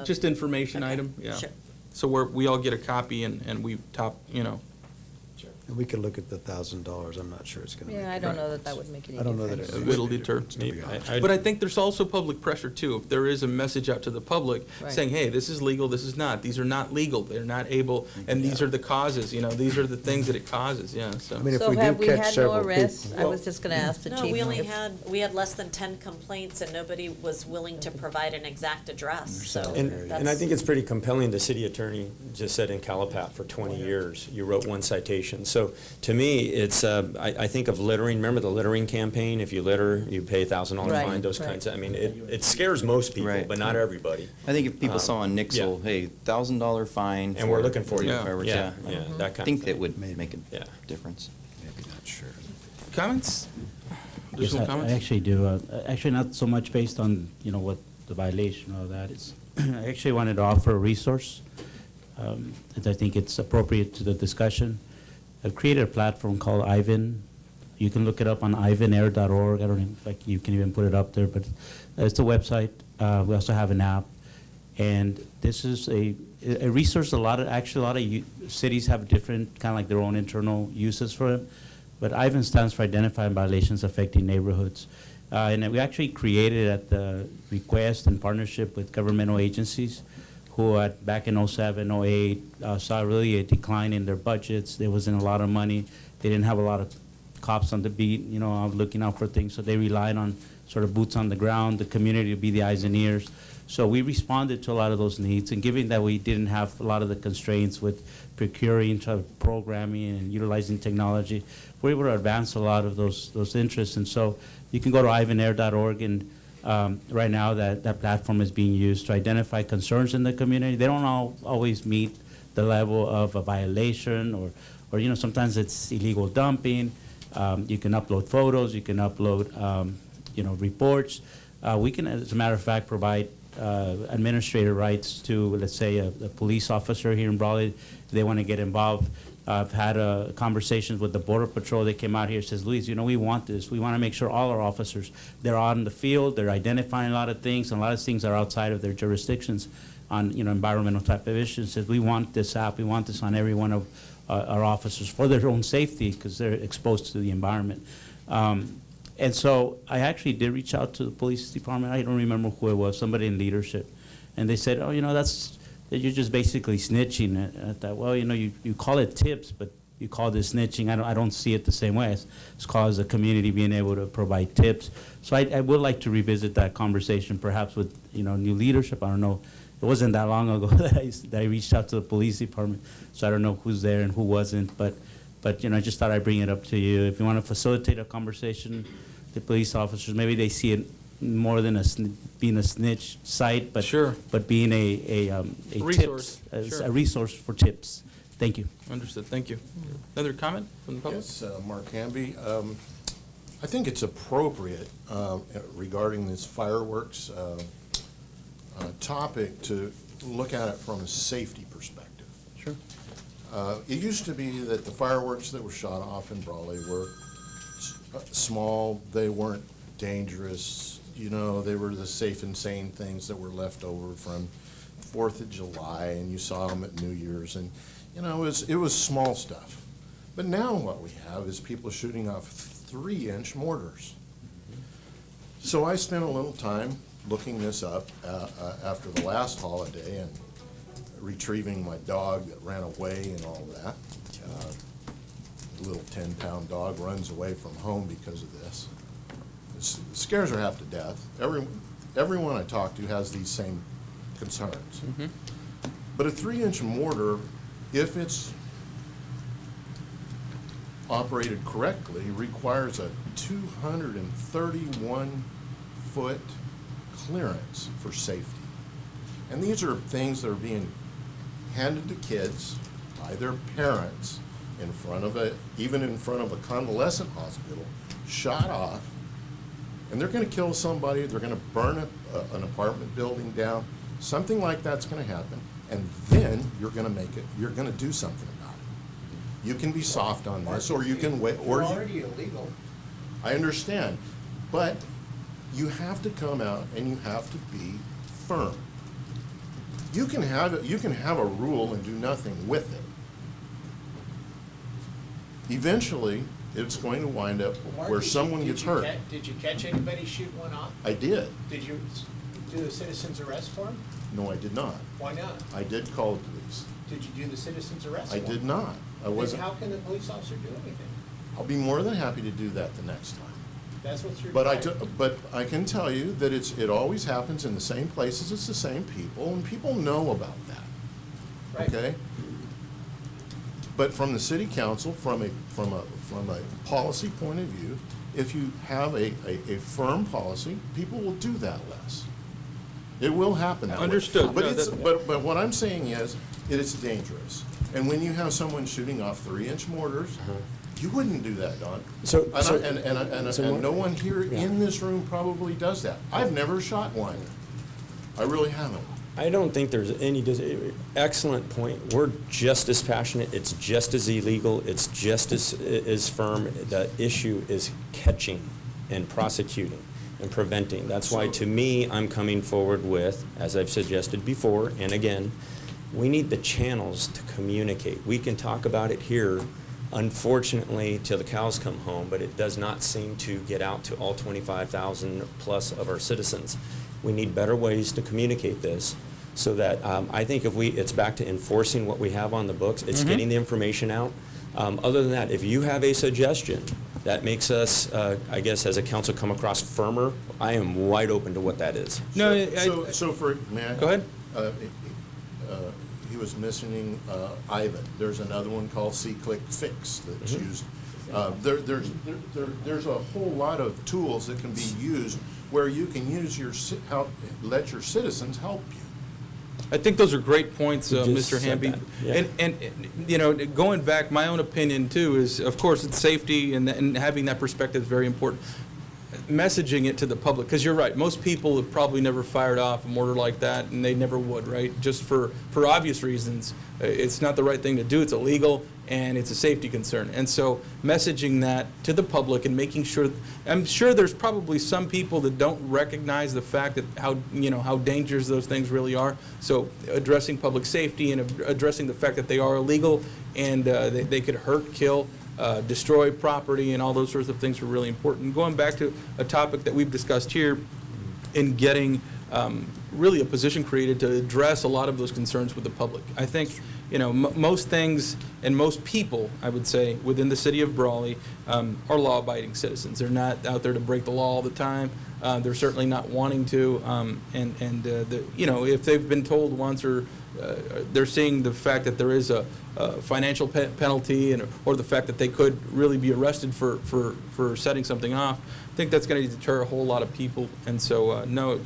A: Just information item, yeah.
P: Sure.
A: So we all get a copy and we
B: And we could look at the $1,000. I'm not sure it's going to make.
O: Yeah, I don't know that would make any difference.
B: I don't know that
A: it'll deter. But I think there's also public pressure too. If there is a message out to the public saying, hey, this is legal, this is not. These are not legal. They're not able, and these are the causes, these are the things that it causes, so.
B: I mean, if
O: So
B: we do
O: have we
B: catch
O: had no
B: several
O: arrests?
B: people.
O: I was just going to ask the chief.
P: No, we had less than 10 complaints and nobody was willing to provide an exact address, so.
L: And I think it's pretty compelling. The city attorney just said in Calapat for 20 years, you wrote one citation. So to me, it's, I think of littering. Remember the littering campaign? If you litter, you pay $1,000 fine, those kinds of, it scares most people, but not everybody.
E: I think if people saw on Nixle, hey, $1,000 fine.
L: And we're looking for you.
E: that kind
L: of
E: I think
L: thing.
E: that would make a difference.
B: Maybe not sure.
A: Comments?
D: Yes, I actually do. Actually, not so much based on, what the violation of that is. I actually wanted to offer a resource that I think it's appropriate to the discussion. I've created a platform called Ivan. You can look it up on ivanair.org. I don't know if you can even put it up there, but it's the website. We also have an app. And this is a resource a lot of cities have different, kind of like their own internal uses for it. But Ivan stands for Identifying Violations Affecting Neighborhoods. And we actually created it at the request and partnership with governmental agencies who back in 07, 08, saw really a decline in their budgets. There wasn't a lot of money. They didn't have a lot of cops on the beat, looking out for things. So they relied on sort of boots on the ground, the community to be the eyes and ears. So we responded to a lot of those needs. And given that we didn't have a lot of the constraints with procuring, programming, and utilizing technology, we're able to advance a lot of those interests. And so you can go to ivanair.org, and right now that platform is being used to identify concerns in the community. They don't always meet the level of a violation, or sometimes it's illegal dumping. You can upload photos, you can upload reports. We can, as a matter of fact, provide administrator rights to, let's say, a police officer here in Brawley. They want to get involved. I've had conversations with the Border Patrol. They came out here and says, Luis, we want this. We want to make sure all our officers, they're out in the field, they're identifying a lot of things, and a lot of things are outside of their jurisdictions on environmental type of issues. Says, we want this app, we want this on every one of our officers for their own safety, because they're exposed to the environment. And so I actually did reach out to the police department. I don't remember who it was, somebody in leadership. And they said, oh, you're just basically snitching. I thought, well, you call it tips, but you call this snitching. I don't see it the same way. It's called the community being able to provide tips. So I would like to revisit that conversation, perhaps with new leadership. I don't know. It wasn't that long ago that I reached out to the police department, so I don't know who's there and who wasn't. But I just thought I'd bring it up to you. If you want to facilitate a conversation, the police officers, maybe they see it more than being a snitch site, but
A: sure,
D: but being a
A: resource,
D: tips, a resource for tips. Thank you.
A: Understood. Thank you. Another comment from the public?
J: Yes, Mark Hamby. I think it's appropriate regarding this fireworks topic to look at it from a safety perspective.
A: Sure.
J: It used to be that the fireworks that were shot off in Brawley were small, they weren't dangerous, they were the safe and sane things that were left over from 4th of July, and you saw them at New Year's, and it was small stuff. But now what we have is people shooting off 3-inch mortars. So I spent a little time looking this up after the last holiday and retrieving my dog that ran away and all that. Little 10-pound dog runs away from home because of this. It scares her half to death. Everyone I talk to has these same concerns.
A: Mm-hmm.
J: But a 3-inch mortar, if it's operated correctly, requires a 231-foot clearance for safety. And these are things that are being handed to kids by their parents even in front of a convalescent hospital, shot off, and they're going to kill somebody, they're going to burn an apartment building down, something like that's going to happen, and then you're going to do something about it. You can be soft on this, or you can wait, or
G: It's already illegal.
J: I understand, but you have to come out and you have to be firm. You can have a rule and do nothing with it. Eventually, it's going to wind up where someone gets hurt.
H: Did you catch anybody shoot one off?
J: I did.
H: Did you do the citizen's arrest form?
J: No, I did not.
H: Why not?
J: I did call the police.
H: Did you do the citizen's arrest
J: I
H: form?
J: did not. I wasn't.
H: Then how can the police officer do anything?
J: I'll be more than happy to do that the next time.
H: That's what's required.
J: But I can tell you that it always happens in the same places, it's the same people, and people know about that.
H: Right.
J: Okay? But from the city council, from a policy point of view, if you have a firm policy, people will do that less. It will happen that way.
A: Understood.
J: But
A: No,
J: but what I'm saying is, it is dangerous. And when you have someone shooting off 3-inch mortars, you wouldn't do that, Don. And no one here in this room probably does that. I've never shot one. I really haven't.
L: I don't think there's any, excellent point. We're just as passionate, it's just as illegal, it's just as firm. The issue is catching and prosecuting and preventing. That's why, to me, I'm coming forward with, as I've suggested before, and again, we need the channels to communicate. We can talk about it here, unfortunately, till the cows come home, but it does not seem to get out to all 25,000 plus of our citizens. We need better ways to communicate this So that, I think if it's back to enforcing what we have on the books, it's getting the information out. Other than that, if you have a suggestion that makes us, I guess, as a council come across firmer, I am wide open to what that is.
A: No,
J: So for, may I?
A: Go ahead.
J: He was mentioning Ivan. There's another one called C-Click Fix that's used. There's a whole lot of tools that can be used where you can use let your citizens help you.
A: I think those are great points,
L: You just
A: Mr.
L: said
A: Hamby.
L: that, yeah.
A: And going back, my own opinion too is, of course, it's safety and having that perspective is very important. Messaging it to the public, because you're right, most people have probably never fired off a mortar like that, and they never would, right? Just for obvious reasons. It's not the right thing to do, it's illegal, and it's a safety concern. And so messaging that to the public and making sure, I'm sure there's probably some people that don't recognize the fact that how dangerous those things really are. So addressing public safety and addressing the fact that they are illegal and they could hurt, kill, destroy property, and all those sorts of things are really important. Going back to a topic that we've discussed here in getting really a position created to address a lot of those concerns with the public. I think, most things and most people, I would say, within the city of Brawley are law-abiding citizens. They're not out there to break the law all the time. They're certainly not wanting to. If they've been told once or they're seeing the fact that there is a financial penalty or the fact that they could really be arrested for setting something off, I think that's going to deter a whole lot of people. And so, no,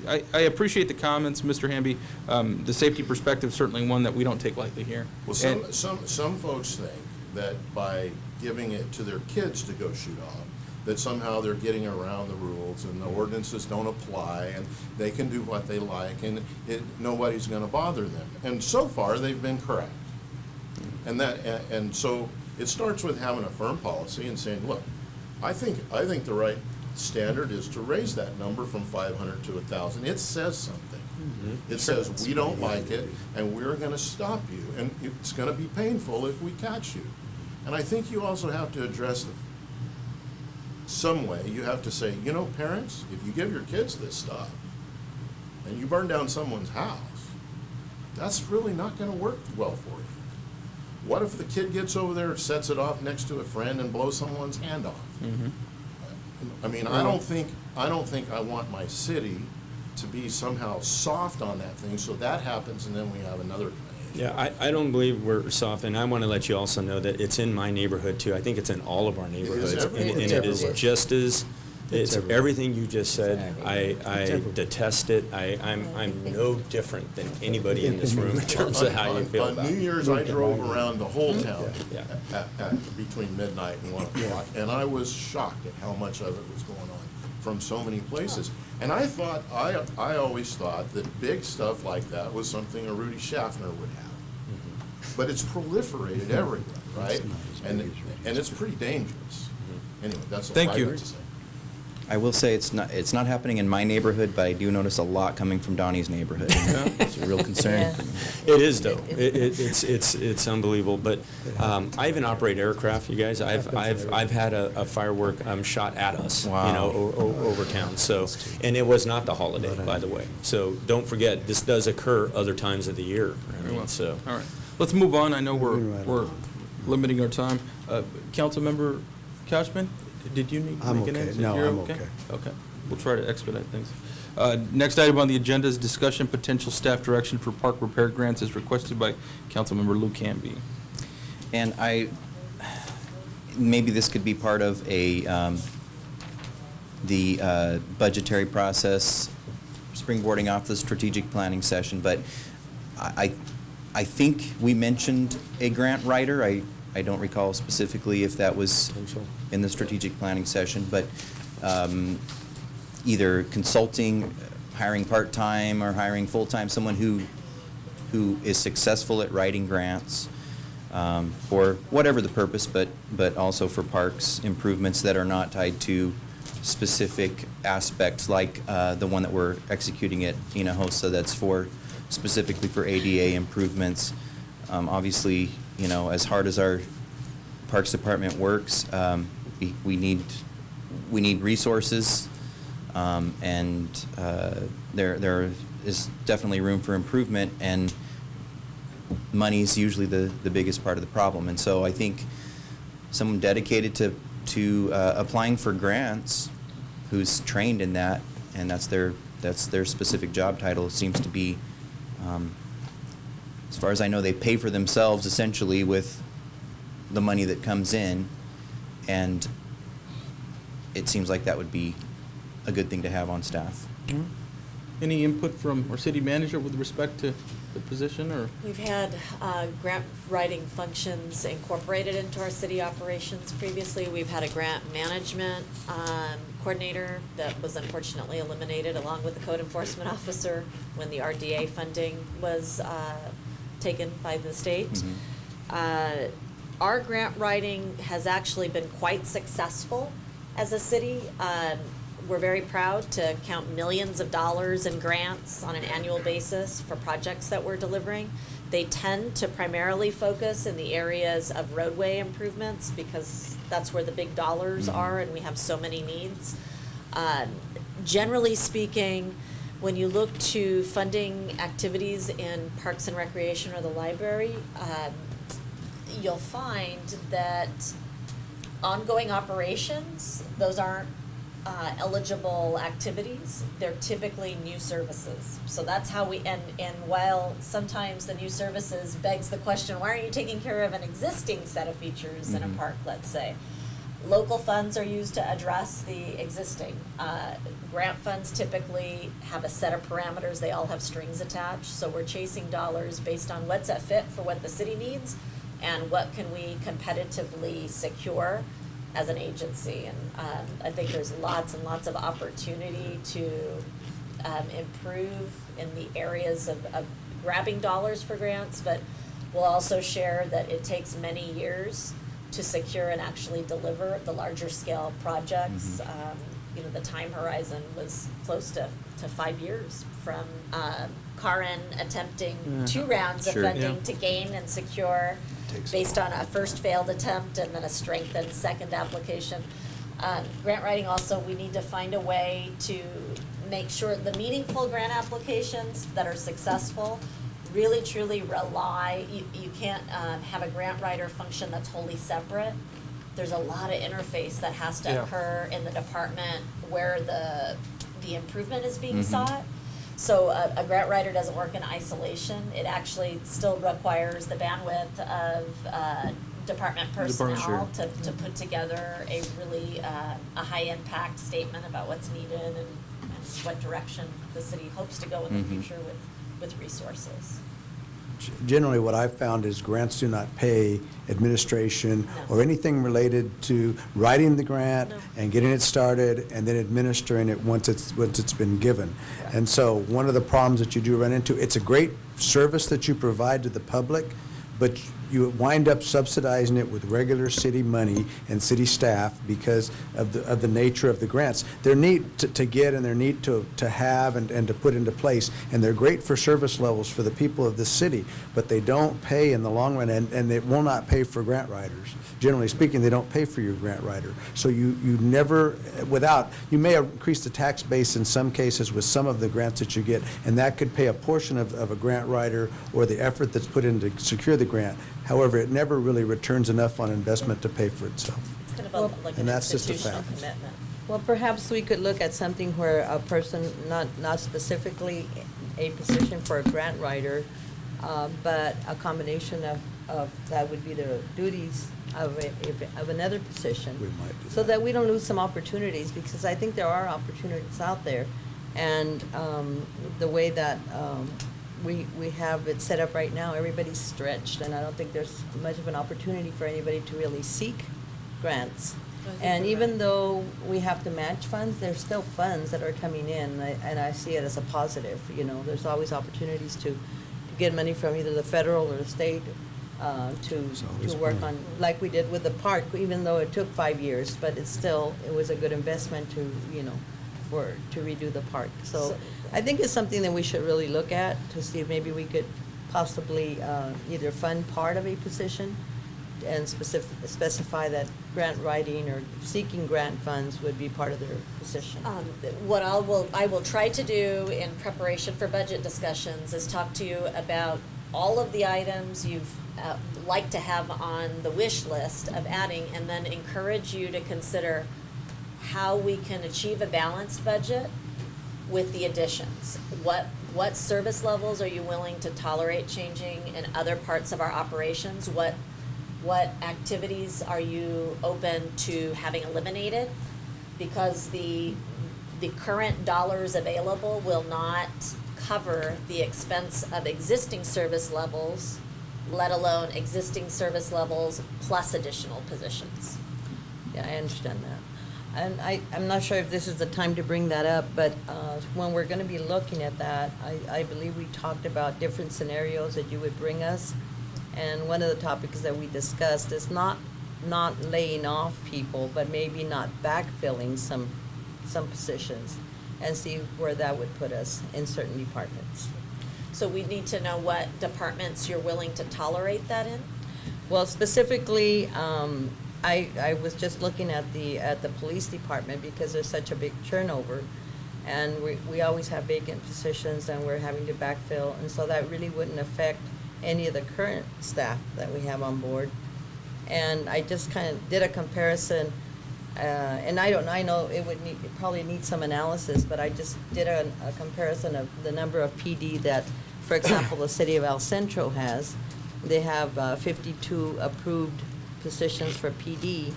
A: I appreciate the comments, Mr. Hamby. The safety perspective is certainly one that we don't take lightly here.
J: Well, some folks think that by giving it to their kids to go shoot off, that somehow they're getting around the rules and the ordinances don't apply and they can do what they like and nobody's going to bother them. And so far, they've been correct. And so it starts with having a firm policy and saying, look, I think the right standard is to raise that number from 500 to 1,000. It says something. It says we don't like it and we're going to stop you, and it's going to be painful if we catch you. And I think you also have to address some way. You have to say, parents, if you give your kids this stuff and you burn down someone's house, that's really not going to work well for you. What if the kid gets over there and sets it off next to a friend and blows someone's hand off? I mean, I don't think I want my city to be somehow soft on that thing, so that happens and then we have another kind of issue.
L: Yeah, I don't believe we're soft, and I want to let you also know that it's in my neighborhood too. I think it's in all of our neighborhoods. And it is just as, it's everything you just said. I detest it. I'm no different than anybody in this room in terms of how you feel about it.
J: On New Year's, I drove around the whole town between midnight and 1 o'clock, and I was shocked at how much of it was going on from so many places. And I always thought that big stuff like that was something a Rudy Schaffner would have. But it's proliferated everywhere, right? And it's pretty dangerous. Anyway, that's all I got to say.
E: I will say it's not happening in my neighborhood, but I do notice a lot coming from Donnie's neighborhood. It's a real concern for me.
L: It is, though. It's unbelievable. But I even operate aircraft, you guys. I've had a firework shot at us,
E: Wow.
L: Over town. So, and it was not the holiday, by the way. So don't forget, this does occur other times of the year. So,
A: all right, let's move on. I know we're limiting our time. Councilmember Couchman, did you need to
B: I'm
A: make an
B: okay.
A: exit?
B: No,
A: You're
B: I'm okay.
A: Okay, we'll try to expedite things. Next item on the agenda is discussion potential staff direction for park repair grants as requested by Councilmember Luke Hamby.
E: And maybe this could be part of the budgetary process, springboarding off the strategic planning session, but I think we mentioned a grant writer. I don't recall specifically if that was in the strategic planning session, but either consulting, hiring part-time or hiring full-time, someone who is successful at writing grants for whatever the purpose, but also for parks improvements that are not tied to specific aspects like the one that we're executing at Hinojosa that's specifically for ADA improvements. Obviously, as hard as our Parks Department works, we need resources, and there are is definitely room for improvement, and money's usually the biggest part of the problem. And so I think someone dedicated to applying for grants, who's trained in that, and that's their specific job title, seems to be, as far as I know, they pay for themselves essentially with the money that comes in, and it seems like that would be a good thing to have on staff.
A: Any input from our city manager with respect to the position, or?
P: We've had grant writing functions incorporated into our city operations previously. We've had a grant management coordinator that was unfortunately eliminated, along with the code enforcement officer, when the RDA funding was taken by the state. Our grant writing has actually been quite successful as a city. We're very proud to count millions of dollars in grants on an annual basis for projects that we're delivering. They tend to primarily focus in the areas of roadway improvements because that's where the big dollars are, and we have so many needs. Generally speaking, when you look to funding activities in parks and recreation or the library, you'll find that ongoing operations, those aren't eligible activities. They're typically new services. So that's how we, and while sometimes the new services begs the question, why aren't you taking care of an existing set of features in a park, let's say? Local funds are used to address the existing. Grant funds typically have a set of parameters. They all have strings attached. So we're chasing dollars based on what's a fit for what the city needs and what can we competitively secure as an agency. And I think there's lots and lots of opportunity to improve in the areas of grabbing dollars for grants, but we'll also share that it takes many years to secure and actually deliver the larger scale projects. You know, the time horizon was close to 5 years from Karin attempting 2 rounds of funding to gain and secure based on a first failed attempt and then a strengthened second application. Grant writing also, we need to find a way to make sure the meaningful grant applications that are successful really truly rely, you can't have a grant writer function that's wholly separate. There's a lot of interface that has to occur in the department where the improvement is being sought. So a grant writer doesn't work in isolation. It actually still requires the bandwidth of department personnel to put together a really a high-impact statement about what's needed and what direction the city hopes to go in the future with resources.
B: Generally, what I've found is grants do not pay administration or anything related to writing the grant and getting it started and then administering it once it's been given. And so one of the problems that you do run into, it's a great service that you provide to the public, but you wind up subsidizing it with regular city money and city staff because of the nature of the grants. They're neat to get and they're neat to have and to put into place, and they're great for service levels for the people of the city, but they don't pay in the long run, and they will not pay for grant writers. Generally speaking, they don't pay for your grant writer. So you never, you may increase the tax base in some cases with some of the grants that you get, and that could pay a portion of a grant writer or the effort that's put in to secure the grant. However, it never really returns enough on investment to pay for itself.
O: It's kind of like
B: And
O: an
B: that's just a
O: institutional
B: fact.
O: commitment.
M: Well, perhaps we could look at something where a person, not specifically a position for a grant writer, but a combination of that would be the duties of another position.
B: We might do
M: so that we don't lose some opportunities, because I think there are opportunities out there. And the way that we have it set up right now, everybody's stretched, and I don't think there's much of an opportunity for anybody to really seek grants. And even though we have to match funds, there's still funds that are coming in, and I see it as a positive. You know, there's always opportunities to get money from either the federal or the state to work on, like we did with the park, even though it took 5 years, but it was a good investment to redo the park. So I think it's something that we should really look at to see if maybe we could possibly either fund part of a position and specify that grant writing or seeking grant funds would be part of their position.
P: What I will try to do in preparation for budget discussions is talk to you about all of the items you've like to have on the wish list of adding, and then encourage you to consider how we can achieve a balanced budget with the additions. What service levels are you willing to tolerate changing in other parts of our operations? What activities are you open to having eliminated? Because the current dollars available will not cover the expense of existing service levels, let alone existing service levels plus additional positions.
M: Yeah, I understand that. And I'm not sure if this is the time to bring that up, but when we're gonna be looking at that, I believe we talked about different scenarios that you would bring us. And one of the topics that we discussed is not laying off people, but maybe not backfilling some positions, and see where that would put us in certain departments.
P: So we need to know what departments you're willing to tolerate that in?
M: Well, specifically, I was just looking at the police department because there's such a big turnover, and we always have vacant positions and we're having to backfill, and so that really wouldn't affect any of the current staff that we have on board. And I just kind of did a comparison, and I know it probably need some analysis, but I just did a comparison of the number of PD that, for example, the city of El Centro has. They have 52 approved positions for PD,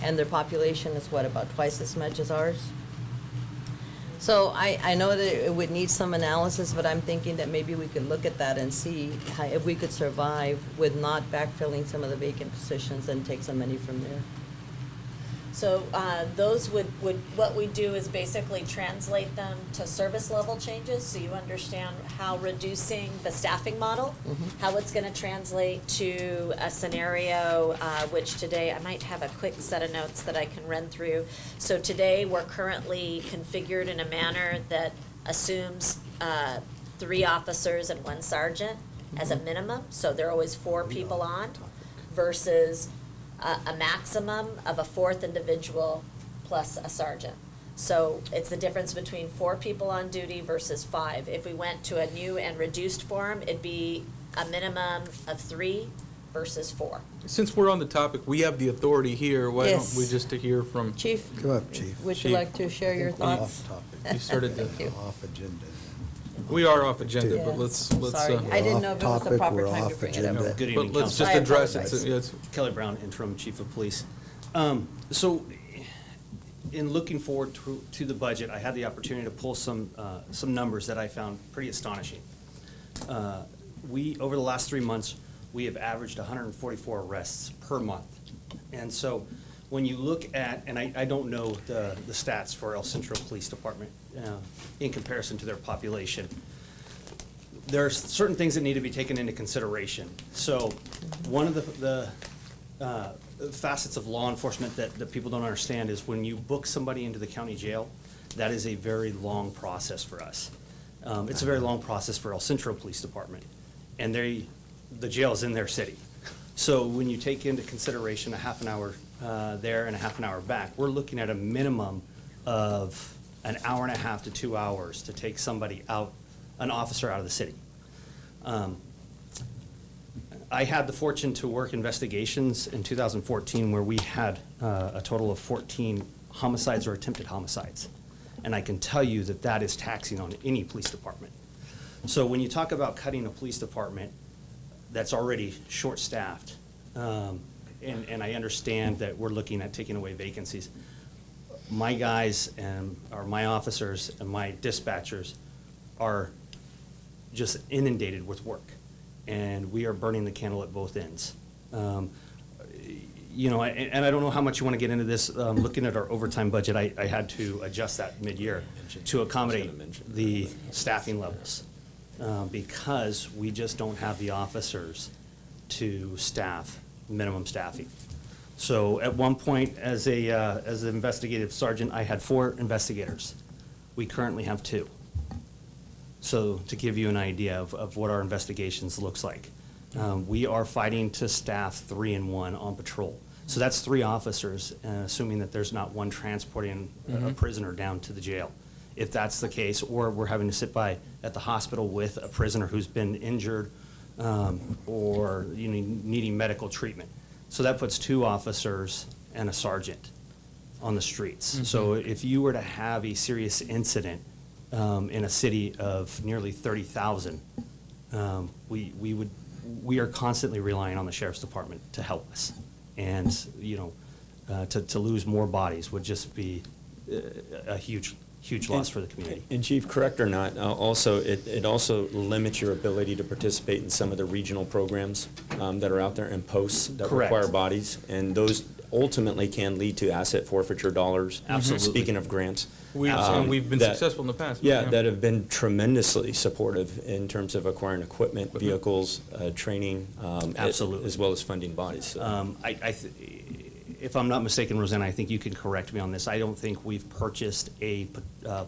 M: and their population is what, about twice as much as ours? So I know that it would need some analysis, but I'm thinking that maybe we could look at that and see if we could survive with not backfilling some of the vacant positions and take some money from there.
P: So those would what we do is basically translate them to service level changes, so you understand how reducing the staffing model, how it's gonna translate to a scenario, which today, I might have a quick set of notes that I can run through. So today, we're currently configured in a manner that assumes 3 officers and 1 sergeant as a minimum, so there are always 4 people on, versus a maximum of a 4th individual plus a sergeant. So it's the difference between 4 people on duty versus 5. If we went to a new and reduced form, it'd be a minimum of 3 versus 4.
A: Since we're on the topic, we have the authority here, why don't
M: Yes.
A: we just to hear from?
M: Chief?
B: Come up, Chief.
M: Would
A: Chief.
M: you like to share your thoughts?
B: Off topic.
A: You started to,
M: Thank you.
B: Off agenda.
A: we are off agenda,
M: Yeah.
A: but let's,
M: Sorry, I didn't know if it was the
B: Off
M: proper
B: topic,
M: time
B: we're
M: to
B: off
M: bring it up.
B: agenda.
N: Good
A: but
N: evening,
A: let's
N: Council.
A: just
M: I
A: address it.
M: apologize.
A: So, yes.
N: Kelly Brown, Interim Chief of Police. So, in looking forward to the budget, I had the opportunity to pull some numbers that I found pretty astonishing. Over the last 3 months, we have averaged 144 arrests per month. And so, when you look at, and I don't know the stats for El Centro Police Department in comparison to their population, there are certain things that need to be taken into consideration. So, one of the facets of law enforcement that people don't understand is when you book somebody into the county jail, that is a very long process for us. It's a very long process for El Centro Police Department, and the jail is in their city. So when you take into consideration a half an hour there and a half an hour back, we're looking at a minimum of an hour and a half to 2 hours to take somebody out, an officer out of the city. I had the fortune to work investigations in 2014 where we had a total of 14 homicides or attempted homicides. And I can tell you that that is taxing on any police department. So when you talk about cutting a police department that's already short-staffed, and I understand that we're looking at taking away vacancies, my guys or my officers and my dispatchers are just inundated with work, and we are burning the candle at both ends. You know, and I don't know how much you want to get into this. Looking at our overtime budget, I had to adjust that mid-year to accommodate the staffing levels because we just don't have the officers to staff minimum staffing. So at one point, as an investigative sergeant, I had 4 investigators. We currently have 2. So to give you an idea of what our investigations looks like. We are fighting to staff 3 and 1 on patrol. So that's 3 officers, assuming that there's not one transporting a prisoner down to the jail. If that's the case, or we're having to sit by at the hospital with a prisoner who's been injured or needing medical treatment. So that puts 2 officers and a sergeant on the streets. So if you were to have a serious incident in a city of nearly 30,000, we are constantly relying on the sheriff's department to help us. And, to lose more bodies would just be a huge loss for the community.
L: And Chief, correct or not, it also limits your ability to participate in some of the regional programs that are out there and posts that
N: Correct.
L: require bodies. And those ultimately can lead to asset forfeiture dollars.
N: Absolutely.
L: Speaking of grants.
A: We've been successful in the past.
L: Yeah, that have been tremendously supportive in terms of acquiring equipment, vehicles, training.
N: Absolutely.
L: As well as funding bodies. So.
N: If I'm not mistaken, Rosanna, I think you can correct me on this. I don't think we've purchased a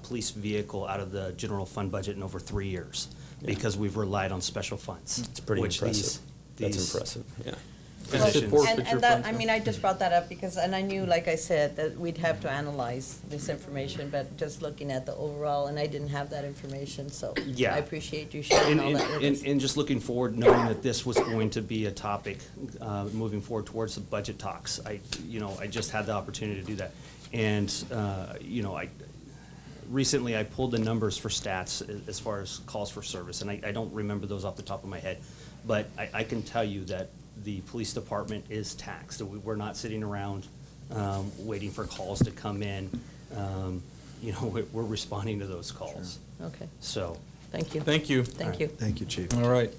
N: police vehicle out of the general fund budget in over 3 years because we've relied on special funds.
L: It's pretty impressive. That's impressive, yeah.
M: I just brought that up because, and I knew, like I said, that we'd have to analyze this information, but just looking at the overall, and I didn't have that information, so
N: Yeah.
M: I appreciate you sharing all that with us.
N: And just looking forward, knowing that this was going to be a topic moving forward towards the budget talks, I just had the opportunity to do that. And, recently I pulled the numbers for stats as far as calls for service, and I don't remember those off the top of my head, but I can tell you that the police department is taxed. We're not sitting around waiting for calls to come in. We're responding to those calls.
M: Sure. Okay.
N: So.
M: Thank you.
A: Thank you.
M: Thank you.
B: Thank you, Chief.
A: All right.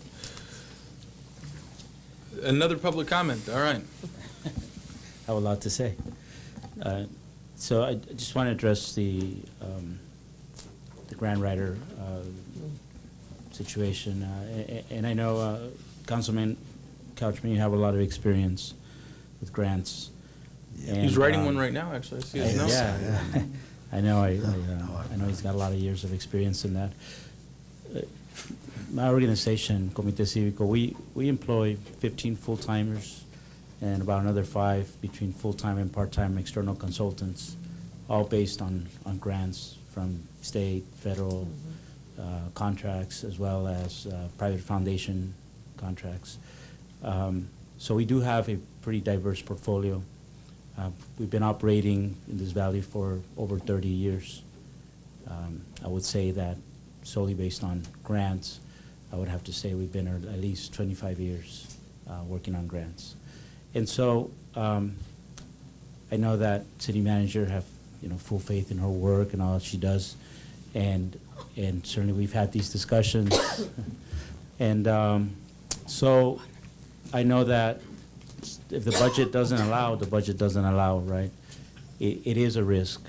A: Another public comment, all right.
D: I have a lot to say. So I just want to address the grant writer situation. And I know Councilman Couchman, you have a lot of experience with grants.
A: He's writing one right now, actually. I see his notes.
D: Yeah. I know he's got a lot of years of experience in that. My organization, Comité Cívico, we employ 15 full-timers and about another 5 between full-time and part-time external consultants, all based on grants from state, federal contracts, as well as private foundation contracts. So we do have a pretty diverse portfolio. We've been operating in this valley for over 30 years. I would say that solely based on grants, I would have to say we've been at least 25 years working on grants. And so I know that city manager have full faith in her work and all that she does, and certainly we've had these discussions. And so I know that if the budget doesn't allow, the budget doesn't allow, right? It is a risk.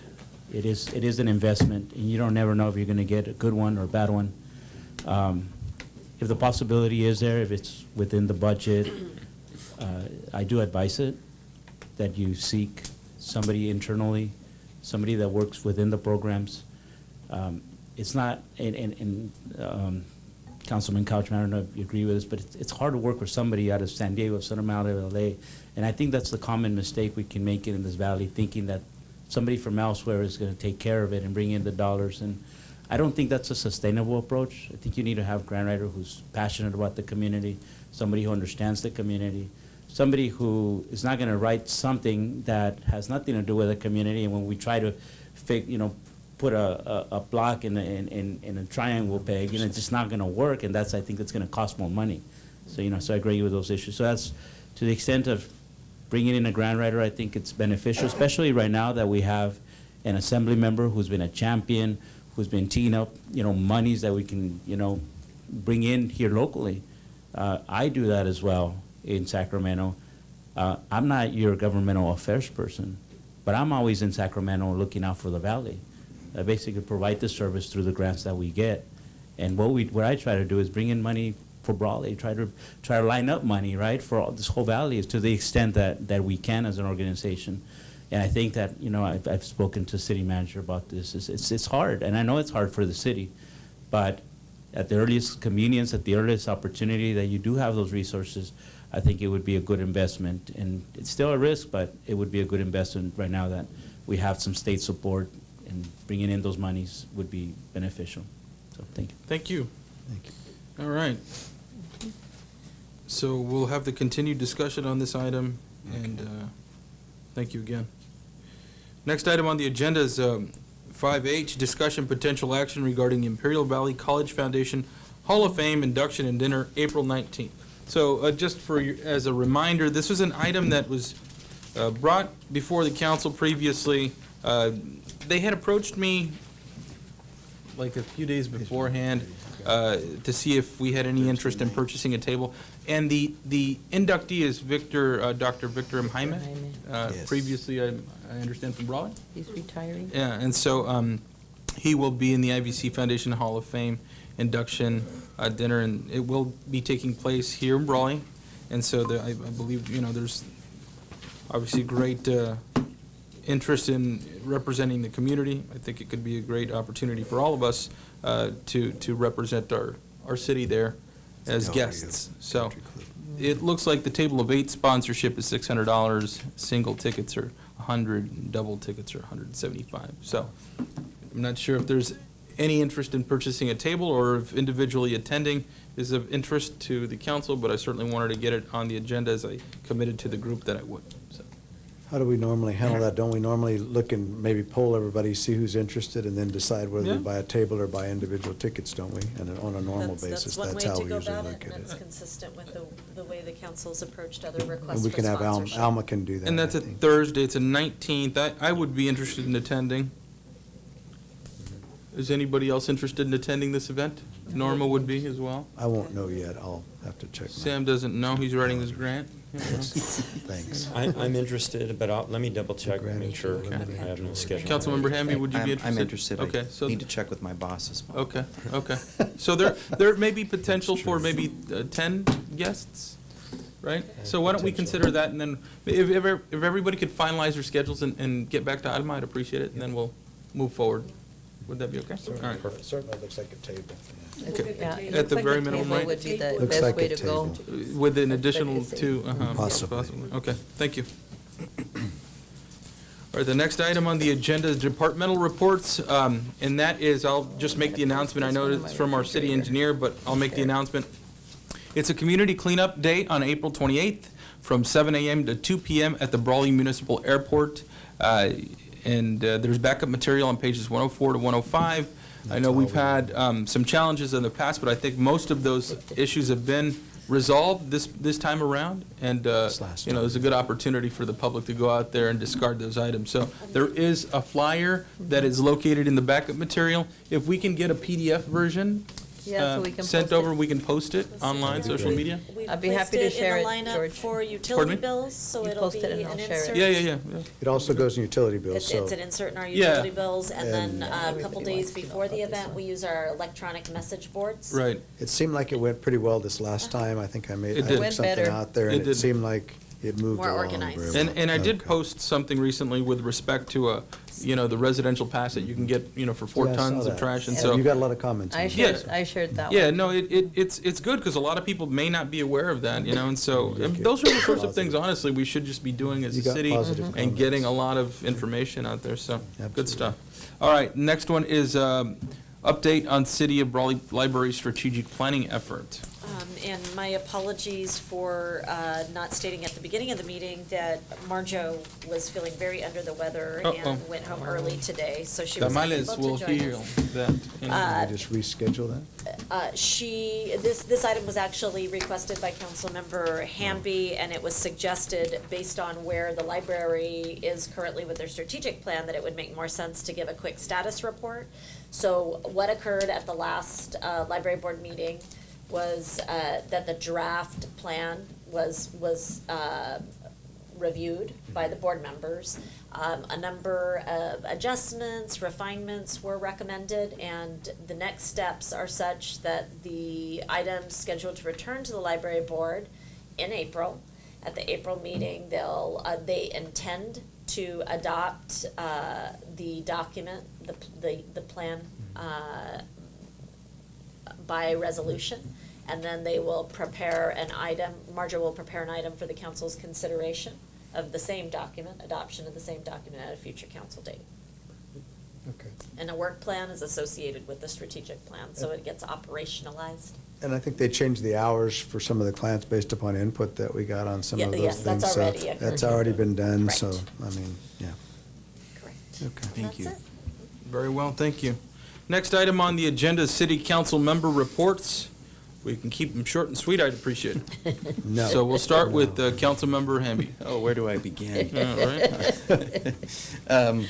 D: It is an investment, and you don't never know if you're going to get a good one or a bad one. If the possibility is there, if it's within the budget, I do advise it that you seek somebody internally, somebody that works within the programs. It's not, Councilman Couchman, I don't know if you agree with this, but it's hard to work with somebody out of San Diego, some out of LA, and I think that's the common mistake we can make in this valley, thinking that somebody from elsewhere is going to take care of it and bring in the dollars, and I don't think that's a sustainable approach. I think you need to have a grant writer who's passionate about the community, somebody who understands the community, somebody who is not going to write something that has nothing to do with the community, and when we try to put a block in a triangle peg, it's just not going to work, and I think that's going to cost more money. So so I agree with those issues. So that's to the extent of bringing in a grant writer. I think it's beneficial, especially right now that we have an assembly member who's been a champion, who's been teeing up monies that we can bring in here locally. I do that as well in Sacramento. I'm not your governmental affairs person, but I'm always in Sacramento looking out for the valley. I basically provide the service through the grants that we get. And what I try to do is bring in money for Brawley, try to line up money, right, for this whole valley to the extent that we can as an organization. And I think that, I've spoken to city manager about this. It's hard, and I know it's hard for the city, but at the earliest convenience, at the earliest opportunity that you do have those resources, I think it would be a good investment. And it's still a risk, but it would be a good investment right now that we have some state support, and bringing in those monies would be beneficial. So, thank you.
A: Thank you.
B: Thank you.
A: All right. So we'll have the continued discussion on this item, and thank you again. Next item on the agenda is 5H, discussion potential action regarding the Imperial Valley College Foundation Hall of Fame induction and dinner, April 19th. So just as a reminder, this was an item that was brought before the council previously. They had approached me like a few days beforehand to see if we had any interest in purchasing a table. And the inductee is Dr. Victor M. Jaime.
B: Yes.
A: Previously, I understand, from Brawley.
M: He's retiring.
A: Yeah, and so he will be in the IVC Foundation Hall of Fame induction dinner, and it will be taking place here in Brawley. And so I believe, there's obviously great interest in representing the community. I think it could be a great opportunity for all of us to represent our city there as guests. So it looks like the table of 8 sponsorship is $600, single tickets are $100, and double tickets are $175. So I'm not sure if there's any interest in purchasing a table or if individually attending is of interest to the council, but I certainly wanted to get it on the agenda as I committed to the group that I would. So.
B: How do we normally handle that? Don't we normally look and maybe poll everybody, see who's interested, and then decide whether
A: Yeah.
B: we buy a table or buy individual tickets, don't we? And on a normal
P: That's
B: basis,
P: one
B: that's
P: way
B: how
P: to
B: we
P: go
B: usually
P: about
B: look
P: it,
B: at
P: and it's
B: it.
P: consistent with the way the council's approached other requests
B: And we
P: for
B: can have
P: sponsorship.
B: Alma can do that.
A: And that's
B: I
A: a
B: think.
A: Thursday, it's a 19th. I would be interested in attending. Is anybody else interested in attending this event? Norma would be as well.
B: I won't know yet. I'll have to check.
A: Sam doesn't know, he's writing his grant.
B: Thanks.
L: I'm interested, but let me double check, make sure I have no schedule.
A: Councilmember Hamby, would you be interested?
E: I'm interested.
A: Okay,
E: I
A: so,
E: need to check with my bosses.
A: okay. So there may be potential for maybe 10 guests, right? So why don't we consider that, and then if everybody could finalize their schedules and get back to Alma, I'd appreciate it, and then we'll move forward. Would that be okay? All right.
B: Perfect. Certainly looks like a table.
A: Okay.
M: Yeah, it
A: At the
M: looks like
A: very
M: a
A: minimum,
M: table
A: right?
M: would be the
B: Looks
M: best
B: like
M: way
B: a
M: to go.
B: table.
A: With an
M: But
A: additional
M: it's-
A: 2,
B: Possibly.
A: Okay, thank you. All right, the next item on the agenda is departmental reports, and that is, I'll just make the announcement. I know it's from our city engineer, but I'll make the announcement. It's a community cleanup day on April 28th from 7 a.m. to 2 p.m. at the Brawley Municipal Airport. And there's backup material on pages 104 to 105. I know we've had some challenges in the past, but I think most of those issues have been resolved this time around. And, there's a good opportunity for the public to go out there and discard those items. So there is a flyer that is located in the backup material. If we can get a PDF version
M: Yeah, so we can
A: sent
M: post it.
A: over, we can post it online, social media?
P: We've
M: I'd be
P: placed
M: happy to
P: it
M: share
P: in the
M: it,
P: lineup
M: George.
P: for
A: Pardon
P: utility
A: me?
P: bills, so
M: You
P: it'll
M: post
P: be
M: it and
P: an
M: I'll share it.
P: insert.
A: Yeah.
B: It also goes in utility bills, so.
P: It's an insert in our
A: Yeah.
P: utility bills, and then
B: And-
P: a couple days before the event, we use our electronic message boards.
A: Right.
B: It seemed like it went pretty well this last time. I think I
A: It did.
B: took
M: Went
B: something
M: better.
B: out there,
A: It
B: and it
A: did.
B: seemed like it moved
P: More
B: along
P: organized.
B: very well.
A: And I did
B: Okay.
A: post something recently with respect to the residential pass that you can get, for 4
B: Yeah, I saw
A: tons of
B: that.
A: trash, and
B: Yeah,
A: so.
B: you got a lot of comments.
M: I
B: on
M: shared,
B: that.
M: I shared that one.
A: Yeah, no, it's good, because a lot of people may not be aware of that, and so,
B: Yeah,
A: those are the sorts of
B: positive.
A: things, honestly, we should just be doing as
B: You
A: a
B: got
A: city,
B: positive
A: and
B: comments.
A: getting a lot of information out there, so, good
B: Absolutely.
A: stuff. All right, next one is, update on City of Brawley Library strategic planning effort.
P: And my apologies for not stating at the beginning of the meeting that Marjo was feeling very under the weather
A: Uh-oh.
P: and went home early today, so she was
A: Tamales
P: unable
A: will
P: to join
A: heal
P: us.
A: that.
B: Can we just reschedule that?
P: This item was actually requested by Councilmember Hamby, and it was suggested, based on where the library is currently with their strategic plan, that it would make more sense to give a quick status report. So what occurred at the last library board meeting was that the draft plan was reviewed by the board members. A number of adjustments, refinements were recommended, and the next steps are such that the items scheduled to return to the library board in April. At the April meeting, they intend to adopt the document, the plan, by resolution, and then they will prepare an item, Marja will prepare an item for the council's consideration of the same document, adoption of the same document at a future council date.
B: Okay.
P: And a work plan is associated with the strategic plan, so it gets operationalized.
B: And I think they changed the hours for some of the clients based upon input that we got on some
P: Yeah,
B: of those
P: yes,
B: things.
P: that's
B: So
P: already occurred.
B: that's already been done, so,
P: Right.
B: I mean, yeah.
P: Correct.
B: Okay.
A: Thank you.
P: That's it.
A: Very well, thank you. Next item on the agenda is city council member reports. We can keep them short and sweet, I'd appreciate it.
B: No.
A: So we'll start with Councilmember Hamby.
E: Oh, where do I begin?
A: All right.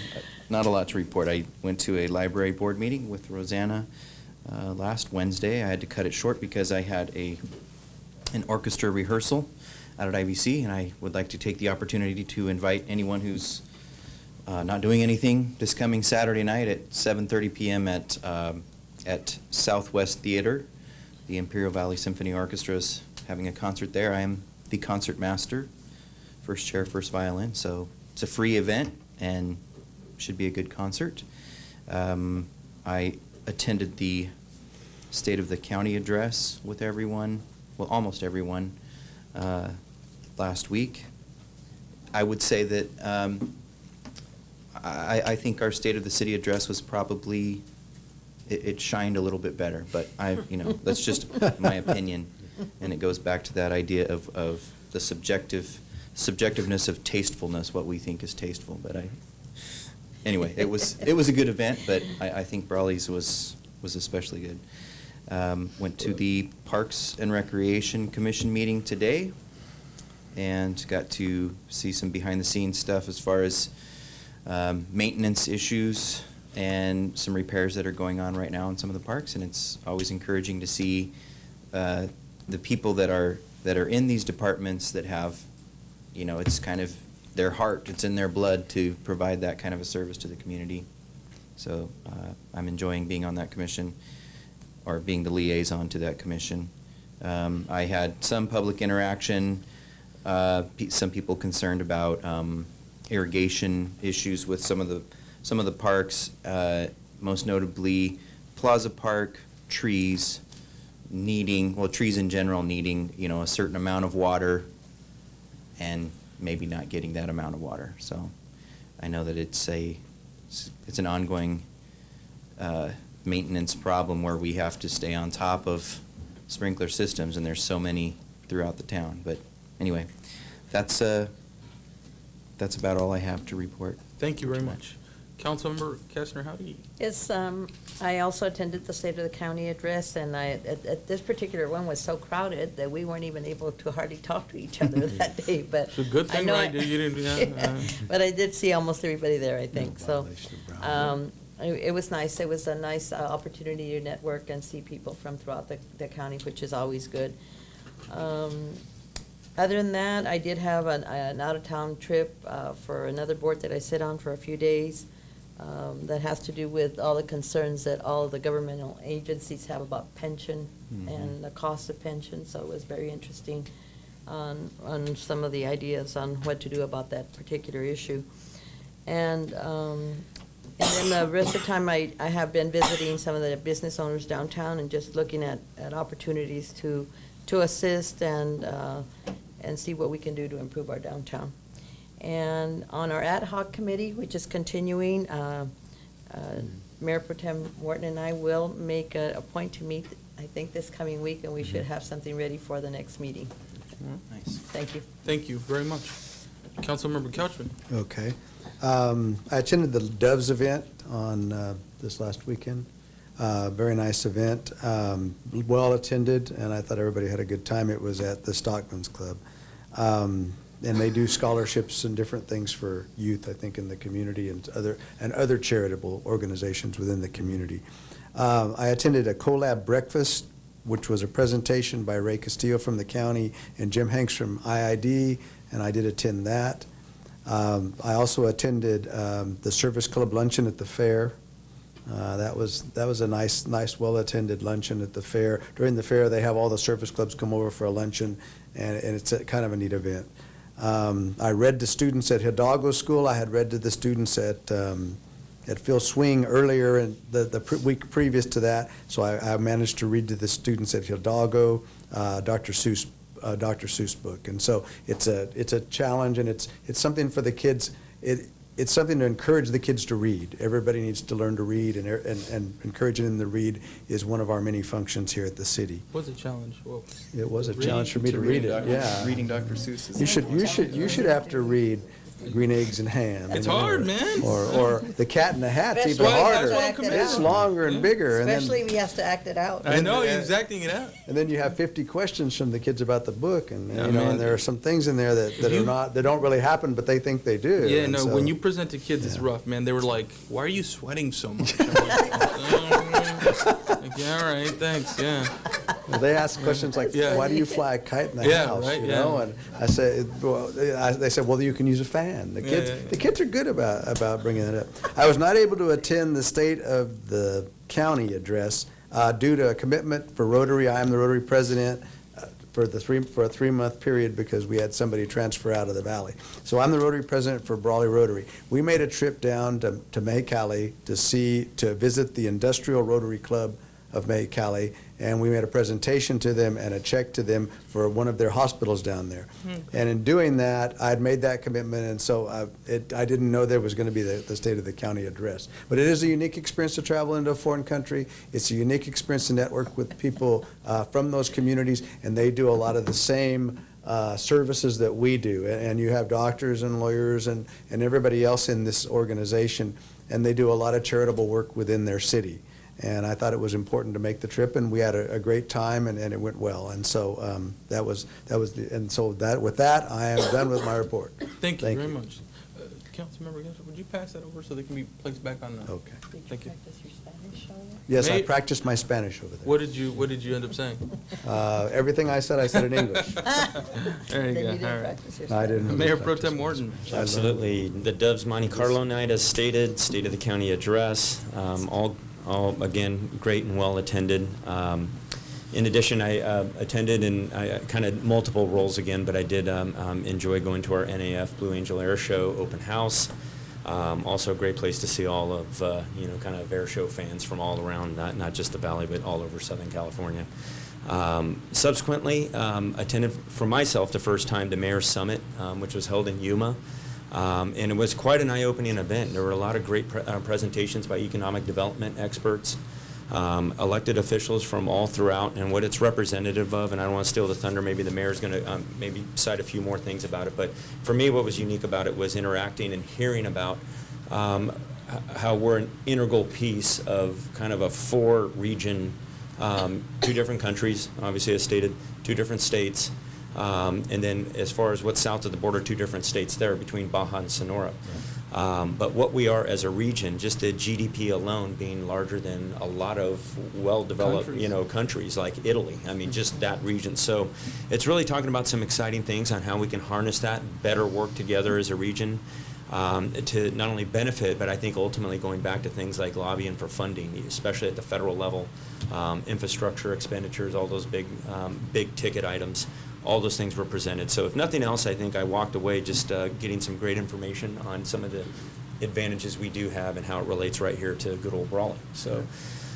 E: Not a lot to report. I went to a library board meeting with Rosanna last Wednesday. I had to cut it short because I had an orchestra rehearsal out at IVC, and I would like to take the opportunity to invite anyone who's not doing anything this coming Saturday night at 7:30 p.m. at Southwest Theater. The Imperial Valley Symphony Orchestra is having a concert there. I am the concert master, first chair, first violin, so it's a free event and should be a good concert. I attended the State of the County address with everyone, well, almost everyone, last week. I would say that I think our State of the City address was probably, it shined a little bit better, but that's just my opinion. And it goes back to that idea of the subjectiveness of tastefulness, what we think is tasteful. But anyway, it was a good event, but I think Brawley's was especially good. Went to the Parks and Recreation Commission meeting today and got to see some behind-the-scenes stuff as far as maintenance issues and some repairs that are going on right now in some of the parks. And it's always encouraging to see the people that are in these departments that have, it's kind of their heart, it's in their blood to provide that kind of a service to the community. So I'm enjoying being on that commission, or being the liaison to that commission. I had some public interaction, some people concerned about irrigation issues with some of the parks, most notably Plaza Park, trees in general needing, a certain amount of water and maybe not getting that amount of water. So I know that it's an ongoing maintenance problem where we have to stay on top of sprinkler systems, and there's so many throughout the town. But anyway, that's about all I have to report.
A: Thank you very much. Councilmember Kestner, how do you?
M: Yes, I also attended the State of the County address, and at this particular one was so crowded that we weren't even able to hardly talk to each other that day, but.
A: It's a good thing, right? You didn't,
M: But I did see almost everybody there, I think, so. It was nice. It was a nice opportunity to network and see people from throughout the county, which is always good. Other than that, I did have an out-of-town trip for another board that I sit on for a few days. That has to do with all the concerns that all of the governmental agencies have about pension and the cost of pension, so it was very interesting on some of the ideas on what to do about that particular issue. And then the rest of the time, I have been visiting some of the business owners downtown and just looking at opportunities to assist and see what we can do to improve our downtown. And on our ad hoc committee, which is continuing, Mayor Pro Tem Morton and I will make a point to meet, I think, this coming week, and we should have something ready for the next meeting.
E: Nice.
M: Thank you.
A: Thank you very much. Councilmember Couchman.
B: Okay. I attended the Doves event on this last weekend. Very nice event, well attended, and I thought everybody had a good time. It was at the Stockman's Club. And they do scholarships and different things for youth, I think, in the community and other charitable organizations within the community. I attended a collab breakfast, which was a presentation by Ray Castillo from the county and Jim Hanks from IID, and I did attend that. I also attended the Service Club luncheon at the fair. That was a nice, well-attended luncheon at the fair. During the fair, they have all the service clubs come over for a luncheon, and it's kind of a neat event. I read to students at Hidalgo School. I had read to the students at at Phil Swing earlier in the week previous to that, so I managed to read to the students at Hidalgo, Dr. Seuss book. And so it's a challenge, and it's something for the kids. It's something to encourage the kids to read. Everybody needs to learn to read, and encouraging them to read is one of our many functions here at the city.
A: What's a challenge? Whoa.
B: It was a challenge for me to read it. Yeah,
Q: reading Dr. Seuss is.
B: You should have to read Green Eggs and Ham.
A: It's hard, man.
B: Or The Cat in the Hat's even
M: Especially
B: harder.
M: when you have to act it
B: It's
M: out.
B: longer and bigger.
M: Especially if he has to act it out.
A: I know, he's acting it out.
B: And then you have 50 questions from the kids about the book, and
A: Yeah,
B: you know,
A: man.
B: and there are some things in there that don't really happen, but they think they do.
A: Yeah,
B: And
A: no,
B: so-
A: when you present to kids, it's rough, man. They were like, why are you sweating so much? I'm like, yeah, all right, thanks, yeah.
B: Well, they ask questions like,
A: Yeah.
B: "Why do you fly a kite in the
A: Yeah,
B: house?"
A: right,
B: you
A: yeah.
B: know, and I said, they said, "Well, you can use a fan." The kids are good about bringing that up. I was not able to attend the State of the County address due to a commitment for Rotary. I am the Rotary president for a 3-month period because we had somebody transfer out of the Valley. So I'm the Rotary president for Brawley Rotary. We made a trip down to Mexicali to visit the Industrial Rotary Club of Mexicali, and we made a presentation to them and a check to them for one of their hospitals down there. And in doing that, I'd made that commitment, and so I didn't know there was going to be the State of the County address. But it is a unique experience to travel into a foreign country. It's a unique experience to network with people from those communities, and they do a lot of the same services that we do. And you have doctors and lawyers and everybody else in this organization, and they do a lot of charitable work within their city. And I thought it was important to make the trip, and we had a great time, and it went well. And so with that, I am done with my report.
A: Thank you very much. Councilmember Gensler, would you pass that over so they can be placed back on the?
B: Okay.
A: Thank you.
B: Yes, I practiced my Spanish over there.
A: What did you end up saying?
B: Everything I said in English.
A: There you
M: Then
A: go.
M: you didn't
A: All right.
M: practice your
B: I didn't.
A: Mayor Pro Tem Morton.
L: Absolutely. The Doves Monte Carlo night, as stated, State of the County address, all again, great and well attended. In addition, I attended in kind of multiple roles again, but I did enjoy going to our NAF Blue Angel Air Show open house. Also a great place to see all of, kind of air show fans from all around, not just the Valley, but all over Southern California. Subsequently, attended for myself the first time the Mayor's Summit, which was held in Yuma. And it was quite an eye-opening event. There were a lot of great presentations by economic development experts, elected officials from all throughout, and what it's representative of, and I don't want to steal the thunder, maybe the mayor's going to maybe cite a few more things about it, but for me what was unique about it was interacting and hearing about how we're an integral piece of kind of a 4-region, 2 different countries, obviously as stated, 2 different states, and then as far as what's south of the border, 2 different states there between Baja and Sonora. But what we are as a region, just the GDP alone being larger than a lot of well-developed, countries like Italy. I mean, just that region. So it's really talking about some exciting things on how we can harness that, better work together as a region to not only benefit, but I think ultimately going back to things like lobbying for funding, especially at the federal level, infrastructure expenditures, all those big ticket items. All those things were presented. So if nothing else, I think I walked away just getting some great information on some of the advantages we do have and how it relates right here to good old Brawley. So,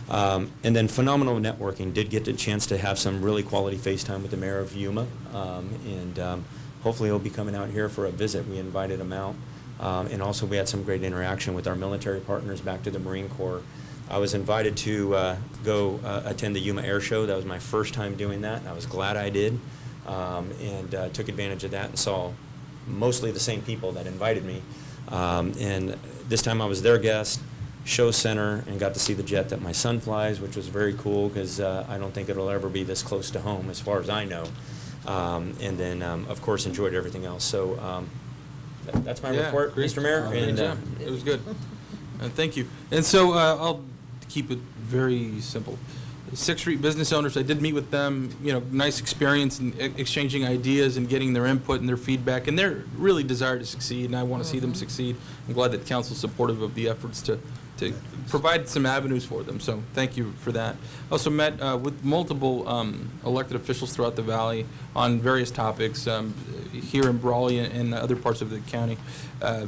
L: and then phenomenal networking. Did get the chance to have some really quality FaceTime with the mayor of Yuma, and hopefully he'll be coming out here for a visit. We invited him out, and also we had some great interaction with our military partners back to the Marine Corps. I was invited to go attend the Yuma Air Show. That was my first time doing that, and I was glad I did. And took advantage of that and saw mostly the same people that invited me. And this time I was their guest, show center, and got to see the jet that my son flies, which was very cool because I don't think it'll ever be this close to home as far as I know. And then, of course, enjoyed everything else. So that's my report, Mr. Mayor. And
A: it was good. Thank you. And so I'll keep it very simple. Sixth Street business owners, I did meet with them, nice experience in exchanging ideas and getting their input and their feedback, and they're really desire to succeed, and I want to see them succeed. I'm glad that council's supportive of the efforts to provide some avenues for them, so thank you for that. Also met with multiple elected officials throughout the valley on various topics here in Brawley and other parts of the county.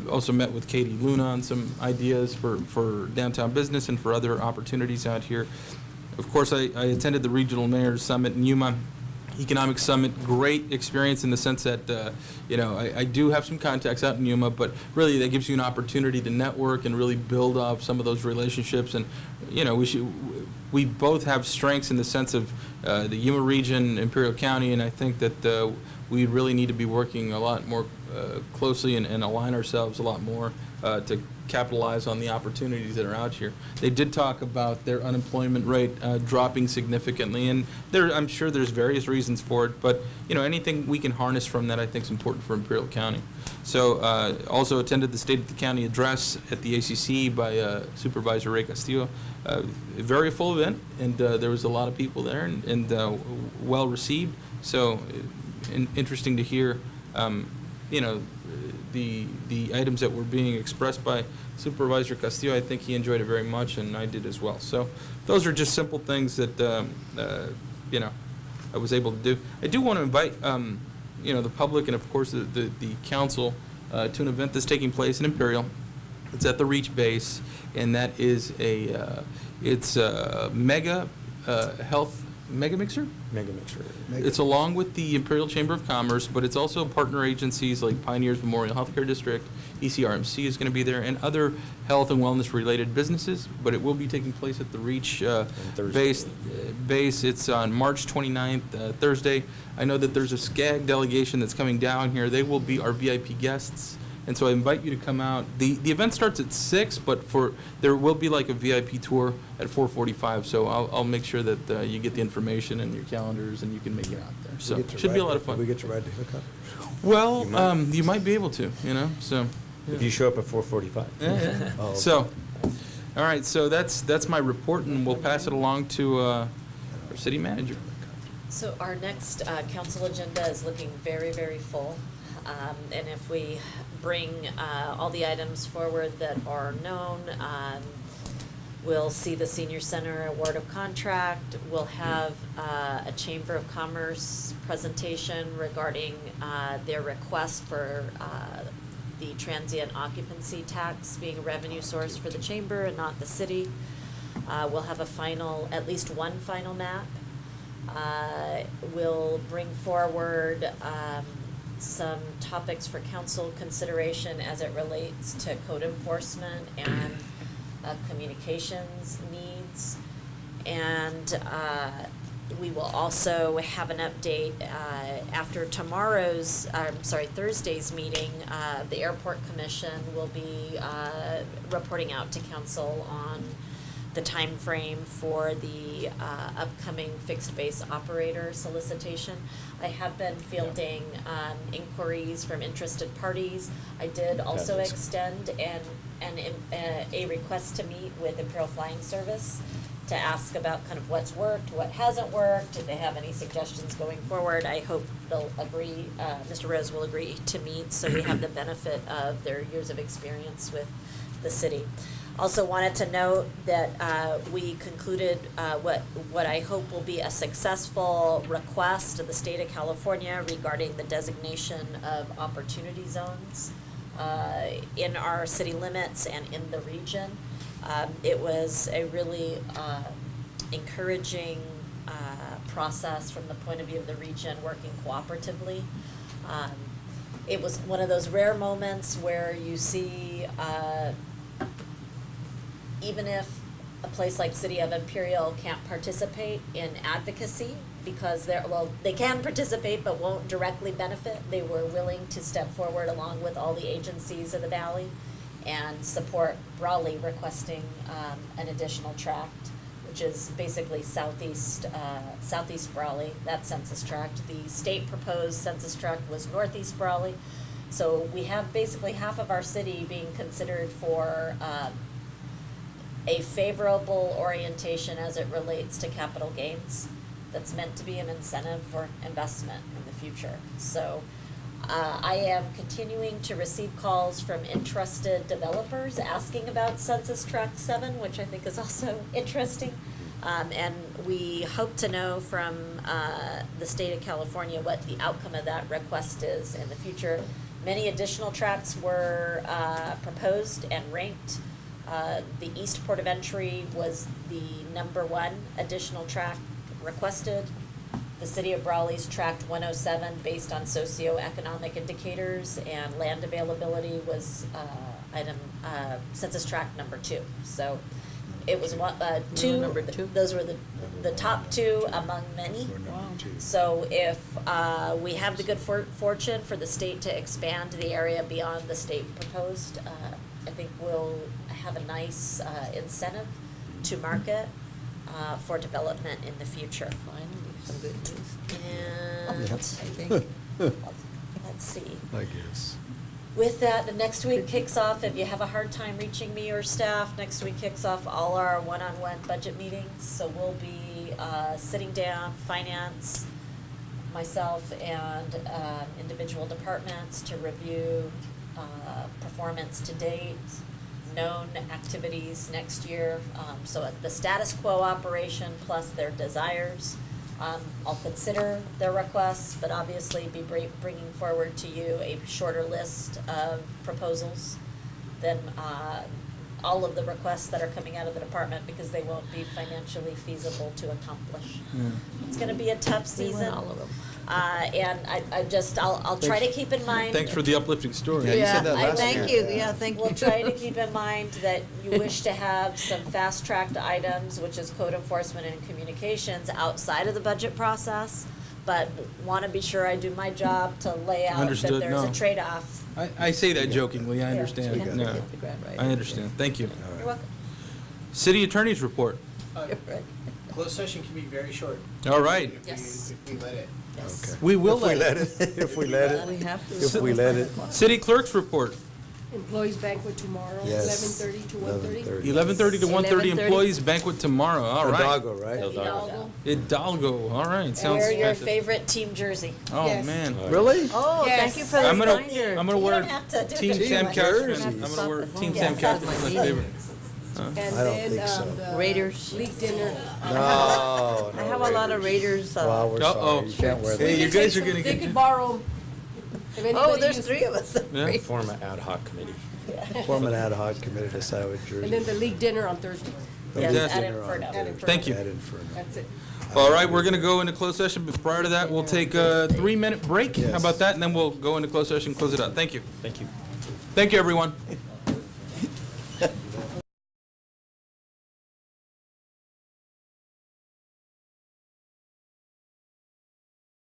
A: Also met with Katie Luna on some ideas for downtown business and for other opportunities out here. Of course, I attended the Regional Mayors Summit in Yuma, Economic Summit. Great experience in the sense that, I do have some contacts out in Yuma, but really that gives you an opportunity to network and really build up some of those relationships. And, we both have strengths in the sense of the Yuma region, Imperial County, and I think that we really need to be working a lot more closely and align ourselves a lot more to capitalize on the opportunities that are out here. They did talk about their unemployment rate dropping significantly, and I'm sure there's various reasons for it, but anything we can harness from that I think is important for Imperial County. So also attended the State of the County address at the ACC by Supervisor Ray Castillo. A very full event, and there was a lot of people there and well received. So interesting to hear the items that were being expressed by Supervisor Castillo. I think he enjoyed it very much, and I did as well. So those are just simple things that I was able to do. I do want to invite the public and of course the council to an event that's taking place in Imperial. It's at the Reach Base, and that is it's a mega health mega mixer. It's along with the Imperial Chamber of Commerce, but it's also partner agencies like Pioneers Memorial Healthcare District, ECRMC is going to be there, and other health and wellness related businesses. But it will be taking place at the Reach base. It's on March 29th, Thursday. I know that there's a SCAG delegation that's coming down here. They will be our VIP guests. And so I invite you to come out. The event starts at 6, but there will be like a VIP tour at 4:45. So I'll make sure that you get the information and your calendars, and you can make it out there. So it should be a lot of fun.
B: We get to ride the helicopter.
A: Well, you might be able to, So
L: if you show up at 4:45.
A: Yeah.
B: Oh, okay.
A: So, all right. So that's my report, and we'll pass it along to our city manager.
P: So our next council agenda is looking very, very full. And if we bring all the items forward that are known, we'll see the Senior Center award of contract. We'll have a Chamber of Commerce presentation regarding their request for the transient occupancy tax being a revenue source for the chamber and not the city. We'll have at least one final map. We'll bring forward some topics for council consideration as it relates to code enforcement and communications needs. And we will also have an update after Thursday's meeting. The Airport Commission will be reporting out to council on the time frame for the upcoming fixed base operator solicitation. I have been fielding inquiries from interested parties. I did also extend a request to meet with Imperial Flying Service to ask about kind of what's worked, what hasn't worked, if they have any suggestions going forward. I hope they'll agree, Mr. Rose will agree to meet, so we have the benefit of their years of experience with the city. Also wanted to note that we concluded what I hope will be a successful request of the state of California regarding the designation of opportunity zones in our city limits and in the region. It was a really encouraging process from the point of view of the region working cooperatively. It was one of those rare moments where you see even if a place like City of Imperial can't participate in advocacy because they can participate but won't directly benefit, they were willing to step forward along with all the agencies of the valley and support Brawley requesting an additional tract, which is basically southeast Brawley, that census tract. The state proposed census tract was northeast Brawley. So we have basically half of our city being considered for a favorable orientation as it relates to capital gains that's meant to be an incentive for investment in the future. So I am continuing to receive calls from interested developers asking about Census Tract 7, which I think is also interesting. And we hope to know from the state of California what the outcome of that request is in the future. Many additional tracts were proposed and ranked. The East Port of Entry was the #1 additional tract requested. The city of Brawley's Tract 107, based on socioeconomic indicators and land availability, was Census Tract #2. So it was two.
M: Number two.
P: Those were the top two among many. So if we have the good fortune for the state to expand the area beyond the state proposed, I think we'll have a nice incentive to market for development in the future.
M: Some good news.
P: And
M: I think.
P: let's see.
B: I guess.
P: With that, the next week kicks off, if you have a hard time reaching me or staff, next week kicks off all our one-on-one budget meetings. So we'll be sitting down, finance, myself, and individual departments to review performance to date, known activities next year. So at the status quo operation plus their desires. I'll consider their requests, but obviously be bringing forward to you a shorter list of proposals than all of the requests that are coming out of the department, because they won't be financially feasible to accomplish. It's gonna be a tough season.
M: all of them.
P: And I'll try to keep in mind.
A: Thanks for the uplifting story.
B: Yeah, you said that last
P: thank
B: year.
P: you, thank you. We'll try to keep in mind that you wish to have some fast-tracked items, which is code enforcement and communications, outside of the budget process, but want to be sure I do my job to lay out that
A: Understood,
P: there's
A: no.
P: a trade-off.
A: I say that jokingly, I understand.
P: you have to
A: No,
P: get the grant right.
A: I understand. Thank you.
P: You're welcome.
A: City Attorney's report.
P: Right.
F: Closed session can be very short.
A: All right.
P: Yes.
F: If we let it.
P: Yes.
B: We will let it. If we let it.
M: We have to.
B: If we let it.
A: City Clerk's report.
Q: Employees banquet tomorrow,
B: Yes.
Q: 11:30 to 1:30.
A: 11:30 to 1:30
P: 11:30.
A: employees banquet tomorrow. All right.
B: Hidalgo, right?
Q: Hidalgo.
A: Hidalgo. All right.
P: And
A: Sounds
P: wear your
A: fantastic.
P: favorite team jersey.
A: Oh,
Q: Yes.
A: man.
B: Really?
P: Oh,
Q: Yes.
P: thank you for the
A: I'm gonna
P: reminder.
A: I'm gonna
P: You
A: wear
P: don't have to do
A: Team
P: it.
A: Sam
B: jerseys.
A: Couchman. I'm gonna wear Team
P: Yeah,
A: Sam
P: that's
A: Couchman.
P: my
A: That's my
P: team.
A: favorite.
Q: And
B: I don't
Q: then
B: think so.
Q: the
M: Raiders.
Q: league dinner.
B: No.
P: I have a lot of Raiders.
B: Wow, we're
A: Uh-oh.
B: sorry. You can't wear
A: Hey,
B: that.
A: you guys are gonna
Q: They
A: get.
Q: could borrow 'em. If
P: Oh,
Q: anybody
P: there's
Q: uses-
P: 3 of us.
A: Yeah.
L: Form an ad hoc committee.
B: Form an ad hoc committee to decide what jersey.
Q: And then the league dinner on Thursday.
P: Yes,
A: Fantastic.
P: ad
B: Dinner on
P: Inferno.
B: Thursday.
A: Thank you.
B: Ad Inferno.
Q: That's it.
A: All right, we're gonna go into closed session, but prior to that, we'll take a 3-minute break. How
B: Yes.
A: about that? And then we'll go into closed session, close it out. Thank you.
L: Thank you.
A: Thank you, everyone.